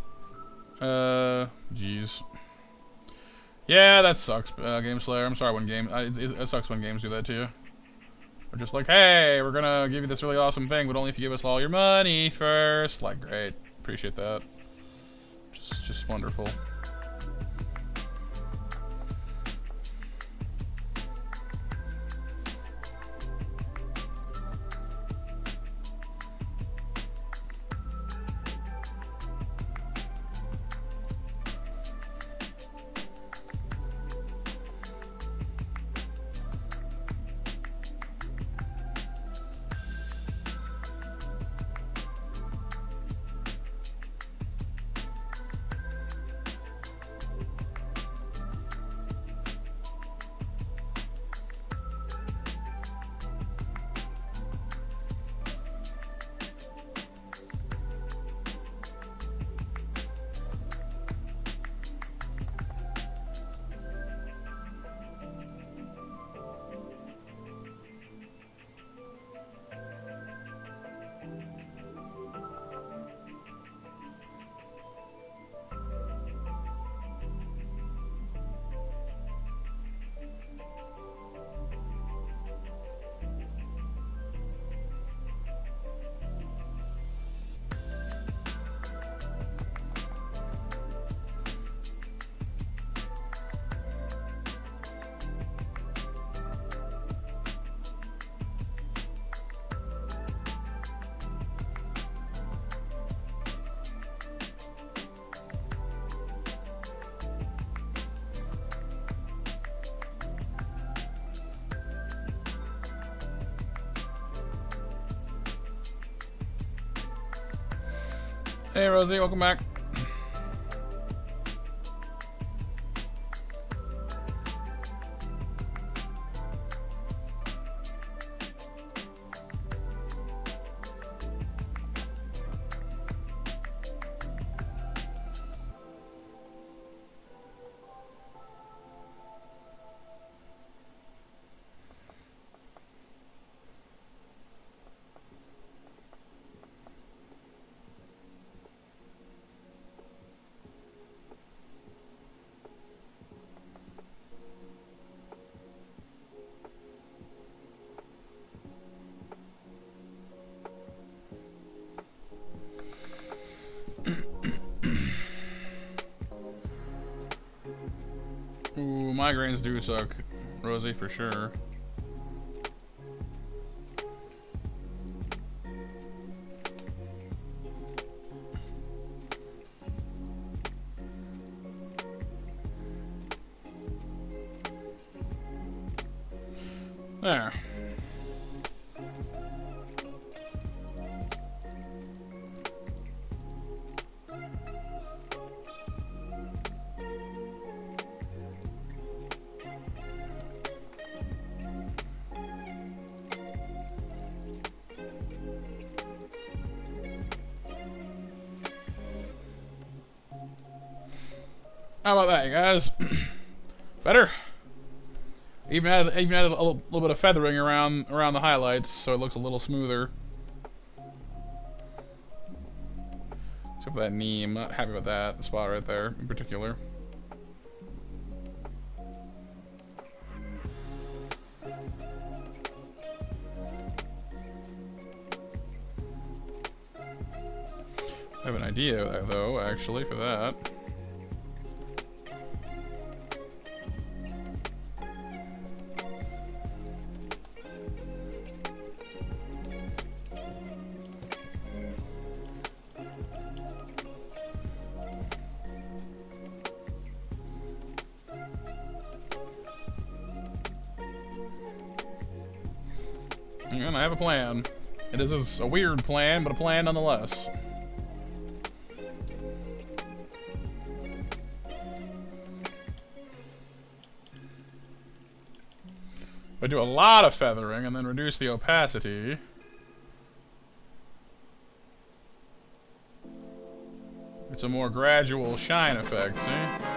Jeez. Yeah, that sucks, Game Slayer. I'm sorry when it sucks when games do that to you. We're just like, hey, we're gonna give you this really awesome thing, but only if you give us all your money first. Like, great. Appreciate that. Just wonderful. Hey, Rosie, welcome back. Ooh, migraines do suck, Rosie, for sure. There. How about that, you guys? Better? Even added a little bit of feathering around the highlights, so it looks a little smoother. Except for that knee, I'm not happy with that spot right there in particular. I have an idea, though, actually, for that. And I have a plan. It is a weird plan, but a plan nonetheless. I do a lot of feathering and then reduce the opacity. It's a more gradual shine effect, see?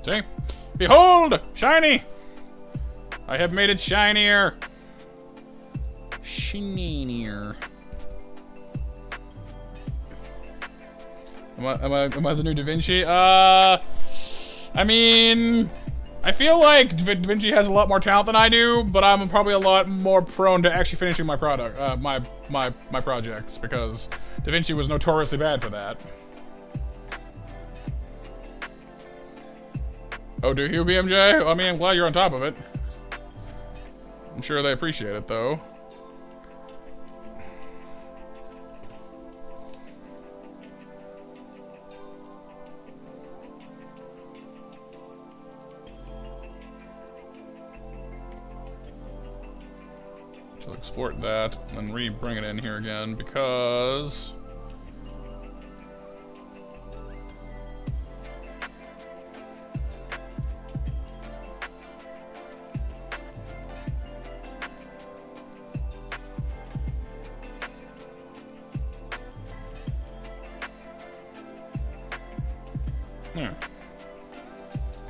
See? Behold! Shiny! I have made it shinier. Shinier. Am I the new Da Vinci? I mean, I feel like Da Vinci has a lot more talent than I do, but I'm probably a lot more prone to actually finishing my product, my projects, because Da Vinci was notoriously bad for that. Oh, do you, BMJ? I mean, I'm glad you're on top of it. I'm sure they appreciate it, though. So export that, and then re-bring it in here again, because... Yeah.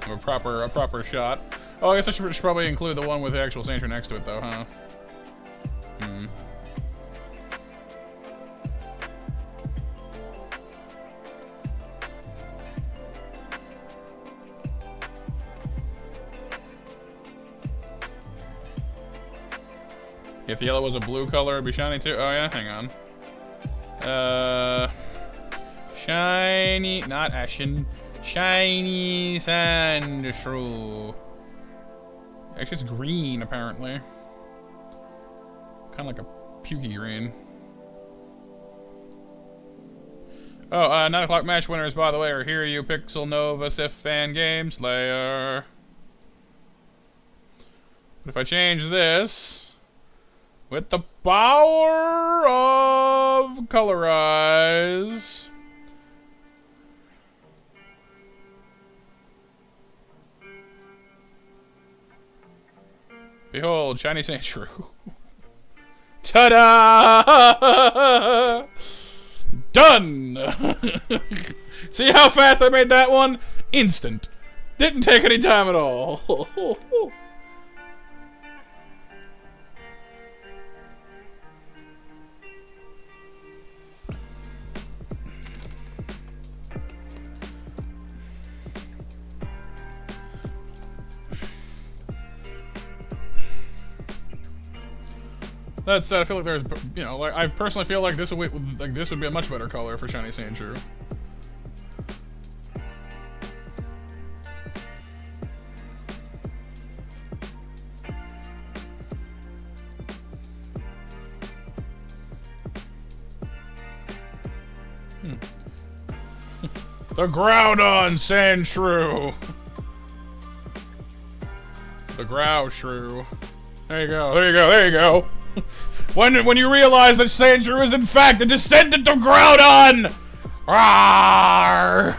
A proper shot. Oh, I guess I should probably include the one with the actual sanctuary next to it, though, huh? Hmm. If yellow was a blue color, it'd be shiny too. Oh yeah, hang on. Shiny, not ashen. Shiny sand shrew. Actually, it's green, apparently. Kind of like a pukey green. Oh, 9 o'clock match winners, by the way, are Here You, Pixel Nova, Sif, Fan Game Slayer. But if I change this with the power of colorize. Behold, shiny sand shrew. Ta-da! Done! See how fast I made that one? Instant. Didn't take any time at all. That said, I feel like there's, you know, like I personally feel like this would be a much better color for shiny sand shrew. The Groudon Sand Shrew. The Grow Shrew. There you go, there you go, there you go. When you realize that Sand Shrew is in fact a descendant of Groudon! Rawr!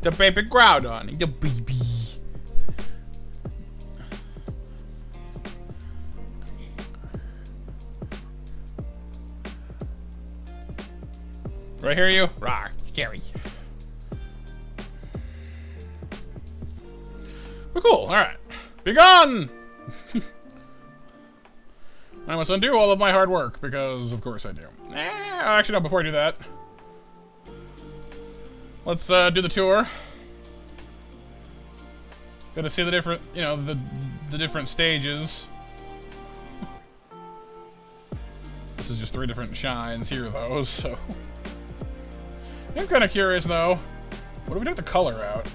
The baby Groudon, the baby. Right here, you? Rawr, scary. Well, cool, alright. Be gone! I must undo all of my hard work, because of course I do. Actually, no, before I do that, let's do the tour. Gotta see the different, you know, the different stages. This is just 3 different shines here, though, so... I'm kind of curious, though. What if we took the color out?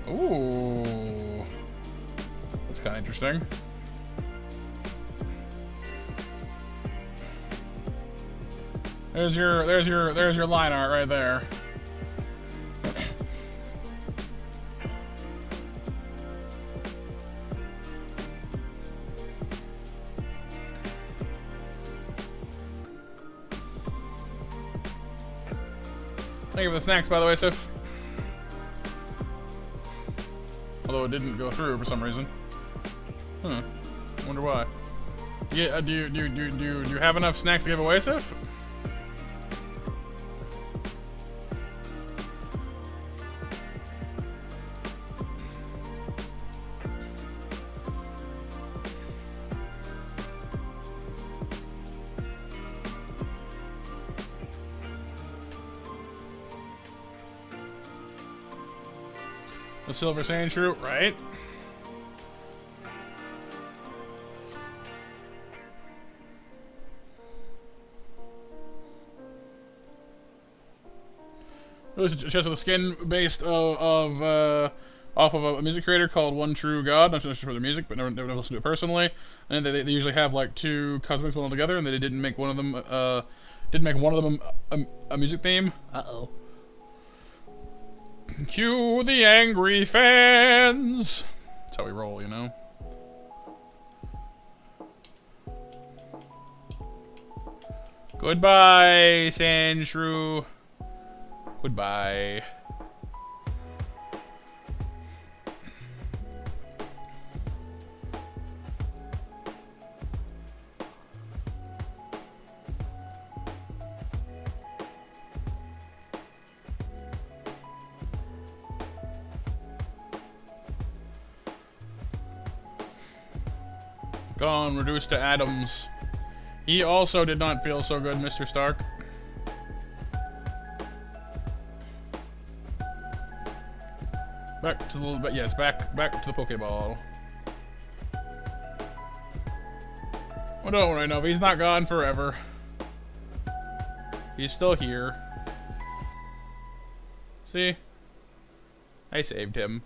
Ooh. That's kind of interesting. There's your line art right there. Thank you for the snacks, by the way, Sif. Although it didn't go through for some reason. Huh. Wonder why. Yeah, do you have enough snacks to give away, Sif? The Silver Sand Shrew, right? It was a chest with a skin based off of a music creator called One True God. Not just for their music, but never listened to it personally. And they usually have like 2 cosmetics bundled together, and they didn't make one of them a music theme. Uh-oh. Cue the angry fans. That's how we roll, you know. Goodbye, Sand Shrew. Goodbye. Gone, reduced to atoms. He also did not feel so good, Mr. Stark. Back to the little bit, yes, back to the Pokeball. Well, don't worry, Nova, he's not gone forever. He's still here. See? I saved him.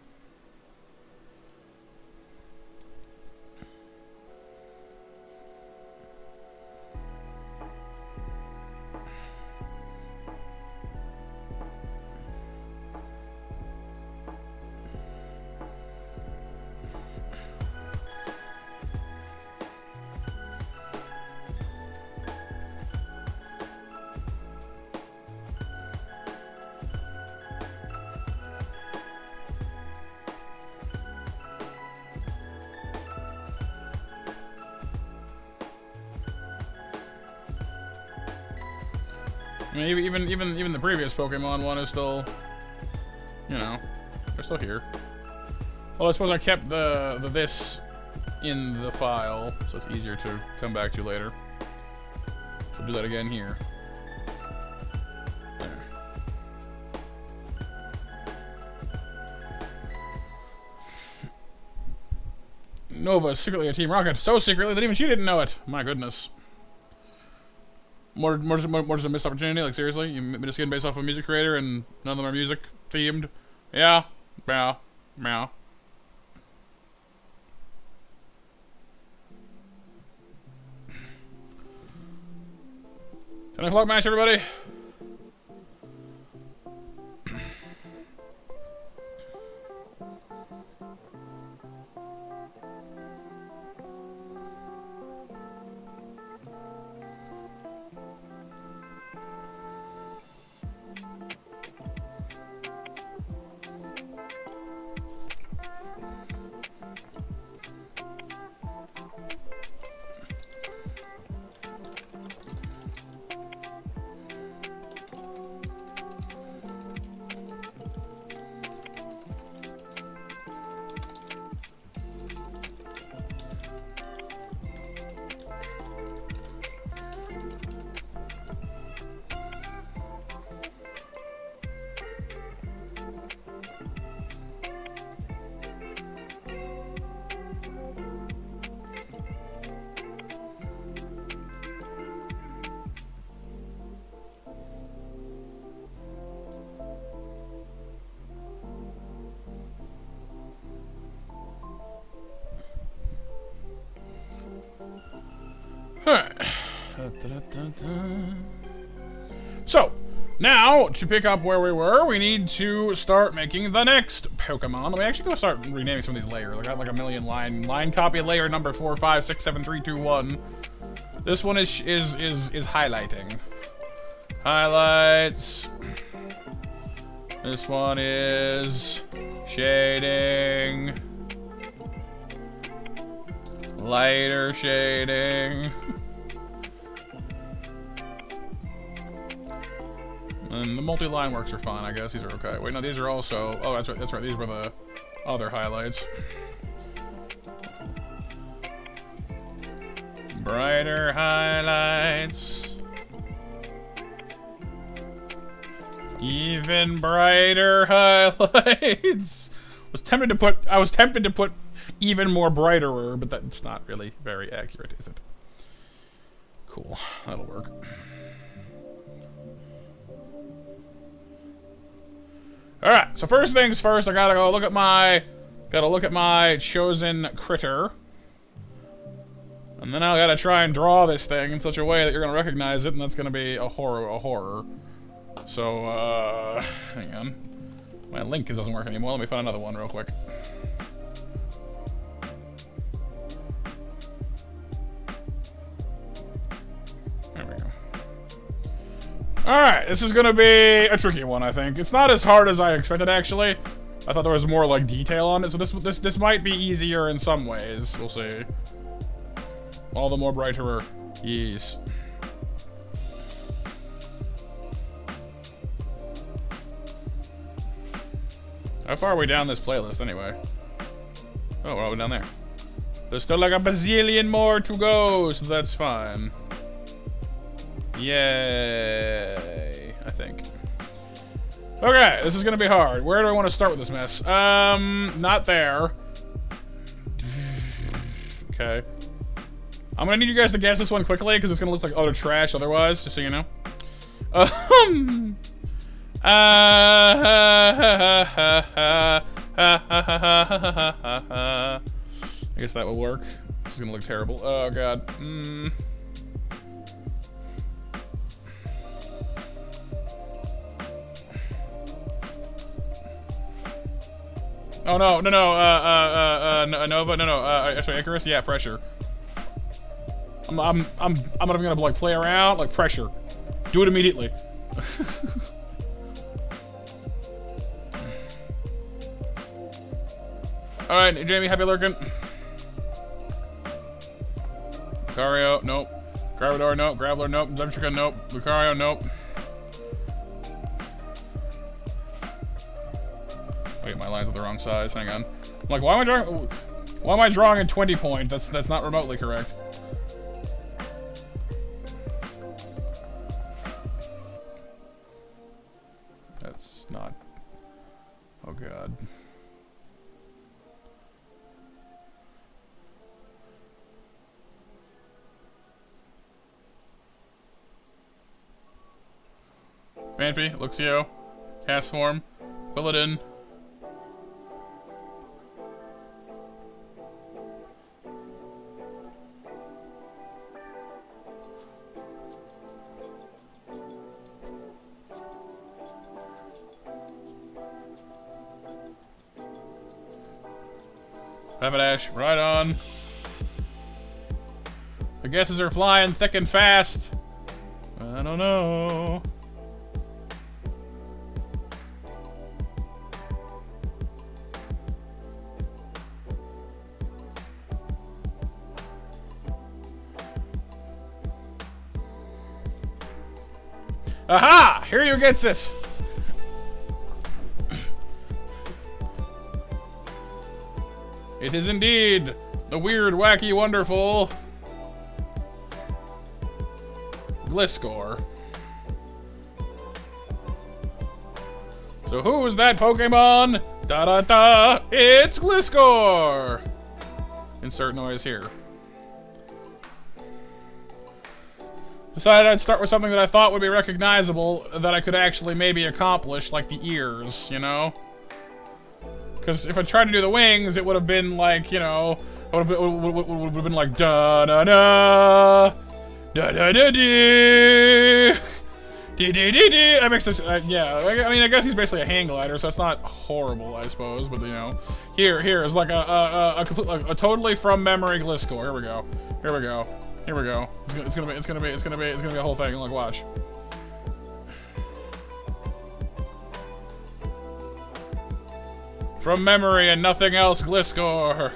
I mean, even the previous Pokemon one is still, you know, they're still here. Well, I suppose I kept the this in the file, so it's easier to come back to later. So do that again here. There. Nova is secretly a Team Rocket, so secretly that even she didn't know it. My goodness. More just a missed opportunity. Like seriously, you made a skin based off of a music creator, and none of them are music themed. Yeah, meow, meow. 10 o'clock match, everybody. Alright. So, now, to pick up where we were, we need to start making the next Pokemon. Let me actually go start renaming some of these layers. I got like a million line copy layer number 4, 5, 6, 7, 3, 2, 1. This one is highlighting. Highlights. This one is shading. Lighter shading. And the multi-line works are fine, I guess. These are okay. Wait, no, these are also... Oh, that's right, that's right. These were the other highlights. Brighter highlights. Even brighter highlights. I was tempted to put even more brighter, but that's not really very accurate, is it? Cool. That'll work. Alright, so first things first, I gotta go look at my chosen critter. And then I gotta try and draw this thing in such a way that you're gonna recognize it, and that's gonna be a horror. So, hang on. My link doesn't work anymore. Let me find another one real quick. There we go. Alright, this is gonna be a tricky one, I think. It's not as hard as I expected, actually. I thought there was more, like, detail on it, so this might be easier in some ways. We'll see. All the more brighter. Yes. How far are we down this playlist, anyway? Oh, we're all the way down there. There's still like a bazillion more to go, so that's fine. Yay, I think. Okay, this is gonna be hard. Where do I want to start with this mess? Not there. Okay. I'm gonna need you guys to guess this one quickly, because it's gonna look like utter trash otherwise, just so you know. I guess that will work. This is gonna look terrible. Oh god. Oh no, Nova, actually Icarus, yeah, pressure. I'm not even gonna like play around, like pressure. Do it immediately. Alright, Jamie, happy lurking. Lucario, nope. Gravador, nope. Graveler, nope. Zebstrika, nope. Lucario, nope. Wait, my line's are the wrong size. Hang on. I'm like, why am I drawing a 20 point? That's not remotely correct. That's not. Oh god. Vampy, Luxio, Castform, Quilladin. Rapidash, right on. The guesses are flying thick and fast. I don't know. Aha! Here you gets it! It is indeed the weird, wacky, wonderful Gliscor. So who is that Pokemon? Da-da-da! It's Gliscor! Insert noise here. Decided I'd start with something that I thought would be recognizable, that I could actually maybe accomplish, like the ears, you know? Because if I tried to do the wings, it would have been like, you know, would have been like da-da-da, da-da-da-dee, dee-dee-dee-dee. That makes this, yeah, I mean, I guess he's basically a hang glider, so it's not horrible, I suppose, but, you know. Here is like a totally from memory Gliscor. Here we go. Here we go. Here we go. It's gonna be a whole thing. Like, watch. From memory and nothing else, Gliscor.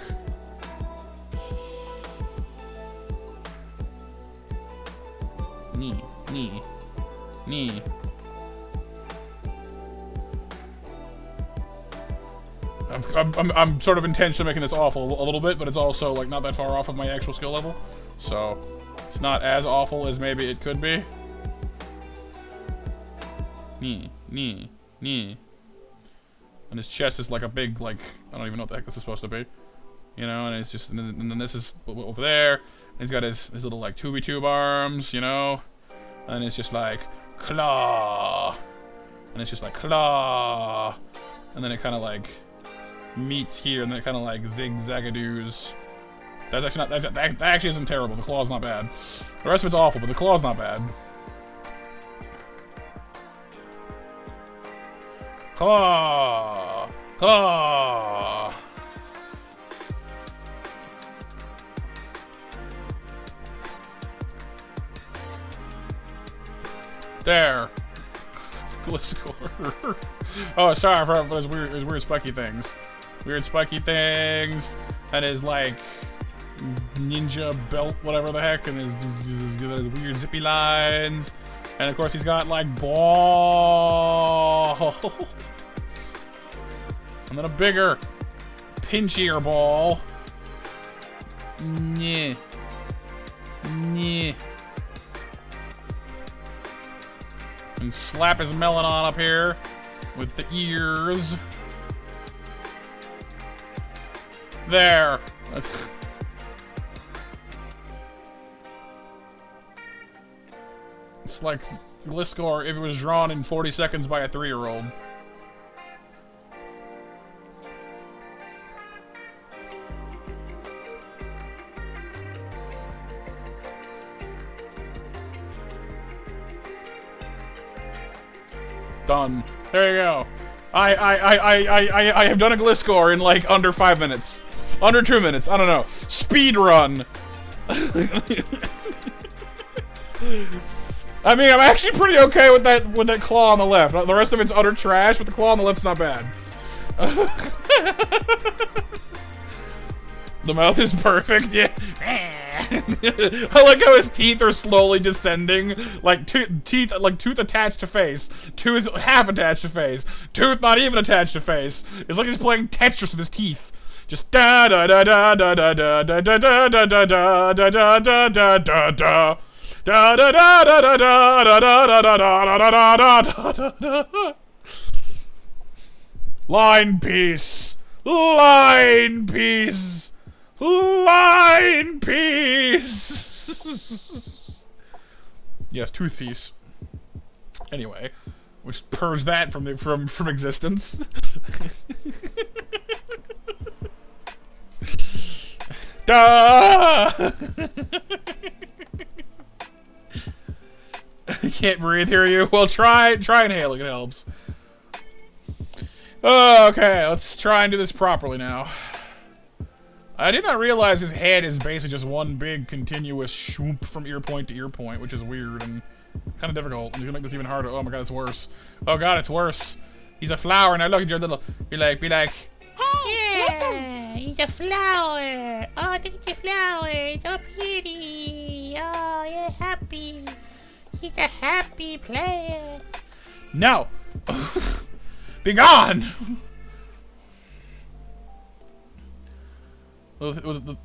Knee. I'm sort of intentionally making this awful a little bit, but it's also like not that far off of my actual skill level. So, it's not as awful as maybe it could be. Knee. And his chest is like a big, like, I don't even know what the heck this is supposed to be. You know, and it's just, and then this is over there. And he's got his little, like, tubey tube arms, you know. And it's just like, claw. And it's just like, claw. And then it kind of, like, meets here, and then it kind of, like, zigzagadoos. That's actually not, that actually isn't terrible. The claw's not bad. The rest of it's awful, but the claw's not bad. Claw! Claw! There. Gliscor. Oh, sorry for his weird spiky things. Weird spiky things. And his, like, ninja belt, whatever the heck, and his weird zippy lines, and of course he's got like balls, and then a bigger, pinchier ball. Yeah. And slap his melon on up here with the ears. There. It's like Gliscor if it was drawn in 40 seconds by a 3-year-old. Done. There you go. I have done a Gliscor in like under 5 minutes. Under 2 minutes. I don't know. Speed run. I mean, I'm actually pretty okay with that claw on the left. The rest of it's utter trash, but the claw on the left's not bad. The mouth is perfect, yeah. I like how his teeth are slowly descending, like teeth, like tooth attached to face, tooth half attached to face, tooth not even attached to face. It's like he's playing Tetris with his teeth. Just da da da da da da da da da da da da da da da da da da da. Da da da da da da da da da da da da da da. Line piece. Line piece. Line piece. Yes, tooth piece. Anyway, which purge that from existence. Duh! You can't breathe, hear you? Well, try inhaling, it helps. Okay, let's try and do this properly now. I did not realize his head is basically just one big continuous shoop from ear point to ear point, which is weird and kind of difficult. I'm gonna make this even harder. Oh my god, it's worse. Oh god, it's worse. He's a flower. Now look at your little. Be like. Yeah, he's a flower. Oh, look at the flower. It's so pretty. Oh, yeah, happy. He's a happy player. No. Be gone. Will the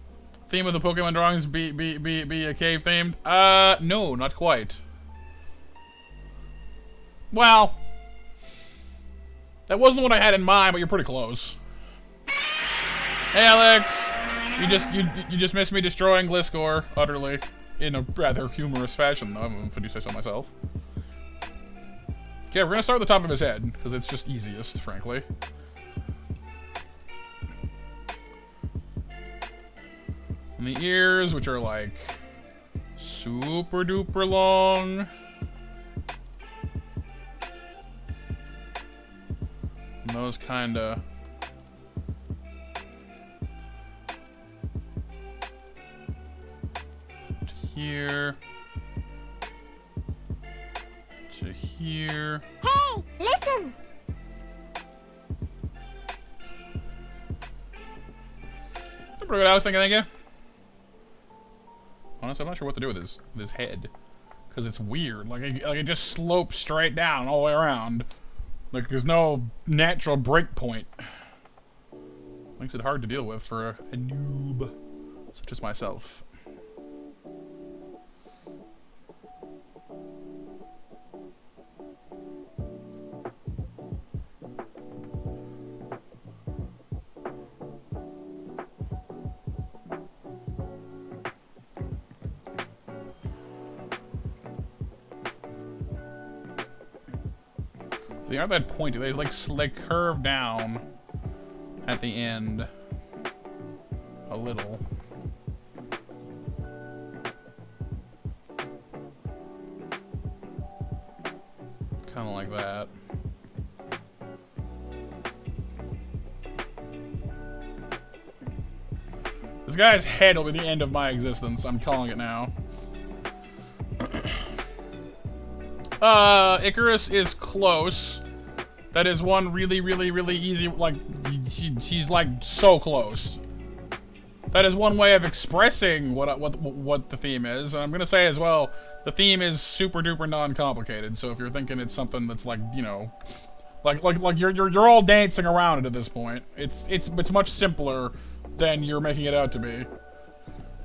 theme of the Pokemon drawings be a cave themed? No, not quite. Well, that wasn't what I had in mind, but you're pretty close. Hey, Alex, you just missed me destroying Gliscor utterly in a rather humorous fashion, though, if I do say so myself. Okay, we're gonna start at the top of his head because it's just easiest, frankly. And the ears, which are like super duper long. And those kinda to here. To here. Hey, listen. That's pretty good. I was thinking, thank you. Honestly, I'm not sure what to do with his head, because it's weird. Like it just slopes straight down all the way around. Like there's no natural break point. Makes it hard to deal with for a noob such as myself. They aren't that pointy. They like curve down at the end a little. Kind of like that. This guy's head will be the end of my existence. I'm calling it now. Icarus is close. That is one really easy, like, she's like so close. That is one way of expressing what the theme is. And I'm gonna say as well, the theme is super duper non-complicated. So if you're thinking it's something that's like, you know, like you're all dancing around it at this point. It's much simpler than you're making it out to be.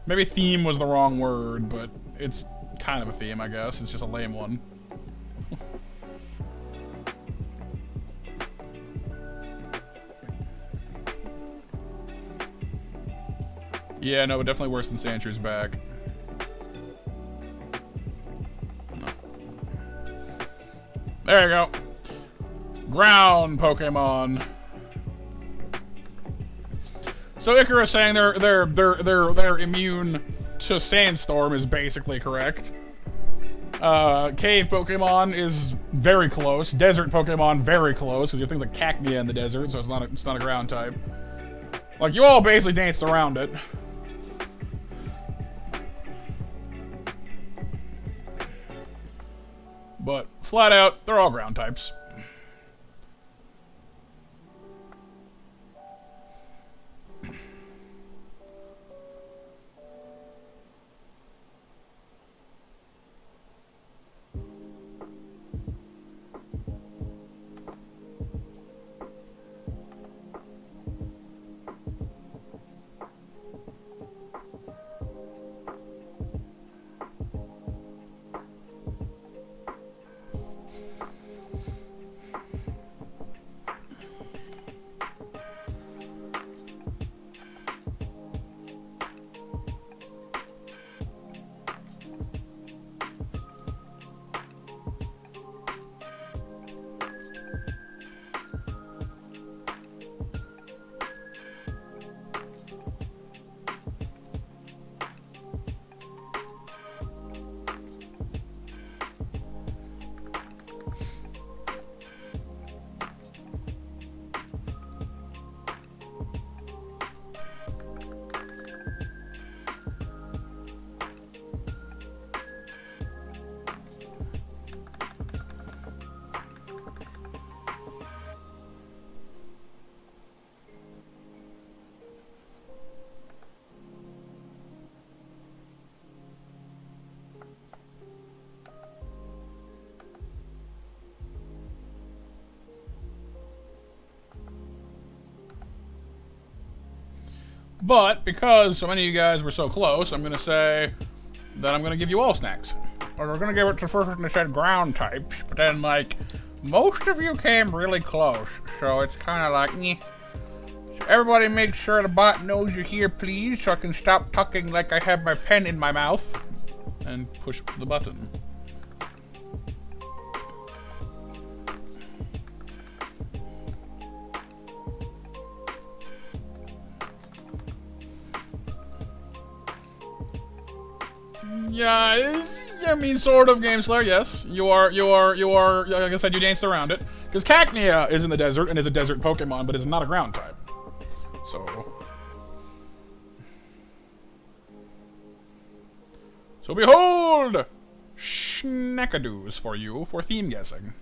Maybe theme was the wrong word, but it's kind of a theme, I guess. It's just a lame one. Yeah, no, but definitely worse than Sandshrews back. No. There you go. Ground Pokemon. So Icarus saying they're immune to Sandstorm is basically correct. Cave Pokemon is very close. Desert Pokemon very close, because you have things like Cacnea in the desert, so it's not a ground type. Like, you all basically danced around it. But flat out, they're all ground types. But because so many of you guys were so close, I'm gonna say that I'm gonna give you all snacks. Or we're gonna give it to the first person that said ground types, but then like most of you came really close, so it's kind of like, meh. So everybody make sure the bot knows you're here, please, so I can stop talking like I have my pen in my mouth. And push the button. Yeah, I mean, sort of, Game Slayer, yes. You are, like I said, you danced around it. Because Cacnea is in the desert and is a desert Pokemon, but is not a ground type. So behold! Schnacadoos for you for theme guessing.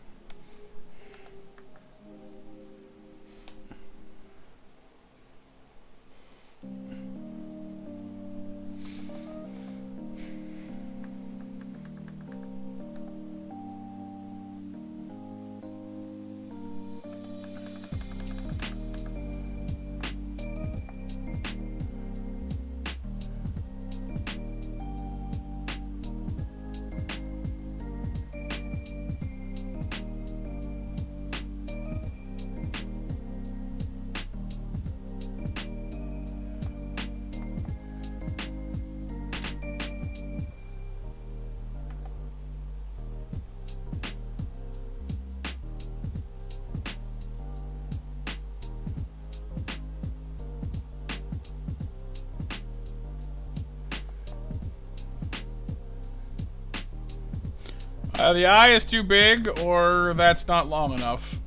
The eye is too big, or that's not long enough.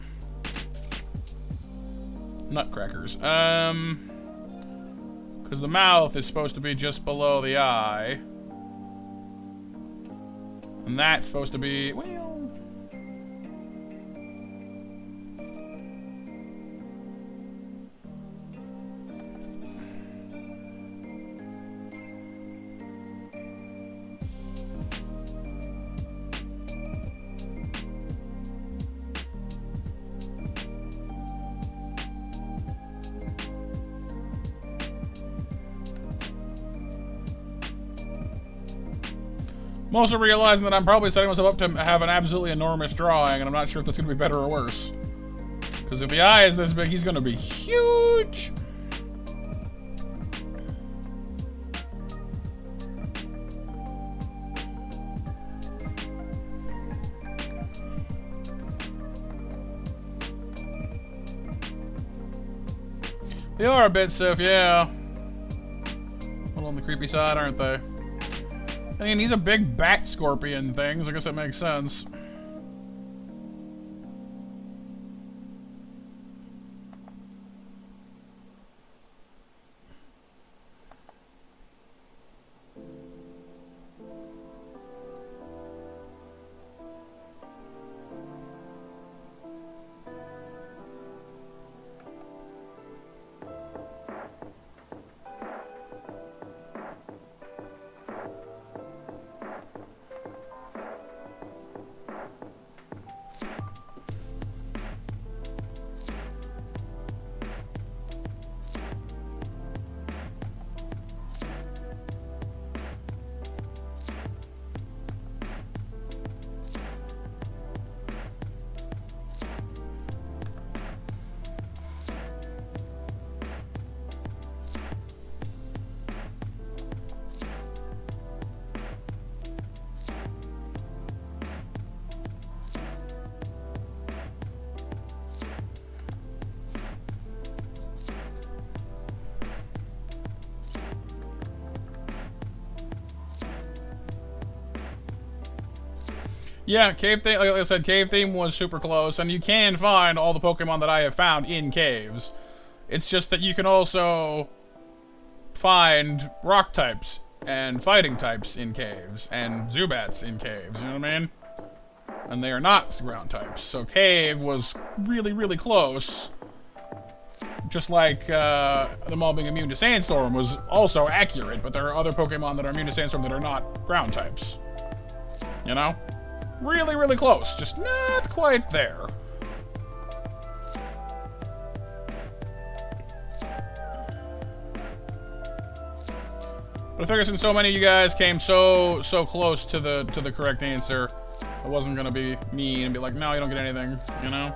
Nutcrackers. Because the mouth is supposed to be just below the eye. And that's supposed to be, well... I'm also realizing that I'm probably setting myself up to have an absolutely enormous drawing, and I'm not sure if that's going to be better or worse. Because if the eye is this big, he's going to be huge! They are a bit stiff, yeah. A little on the creepy side, aren't they? I mean, he's a big bat scorpion thing, so I guess that makes sense. Yeah, cave theme, like I said, cave theme was super close, and you can find all the Pokemon that I have found in caves. It's just that you can also find rock types and fighting types in caves, and Zubats in caves, you know what I mean? And they are not ground types, so cave was really, really close. Just like them all being immune to Sandstorm was also accurate, but there are other Pokemon that are immune to Sandstorm that are not ground types. You know? Really, really close. Just not quite there. But I figured since so many of you guys came so close to the correct answer, I wasn't gonna be mean and be like, no, you don't get anything, you know?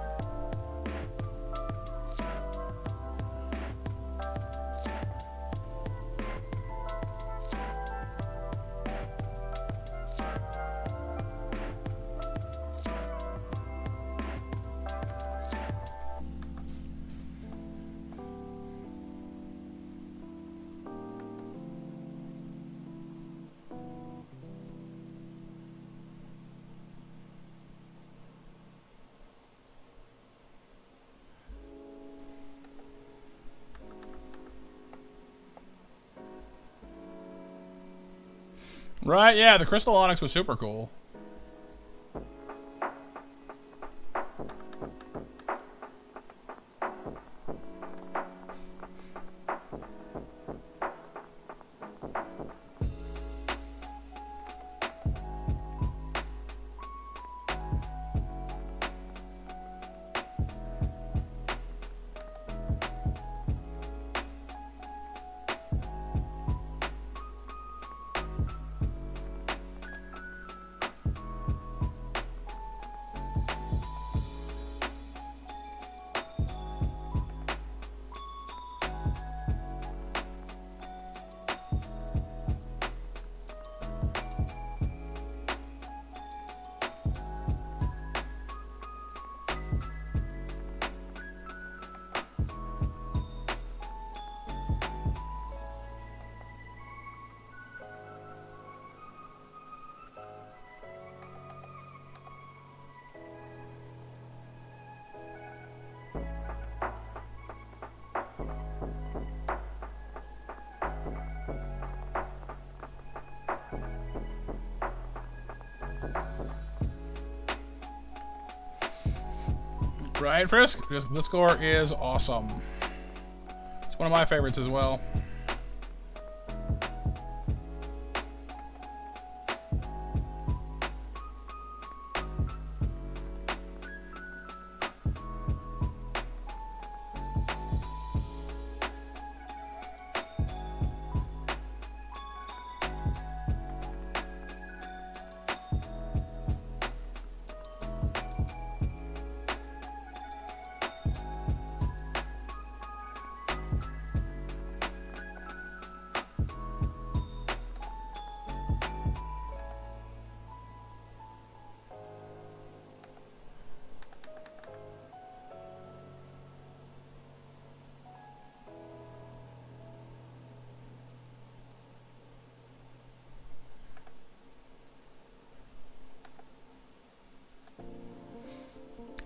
Right, yeah, the Crystal Onyx was super cool. Right, Frisk? This score is awesome. It's one of my favorites as well.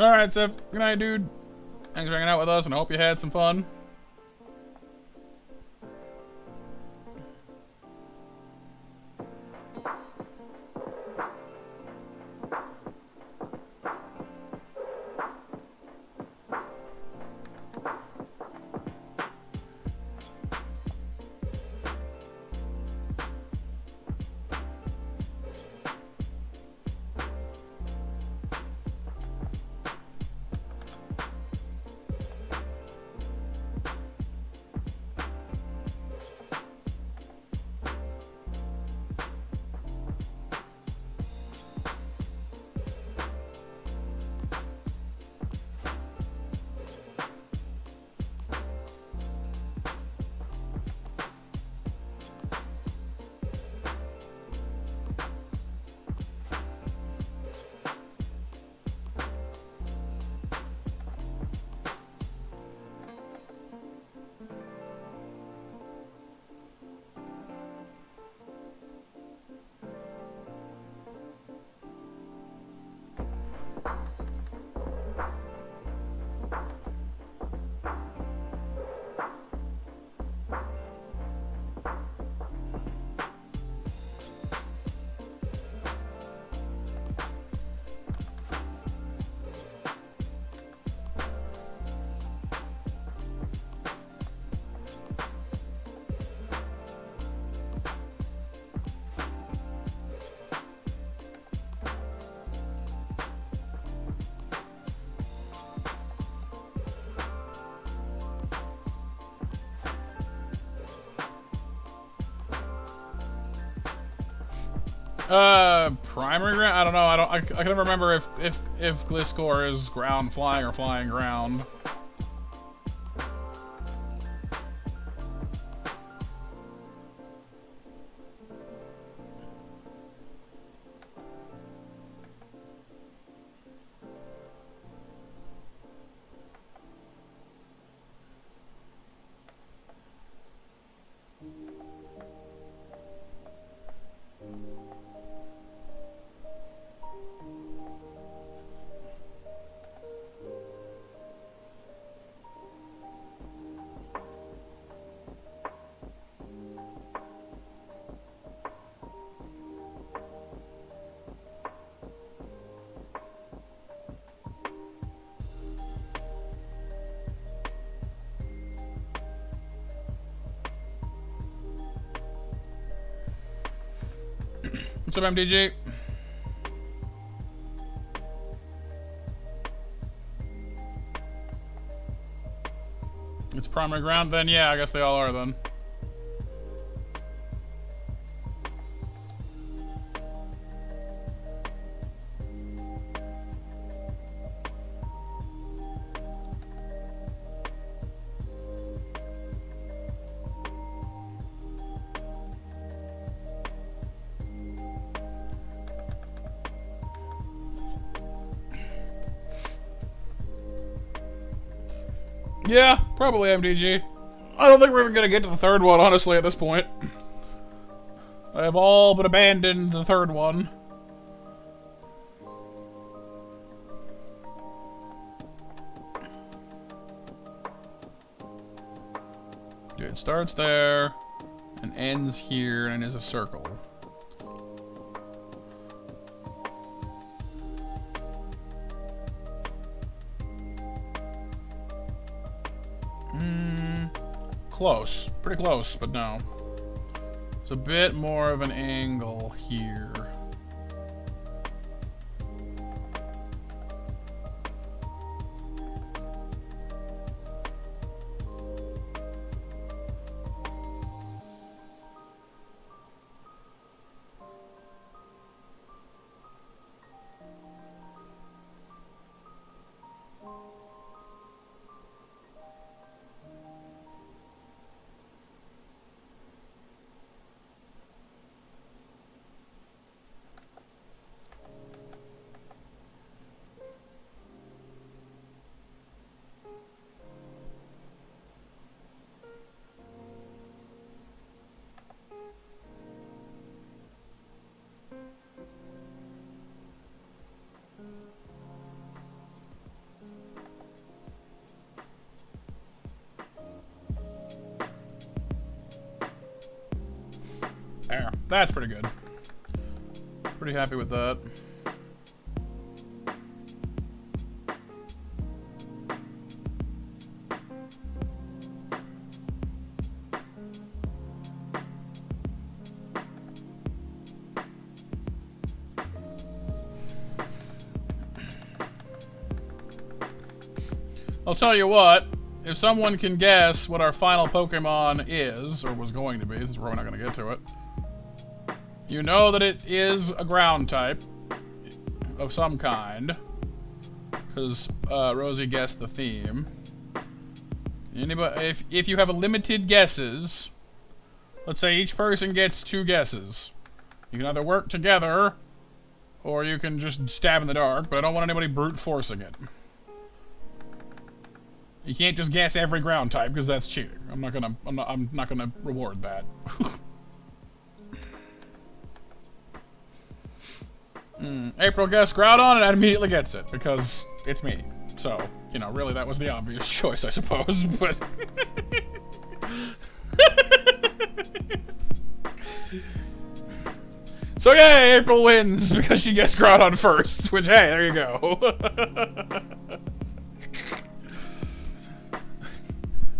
Alright, Sif. Good night, dude. Thanks for hanging out with us, and I hope you had some fun. Primary ground? I don't know. I can never remember if Gliscor is ground flying or flying ground. What's up, MDG? It's primary ground then? Yeah, I guess they all are then. Yeah, probably MDG. I don't think we're even gonna get to the third one, honestly, at this point. I have all but abandoned the third one. Dude, it starts there and ends here and is a circle. Close. Pretty close, but no. It's a bit more of an angle here. There. That's pretty good. Pretty happy with that. I'll tell you what, if someone can guess what our final Pokemon is, or was going to be, since we're not going to get to it, you know that it is a ground type of some kind, because Rosie guessed the theme. Anybody, if you have a limited guesses, let's say each person gets 2 guesses. You can either work together, or you can just stab in the dark, but I don't want anybody brute forcing it. You can't just guess every ground type, because that's cheating. I'm not gonna reward that. April guessed Groudon and immediately gets it, because it's me. So, you know, really that was the obvious choice, I suppose, but... So yay, April wins, because she guessed Groudon first, which, hey, there you go.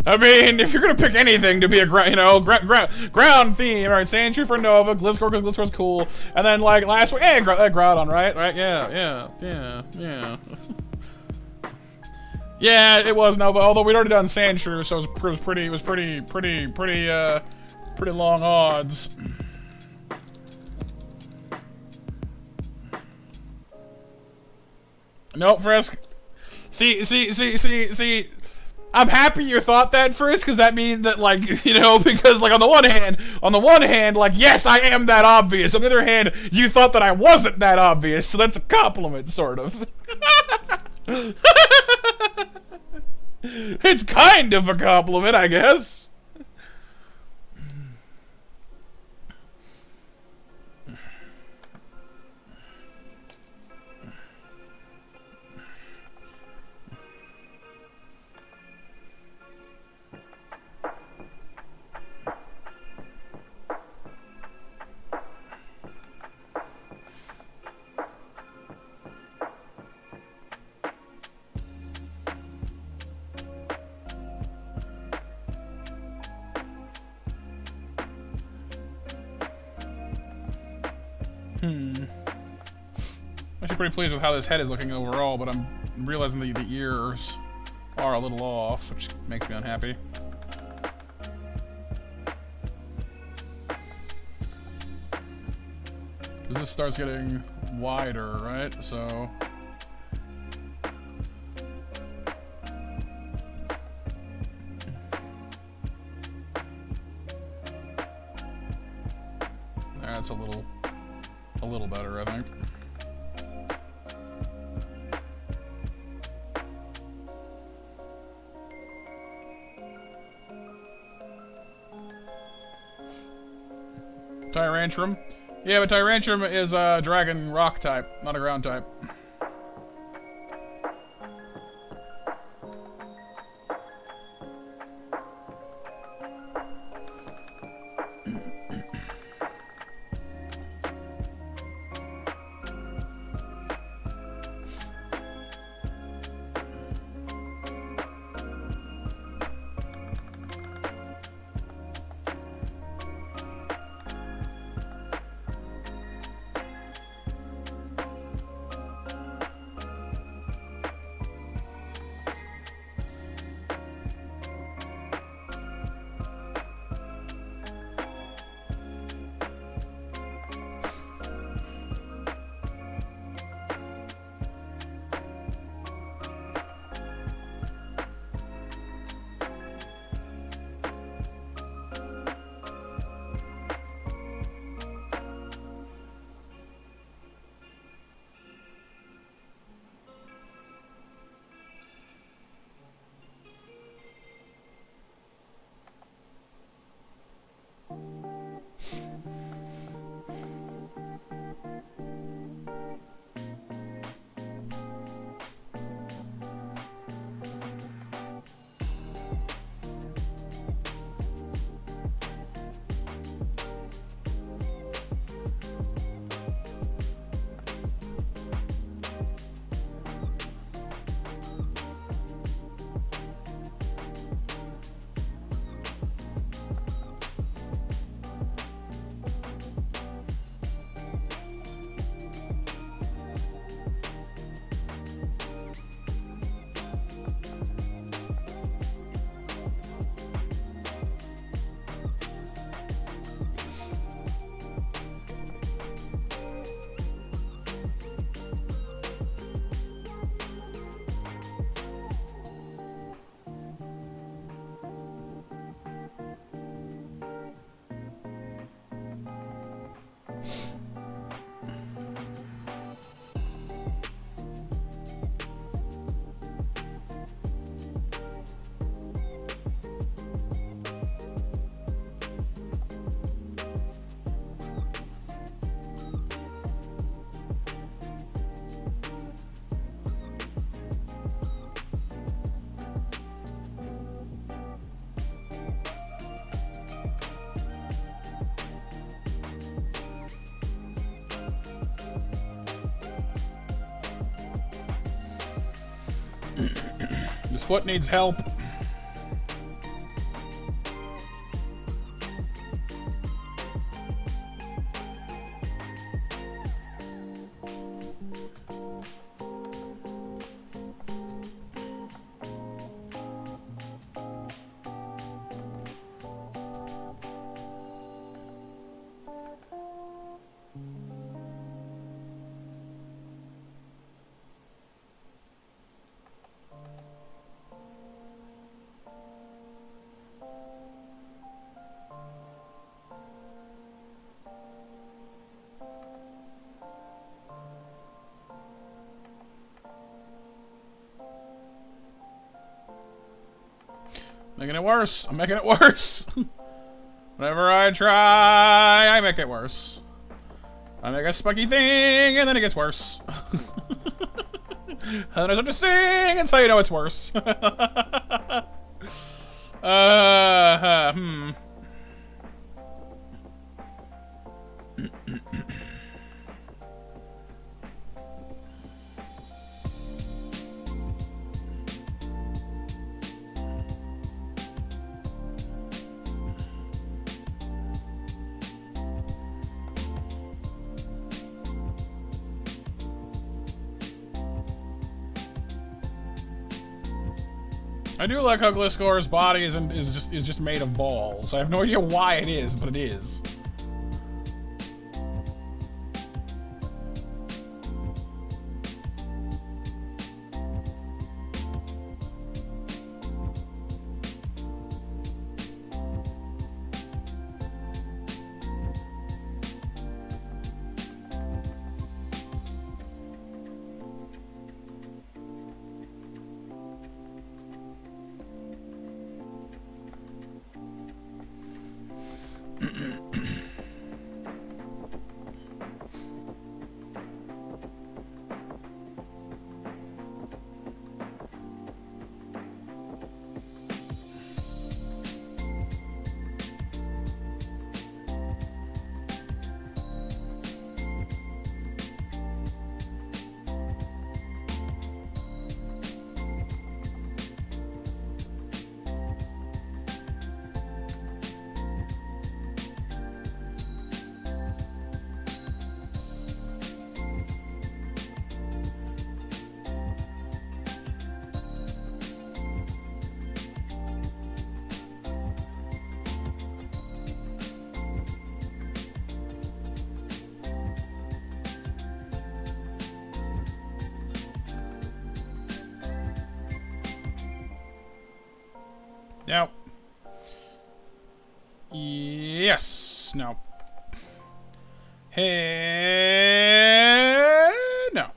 I mean, if you're gonna pick anything to be a ground theme, right? Sandshrew for Nova, Gliscor because Gliscor's cool, and then like last week, hey, Groudon, right? Yeah. Yeah, it was Nova. Although we'd already done Sandshrew, so it was pretty long odds. No, Frisk. See. I'm happy you thought that, Frisk, because that means that, like, you know, because, like, on the one hand, like, yes, I am that obvious. On the other hand, you thought that I wasn't that obvious, so that's a compliment, sort of. It's kind of a compliment, I guess. Actually pretty pleased with how this head is looking overall, but I'm realizing the ears are a little off, which makes me unhappy. Because this starts getting wider, right? So... that's a little better, I think. Tyrantrum? Yeah, but Tyrantrum is a dragon rock type, not a ground type. This foot needs help. Making it worse. I'm making it worse. Whenever I try, I make it worse. I make a spiky thing, and then it gets worse. And then I start to sing, and so you know it's worse. Hmm. I do like how Gliscor's body is just made of balls. I have no idea why it is, but it is. Now. Yes. No. Hey. No.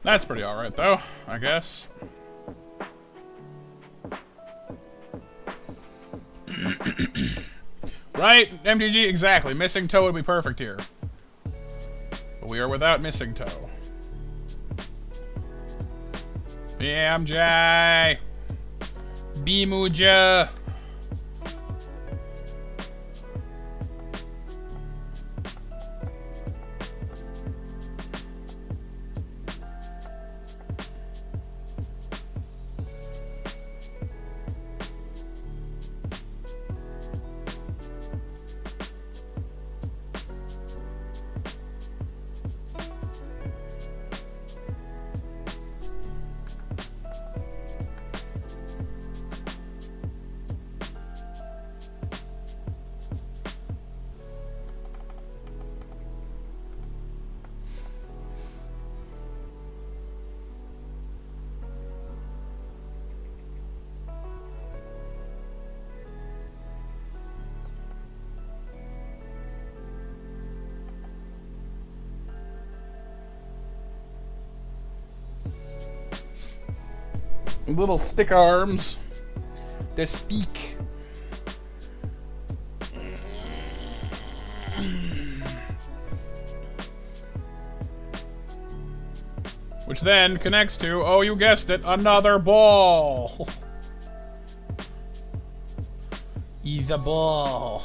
That's pretty alright, though, I guess. Right? MTG, exactly. Missing toe would be perfect here. But we are without missing toe. BMJ! Bimuja! Little stick arms. The stick. Which then connects to, oh, you guessed it, another ball. He's a ball.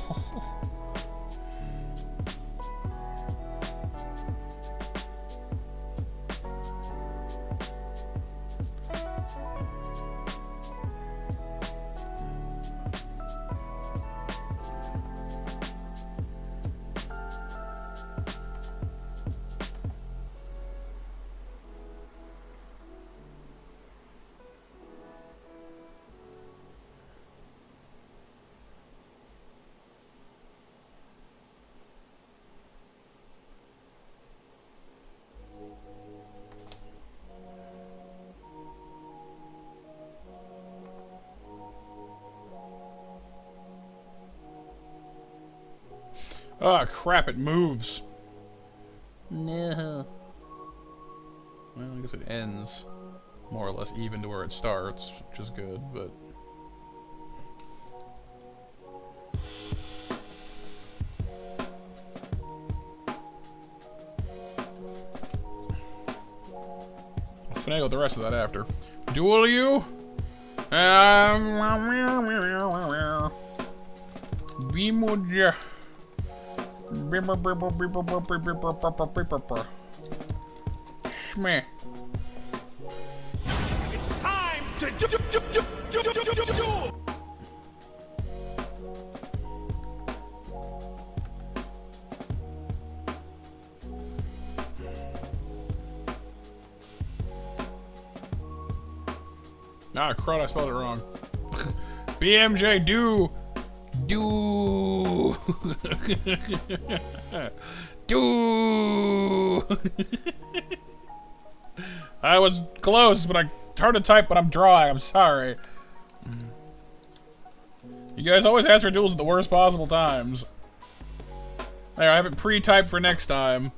Ah, crap, it moves. No. Well, I guess it ends more or less even to where it starts, which is good, but... I'll finagle the rest of that after. Duel you? Beamuja. Meh. It's time to do. Ah, crud, I spelled it wrong. BMJ, do. Do. I was close, but it's hard to type when I'm drawing. I'm sorry. You guys always ask for duels at the worst possible times. There, I have it pre-typed for next time.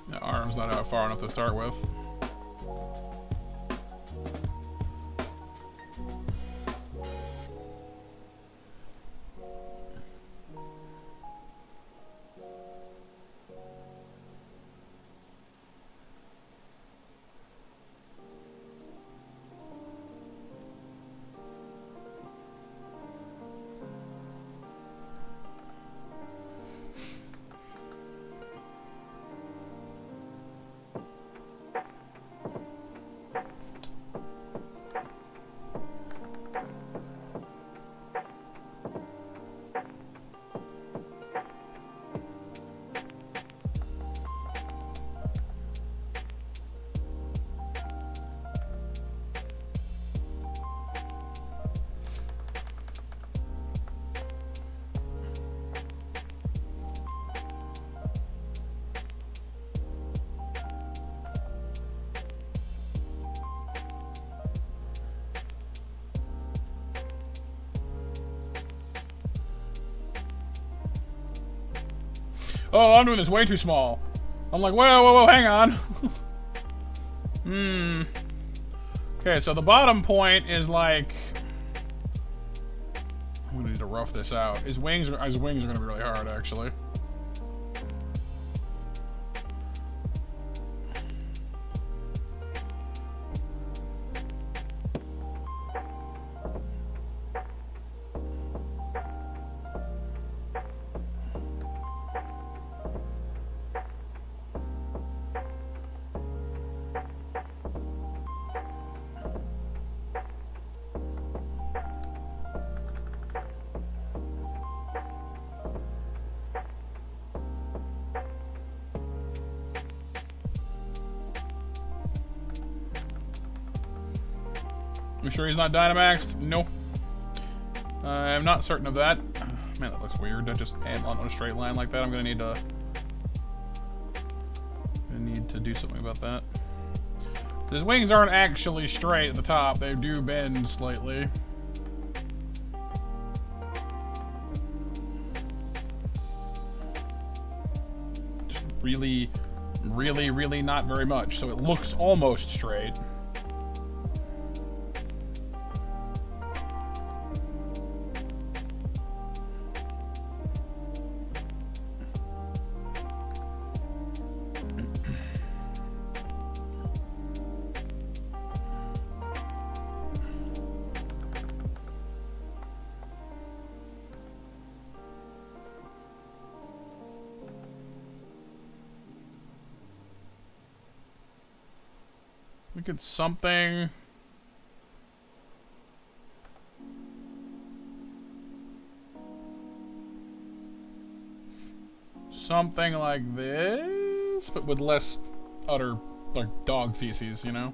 The arm's not out far enough to start with. Oh, I'm doing this way too small. I'm like, whoa, hang on. Okay, so the bottom point is like... I'm gonna need to rough this out. His wings are gonna be really hard, actually. You sure he's not Dynamaxed? No. I'm not certain of that. Man, that looks weird. That just ant on a straight line like that. I'm gonna need to do something about that. His wings aren't actually straight at the top. They do bend slightly. Just really not very much. So it looks almost straight. Look at something. Something like this, but with less utter, like, dog feces, you know?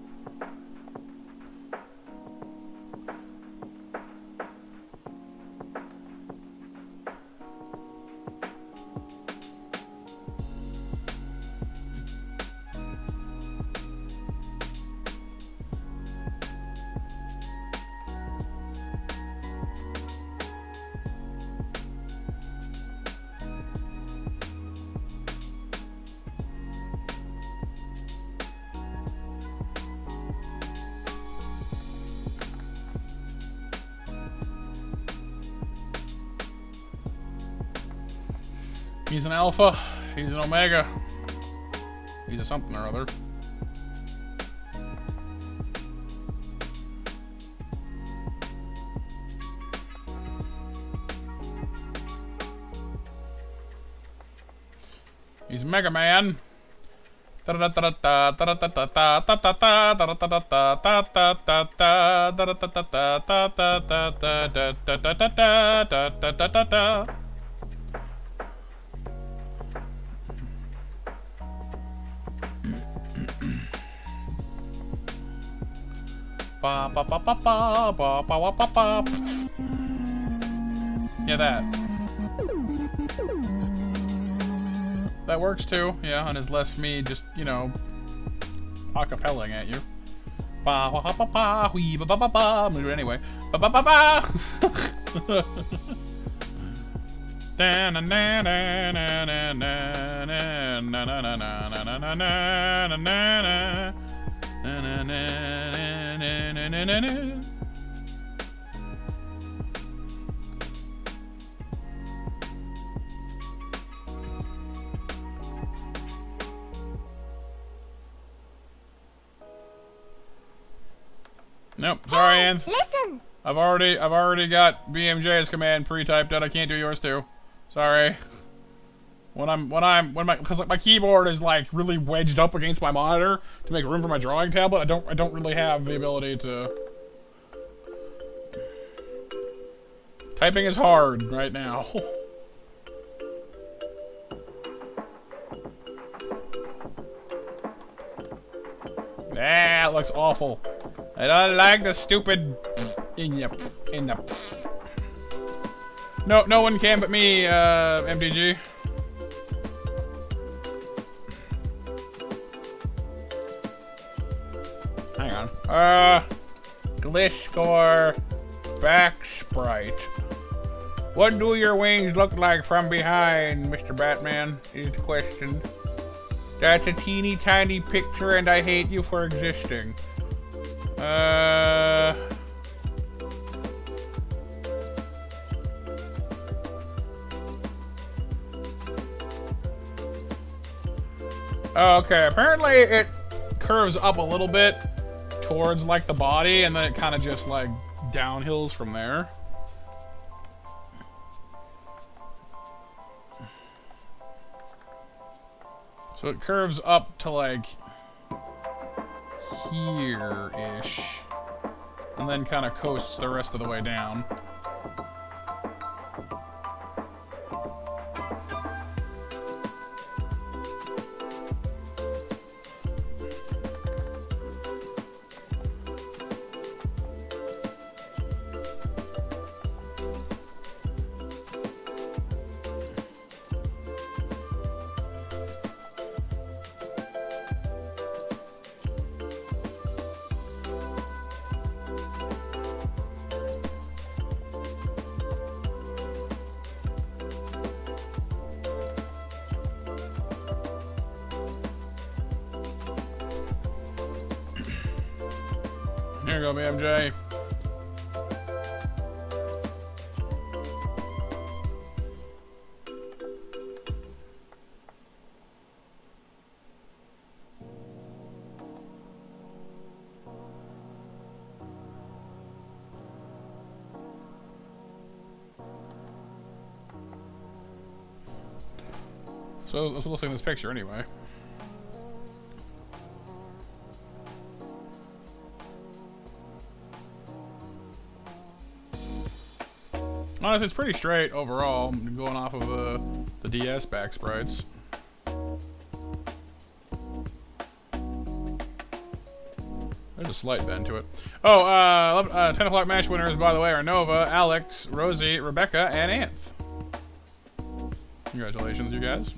He's an alpha. He's an omega. He's a something or other. He's Mega Man. Yeah, that. That works too, yeah, and is less me just, you know, acapelling at you. Ba ba ba ba ba, wee ba ba ba ba. I'm gonna do it anyway. Ba ba ba ba. Da na na na na na na na na na na na na na na na na na na na. Nope, sorry, Anth. Listen. I've already got BMJ's command pre-typed out. I can't do yours too. Sorry. When my keyboard is like really wedged up against my monitor to make room for my drawing tablet, I don't really have the ability to. Typing is hard right now. Ah, it looks awful. I don't like the stupid No one can but me, MDG. Hang on. Glitchcore back sprite. What do your wings look like from behind, Mr. Batman? Is the question. That's a teeny tiny picture and I hate you for existing. Okay, apparently it curves up a little bit towards like the body and then it kind of just like downhills from there. So it curves up to like here-ish, and then kind of coasts the rest of the way down. Here you go, BMJ. So let's look at this picture anyway. Honestly, it's pretty straight overall, going off of the DS back sprites. There's a slight bend to it. Oh, 10 o'clock match winners, by the way, are Nova, Alex, Rosie, Rebecca, and Anth. Congratulations, you guys.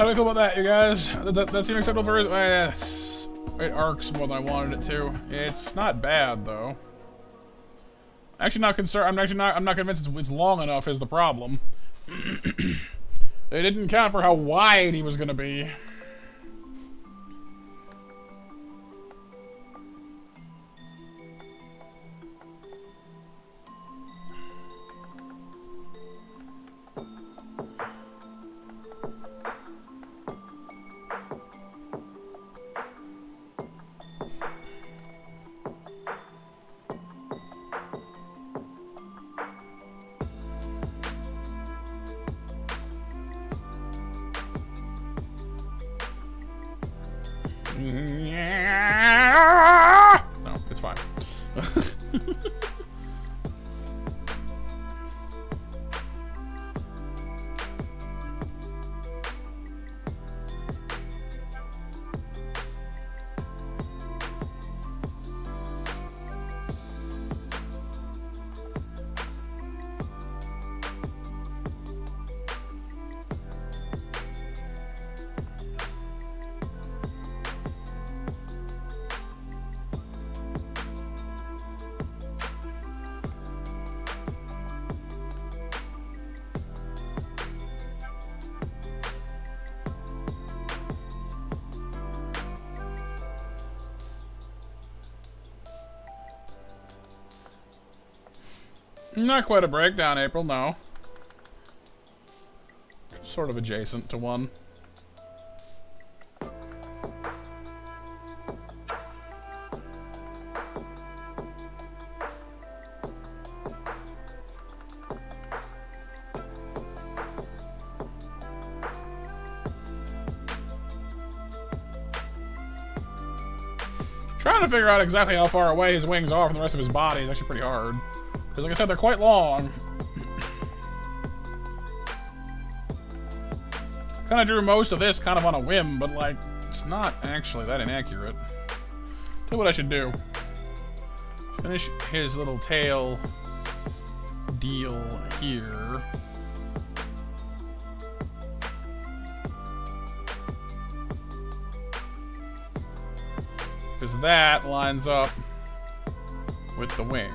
How do I feel about that, you guys? That seemed acceptable for it arcs more than I wanted it to. It's not bad though. Actually, not concerned. I'm not convinced it's long enough is the problem. They didn't count for how wide he was gonna be. No, it's fine. Not quite a breakdown, April, no. Sort of adjacent to one. Trying to figure out exactly how far away his wings are from the rest of his body is actually pretty hard. Because like I said, they're quite long. Kind of drew most of this kind of on a whim, but like, it's not actually that inaccurate. Tell you what I should do. Finish his little tail deal here. Because that lines up with the wing.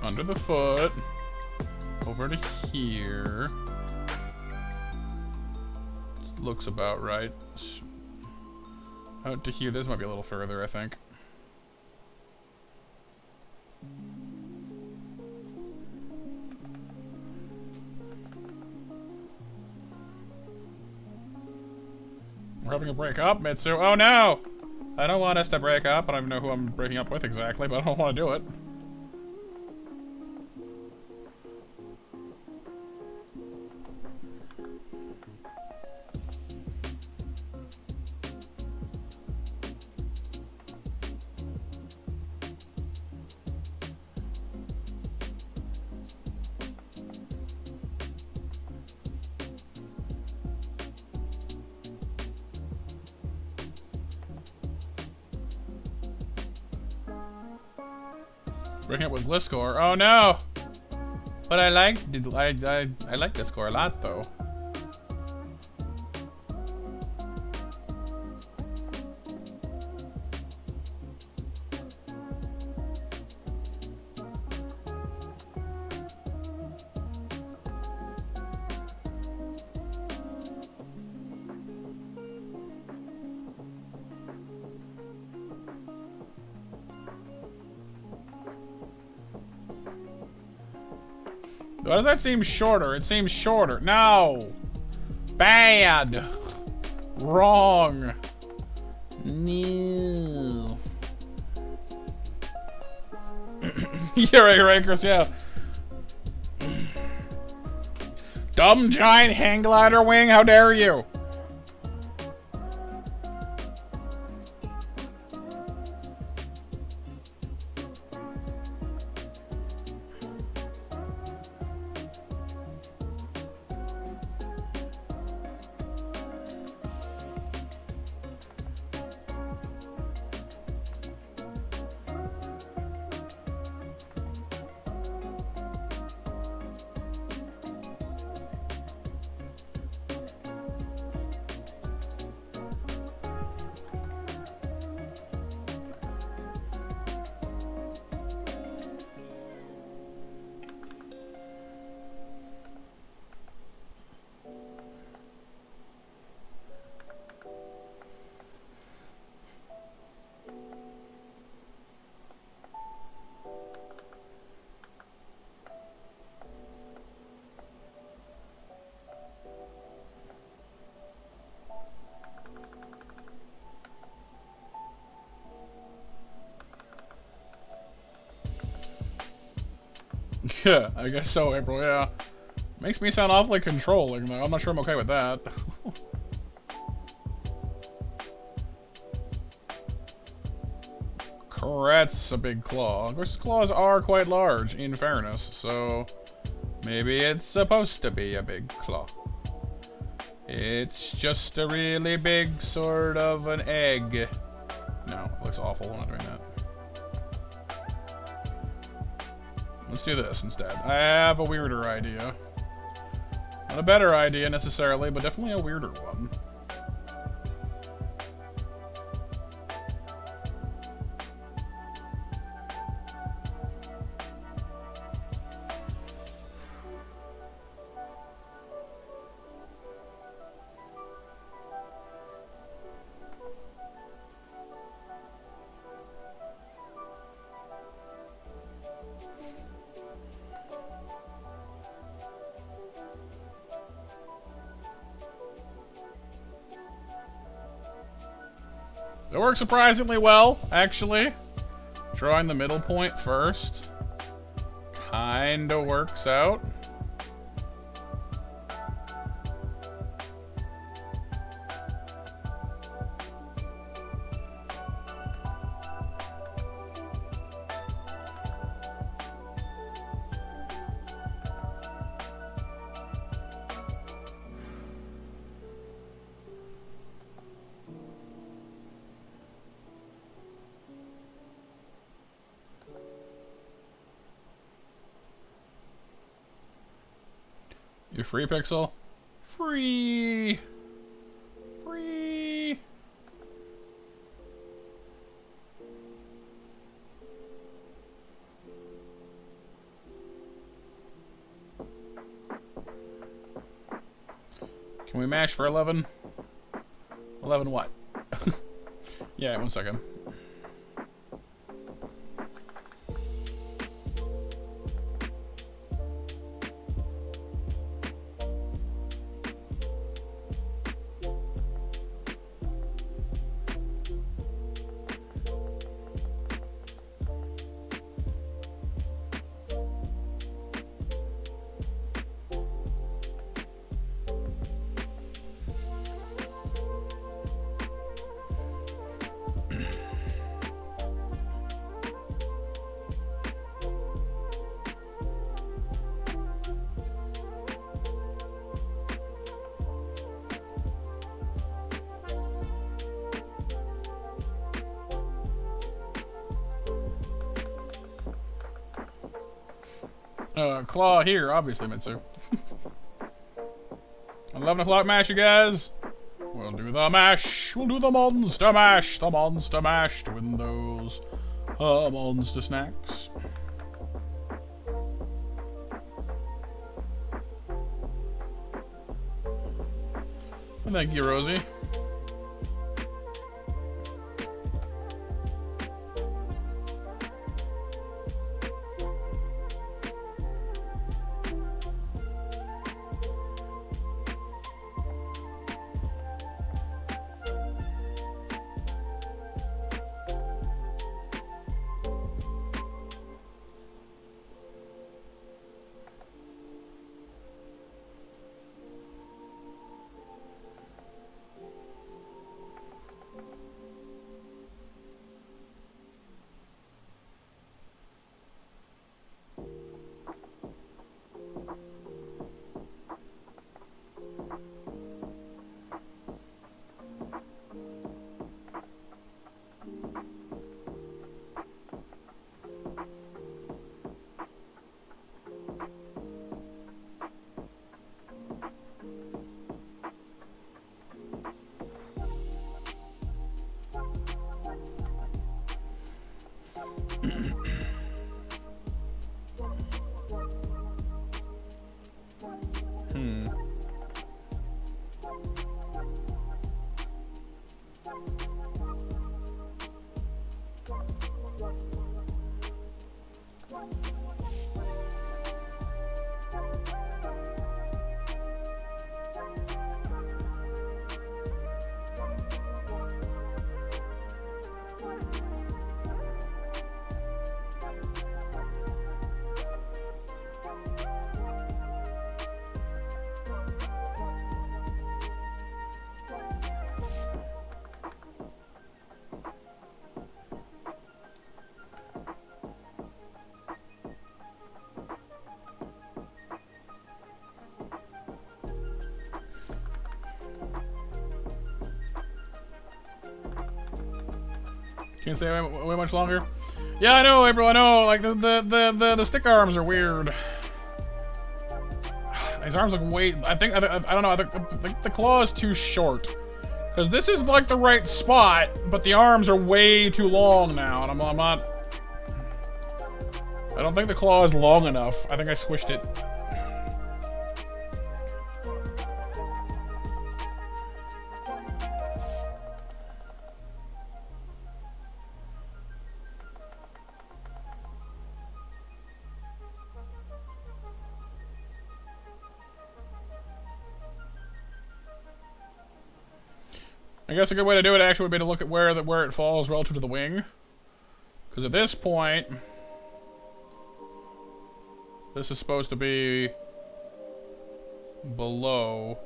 Under the foot, over to here. Looks about right. Out to here. This might be a little further, I think. We're having a break up, Mitsu. Oh no! I don't want us to break up. I don't even know who I'm breaking up with exactly, but I don't want to do it. Breaking up with Gliscor. Oh no! But I like Gliscor a lot though. Why does that seem shorter? It seems shorter. No! Bad! Wrong! No. You're right, Chris, yeah. Dumb giant hang glider wing, how dare you! Yeah, I guess so, April, yeah. Makes me sound awfully controlling, though. I'm not sure I'm okay with that. That's a big claw. Of course, his claws are quite large, in fairness, so maybe it's supposed to be a big claw. It's just a really big sort of an egg. No, it looks awful. I'm not doing that. Let's do this instead. I have a weirder idea. Not a better idea necessarily, but definitely a weirder one. It works surprisingly well, actually. Drawing the middle point first. Kinda works out. You free, Pixel? Free! Free! Can we mash for 11? 11 what? Yeah, 1 second. Claw here, obviously, Mitsu. 11 o'clock mash, you guys. We'll do the mash. We'll do the monster mash. The monster mash to win those monster snacks. And thank you, Rosie. Can't stay way much longer. Yeah, I know, April. I know. Like the stick arms are weird. These arms look way. I don't know. I think the claw is too short. Because this is like the right spot, but the arms are way too long now, and I'm not. I don't think the claw is long enough. I think I squished it. I guess a good way to do it actually would be to look at where it falls relative to the wing. Because at this point, this is supposed to be below.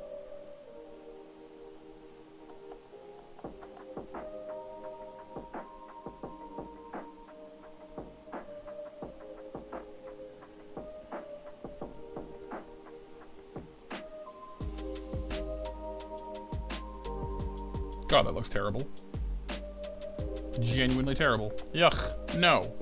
God, that looks terrible. Genuinely terrible. Yuck. No.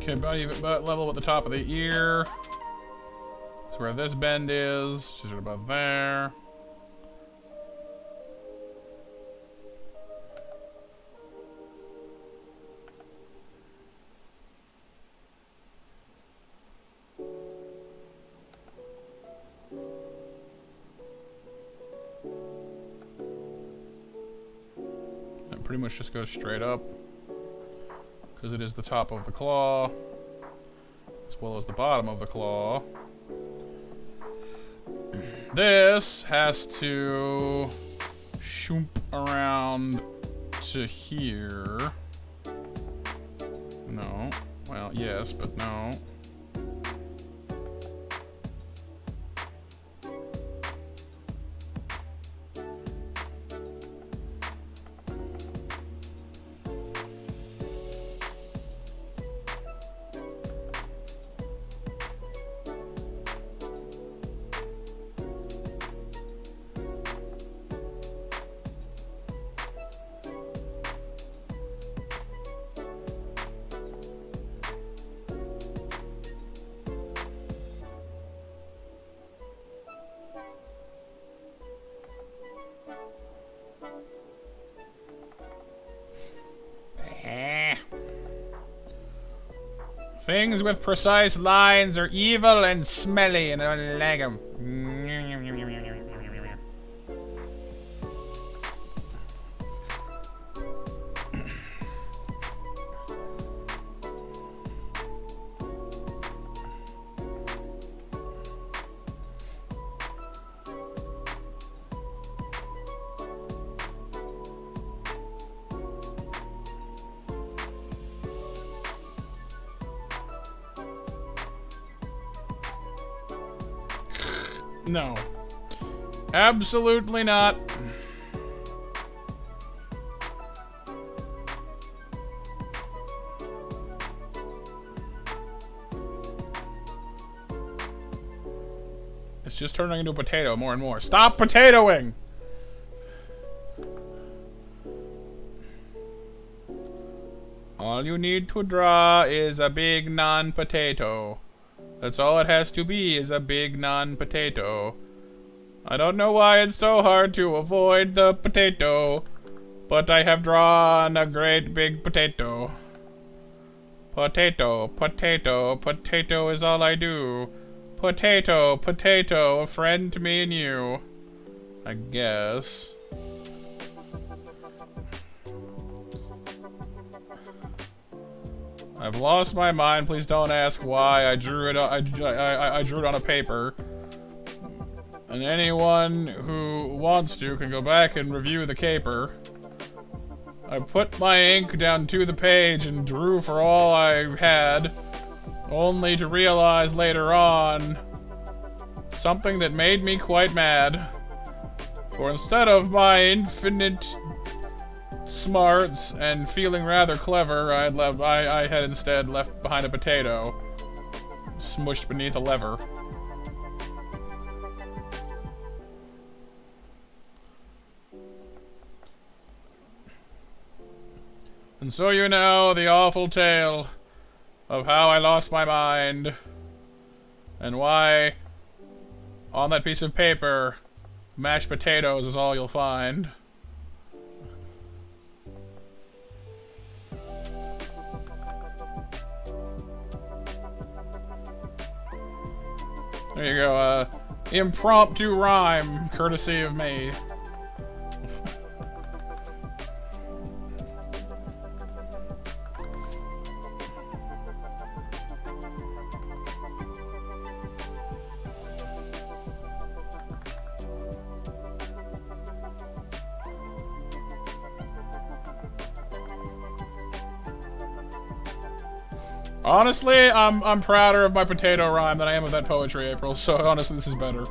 Okay, about level with the top of the ear. That's where this bend is. Just right about there. That pretty much just goes straight up. Because it is the top of the claw, as well as the bottom of the claw. This has to shoop around to here. No. Well, yes, but no. Things with precise lines are evil and smelly, and I don't like them. No. Absolutely not. It's just turning into a potato more and more. Stop potatoing! All you need to draw is a big non-potato. That's all it has to be, is a big non-potato. I don't know why it's so hard to avoid the potato, but I have drawn a great big potato. Potato, potato, potato is all I do. Potato, potato, a friend to me and you. I guess. I've lost my mind. Please don't ask why. I drew it. I drew it on a paper. And anyone who wants to can go back and review the caper. I put my ink down to the page and drew for all I had, only to realize later on something that made me quite mad. For instead of my infinite smarts and feeling rather clever, I had instead left behind a potato, smushed beneath a lever. And so you know the awful tale of how I lost my mind, and why on that piece of paper mashed potatoes is all you'll find. There you go, impromptu rhyme, courtesy of me. Honestly, I'm prouder of my potato rhyme than I am of that poetry, April, so honestly this is better.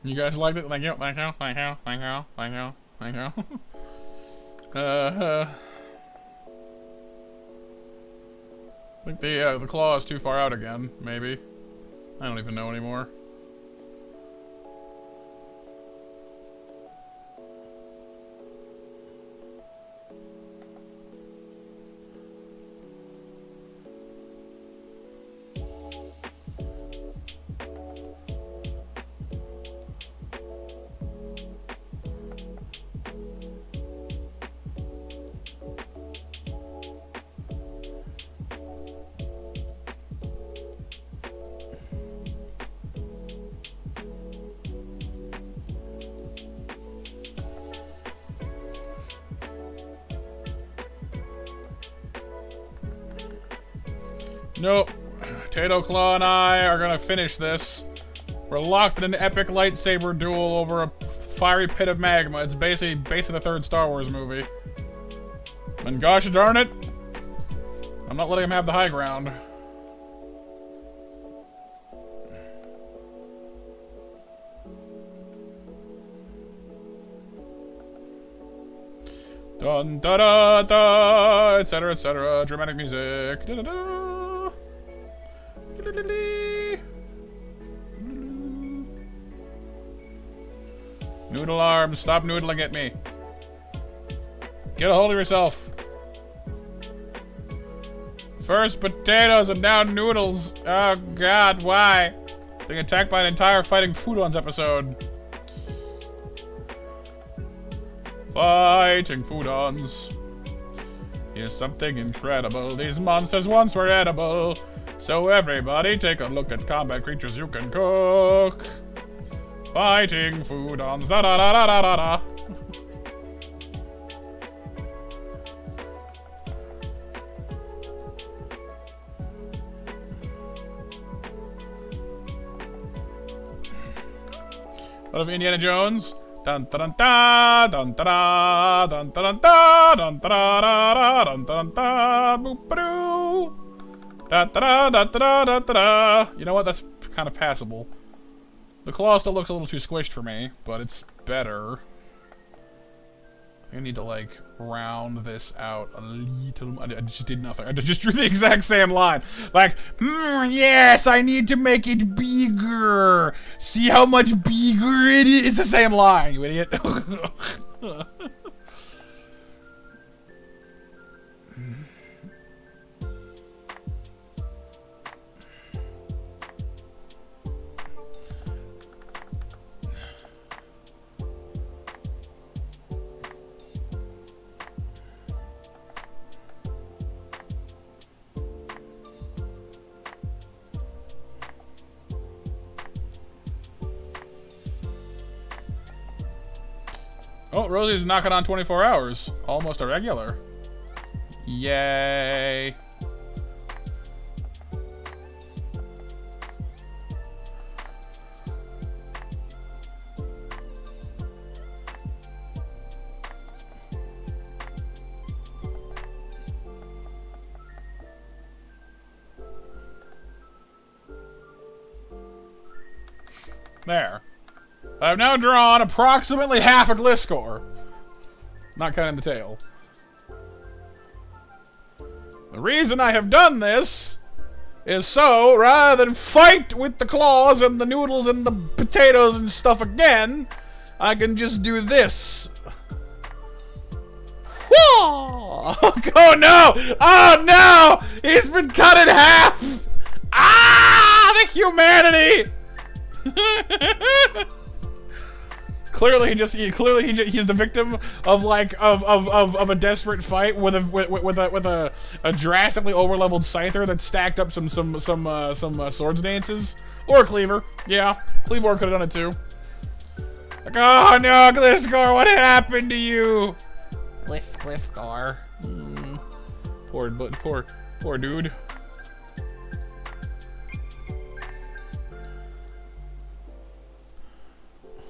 You guys liked it? Thank you, thank you, thank you, thank you, thank you, thank you. I think the claw is too far out again, maybe. I don't even know anymore. Nope. Tato Claw and I are gonna finish this. We're locked in an epic lightsaber duel over a fiery pit of magma. It's basically the third Star Wars movie. And gosh darn it, I'm not letting him have the high ground. Dun da da da, etc., dramatic music. Da da da. Noodle arms, stop noodling at me. Get a hold of yourself. First potatoes and now noodles. Oh god, why? Being attacked by an entire Fighting Foodons episode. Fighting Foodons. Here's something incredible. These monsters once were edible. So everybody take a look at combat creatures you can cook. Fighting Foodons. Da da da da da da da. What of Indiana Jones? Dun dun dun dun dun dun dun dun dun dun dun dun dun dun boop doo. Da da da da da da da da. You know what? That's kind of passable. The claw still looks a little too squished for me, but it's better. I need to, like, round this out a little. I just did nothing. I just drew the exact same line. Like, yes, I need to make it bigger. See how much bigger it is? It's the same line, you idiot. Oh, Rosie's knocking on 24 hours. Almost a regular. Yay. There. I've now drawn approximately half a Gliscor. Not counting the tail. The reason I have done this is so, rather than fight with the claws and the noodles and the potatoes and stuff again, I can just do this. Oh no! Oh no! He's been cut in half! Ah! The humanity! Clearly, he's the victim of of a desperate fight with a drastically overleveled scyther that stacked up some swords dances, or a cleaver. Yeah, cleaver could have done it too. Like, oh no, Gliscor, what happened to you? Gliscor. Poor dude.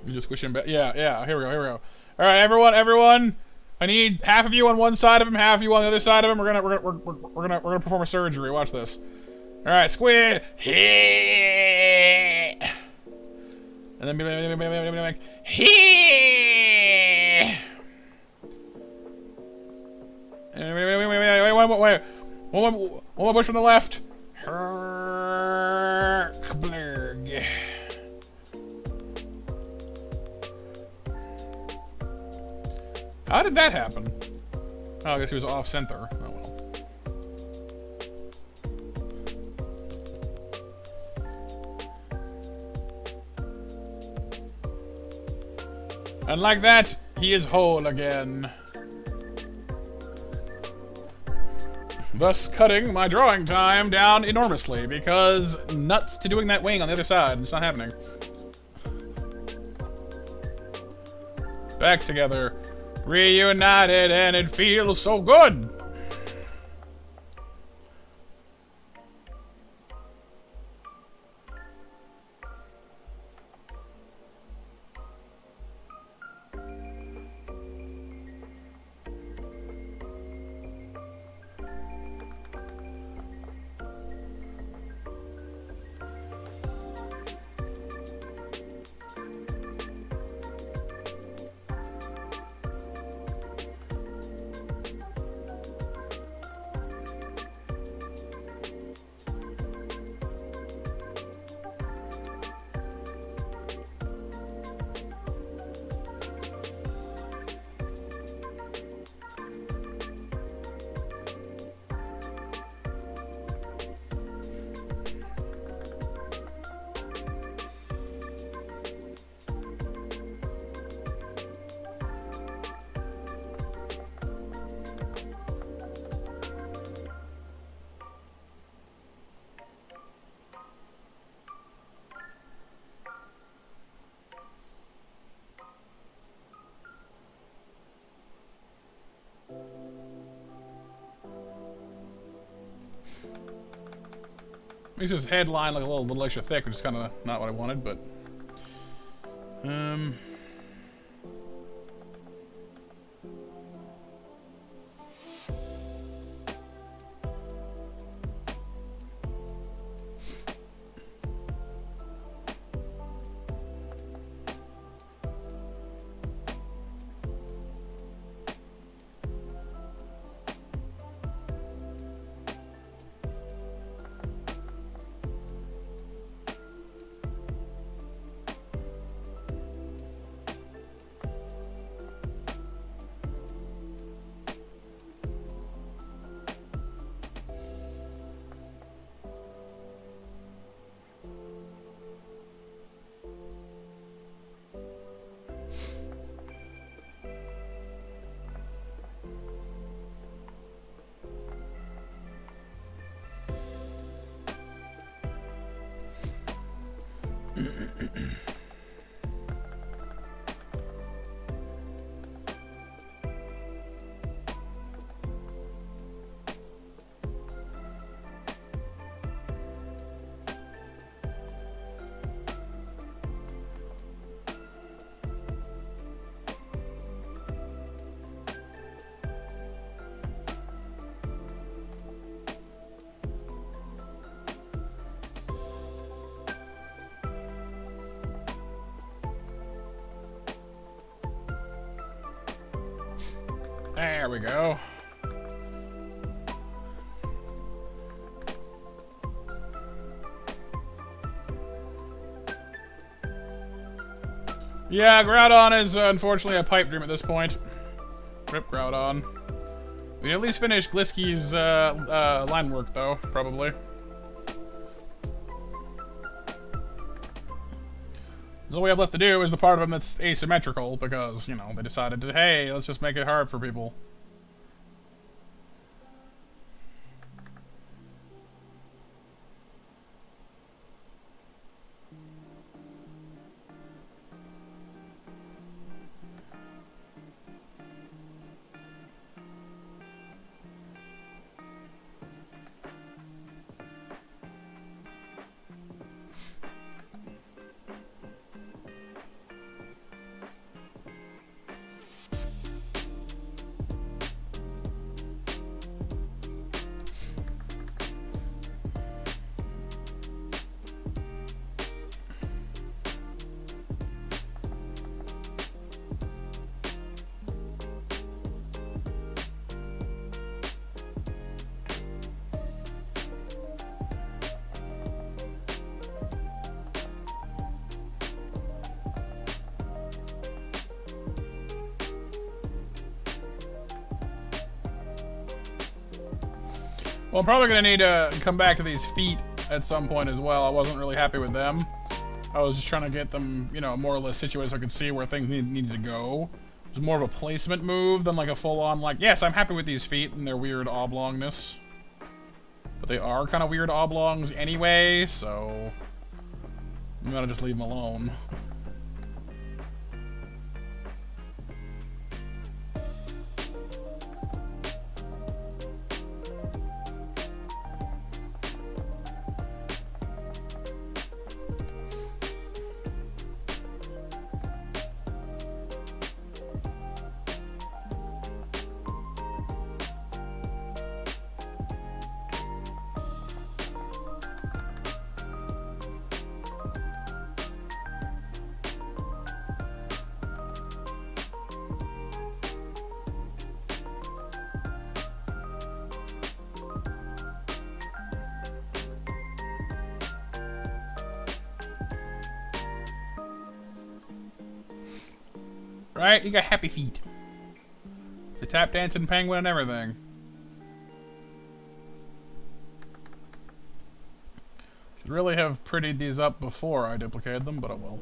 You just squish him back. Yeah. Here we go. All right, everyone. I need half of you on one side of him, half of you on the other side of him. We're gonna perform a surgery. Watch this. All right, squid. And then make wait. One more push from the left. Blurg. How did that happen? Oh, I guess he was off center. Oh well. And like that, he is whole again. Thus cutting my drawing time down enormously, because nuts to doing that wing on the other side. It's not happening. Back together. Reunited, and it feels so good. Makes his headline look a little extra thick, which is kind of not what I wanted, but... There we go. Yeah, Groudon is unfortunately a pipe dream at this point. Rip Groudon. We at least finish Glisky's line work, though, probably. So all we have left to do is the part of him that's asymmetrical, because, you know, they decided to, hey, let's just make it hard for people. Well, I'm probably going to need to come back to these feet at some point as well. I wasn't really happy with them. I was just trying to get them, you know, more or less situated so I could see where things needed to go. It was more of a placement move than like a full-on, like, yes, I'm happy with these feet and their weird oblongness. But they are kind of weird oblongs anyway, so I'm going to just leave them alone. Right? You got happy feet. The tap dancing penguin and everything. Should really have prettied these up before I duplicated them, but I will.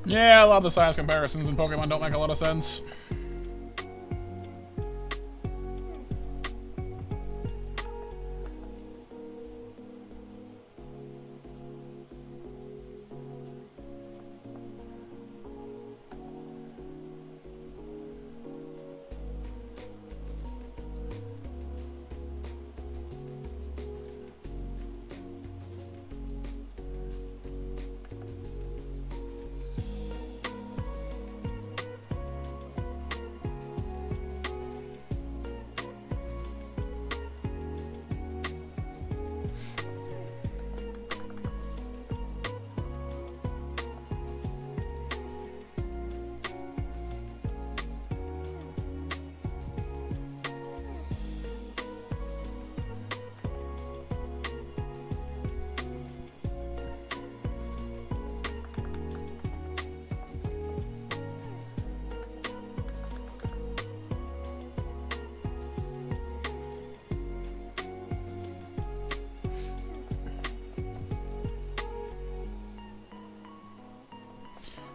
Yeah, a lot of the size comparisons in Pokemon don't make a lot of sense.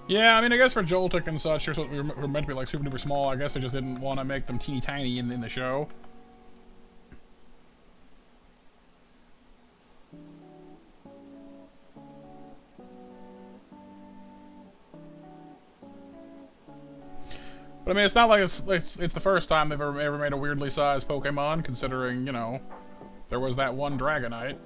Yeah, I mean, I guess for Joltik and such, we're meant to be like super duper small. I guess they just didn't want to make them teeny tiny in the show. But I mean, it's not like it's the first time they've ever made a weirdly sized Pokemon, considering, you know, there was that one Dragonite.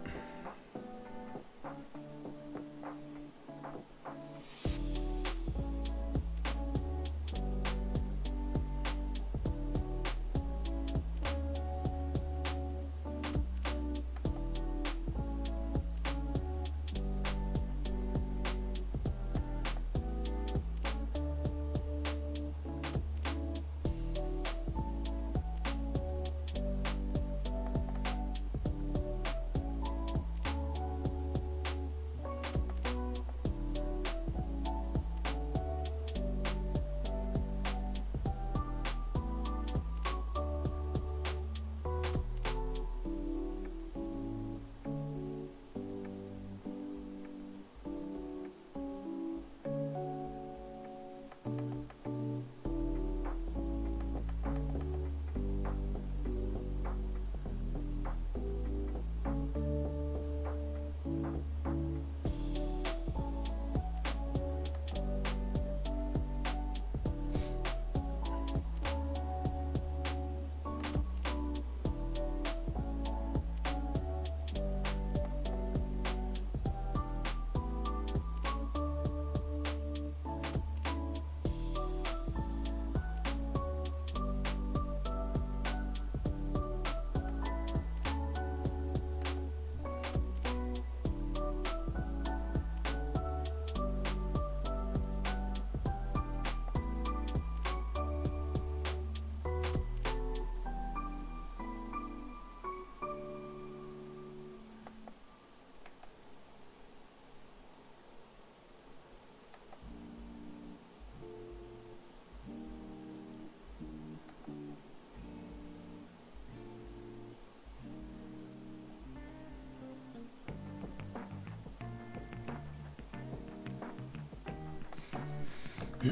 I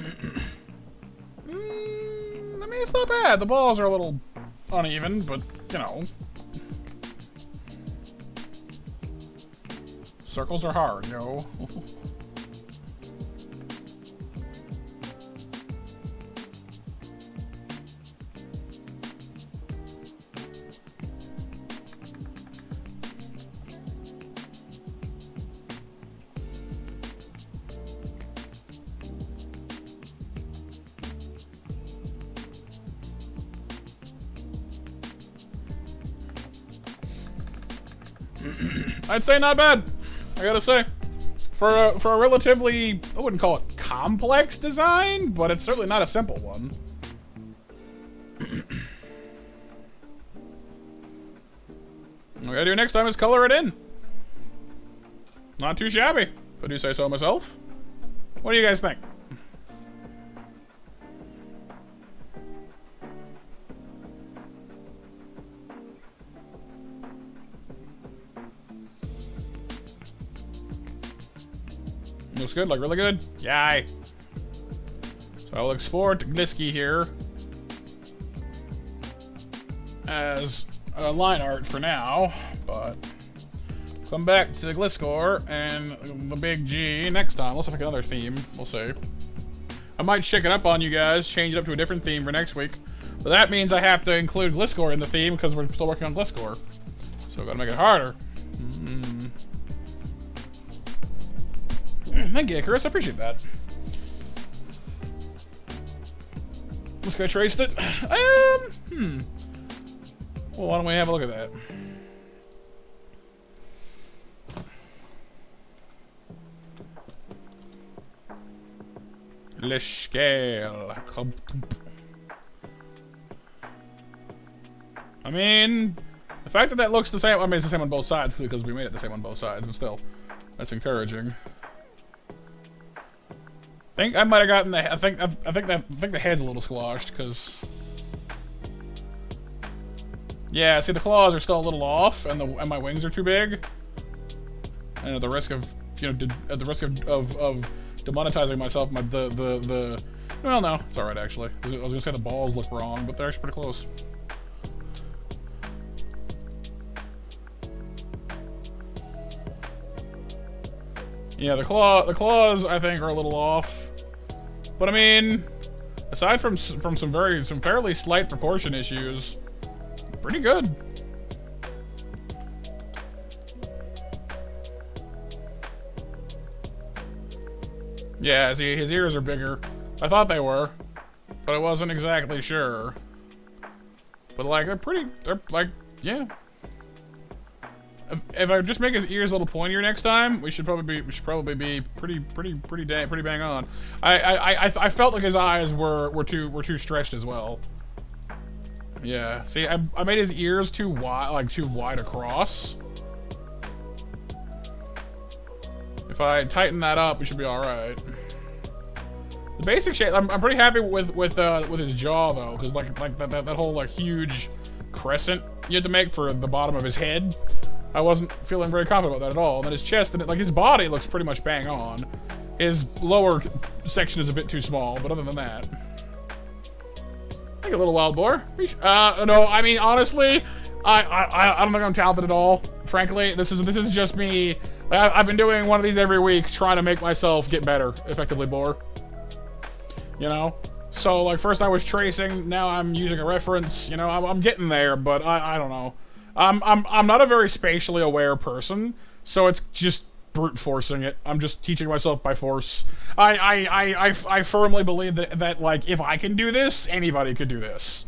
mean, it's not bad. The balls are a little uneven, but, you know. Circles are hard, yo. I'd say not bad, I gotta say. For a relatively, I wouldn't call it complex design, but it's certainly not a simple one. What I gotta do next time is color it in. Not too shabby, if I do say so myself. What do you guys think? Looks good, like really good. Yay. So I'll export Glisky here as a line art for now, but come back to Gliscor and the big G next time. Let's pick another theme. We'll see. I might shake it up on you guys, change it up to a different theme for next week. But that means I have to include Gliscor in the theme because we're still working on Gliscor. So I've got to make it harder. Thank you, Icarus. I appreciate that. Let's go traced it. Well, why don't we have a look at that? Le scale. I mean, the fact that that looks the same. I mean, it's the same on both sides because we made it the same on both sides, but still, that's encouraging. I think I might have gotten the. I think the head's a little squashed because. Yeah, see the claws are still a little off, and my wings are too big. And at the risk of at the risk of demonetizing myself. Well, no, it's alright actually. I was gonna say the balls look wrong, but they're actually pretty close. Yeah, the claws I think are a little off, but I mean, aside from some fairly slight proportion issues, pretty good. Yeah, see, his ears are bigger. I thought they were, but I wasn't exactly sure. But like, they're like, yeah. If I just make his ears a little pointier next time, we should probably be pretty bang on. I felt like his eyes were too stretched as well. Yeah, see, I made his ears too wide across. If I tighten that up, we should be all right. The basic shape, I'm pretty happy with his jaw though, because like that whole like huge crescent you had to make for the bottom of his head. I wasn't feeling very confident about that at all. And then his chest and like his body looks pretty much bang on. His lower section is a bit too small, but other than that, I think a little wild boar. No, I mean honestly, I don't think I'm talented at all. Frankly, this is just me. I've been doing one of these every week, trying to make myself get better, effectively, boar. You know, so like first I was tracing, now I'm using a reference. You know, I'm getting there, but I don't know. I'm not a very spatially aware person, so it's just brute forcing it. I'm just teaching myself by force. I firmly believe that like if I can do this, anybody could do this.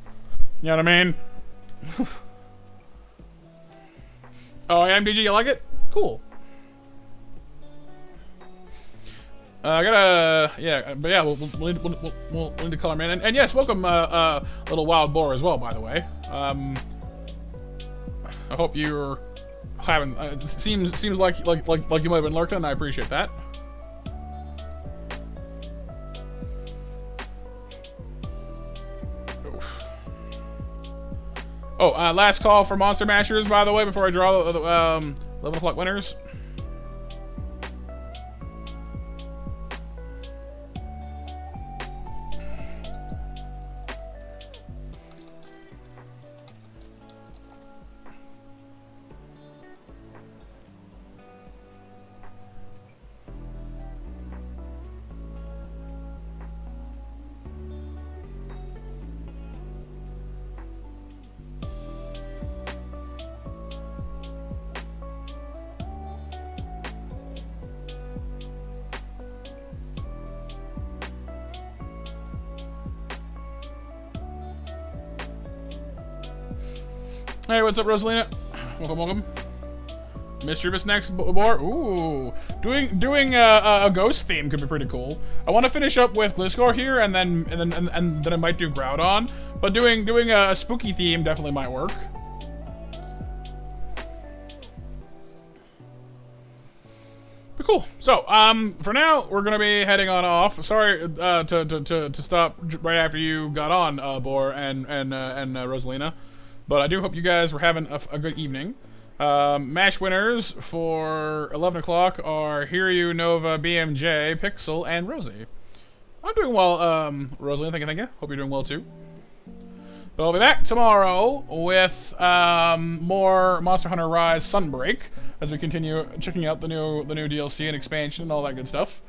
You know what I mean? Oh, MDG, you like it? Cool. I gotta, yeah, but yeah, we'll need to color man, and yes, welcome, little wild boar as well, by the way. I hope you're having. It seems like you might have been lurking, and I appreciate that. Oh, last call for Monster Mashers, by the way, before I draw the 11 o'clock winners. Hey, what's up, Rosalina? Welcome. Mischievous next, boar. Ooh, doing a ghost theme could be pretty cool. I want to finish up with Gliscor here, and then I might do Groudon. But doing a spooky theme definitely might work. But cool. So, for now, we're gonna be heading on off. Sorry to stop right after you got on, Boar and Rosalina. But I do hope you guys were having a good evening. Mash winners for 11 o'clock are Hiryu, Nova, BMJ, Pixel, and Rosie. I'm doing well, Rosalie, thank you. Hope you're doing well too. But I'll be back tomorrow with more Monster Hunter Rise Sunbreak as we continue checking out the new DLC and expansion and all that good stuff.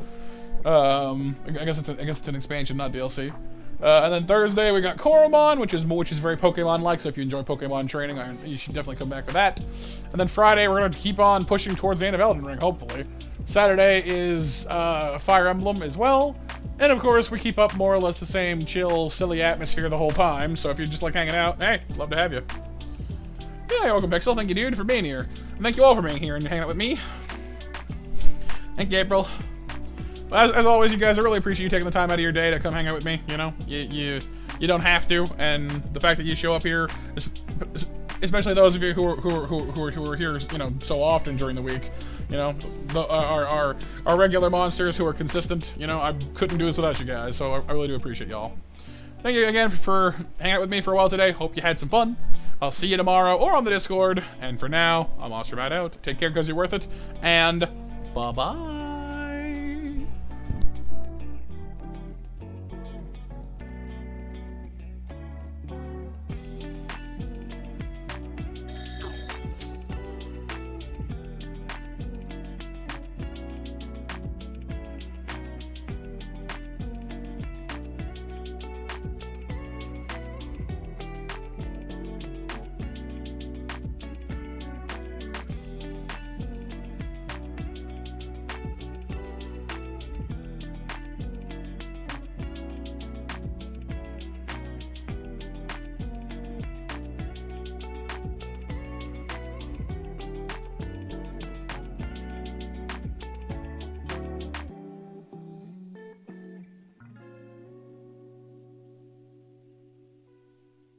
I guess it's an expansion, not DLC. And then Thursday we got Koromon, which is very Pokemon-like. So if you enjoy Pokemon training, you should definitely come back for that. And then Friday we're gonna keep on pushing towards the end of Elden Ring, hopefully. Saturday is Fire Emblem as well, and of course we keep up more or less the same chill, silly atmosphere the whole time. So if you just like hanging out, hey, love to have you. Yeah, you're welcome, Pixel. Thank you, dude, for being here, and thank you all for being here and hanging out with me. Thank you, April. As always, you guys, I really appreciate you taking the time out of your day to come hang out with me. You know, you don't have to, and the fact that you show up here, especially those of you who are here, you know, so often during the week. You know, our regular monsters who are consistent. You know, I couldn't do this without you guys, so I really do appreciate y'all. Thank you again for hanging out with me for a while today. Hope you had some fun. I'll see you tomorrow or on the Discord. And for now, I'm Monster Matt out. Take care because you're worth it, and bye-bye.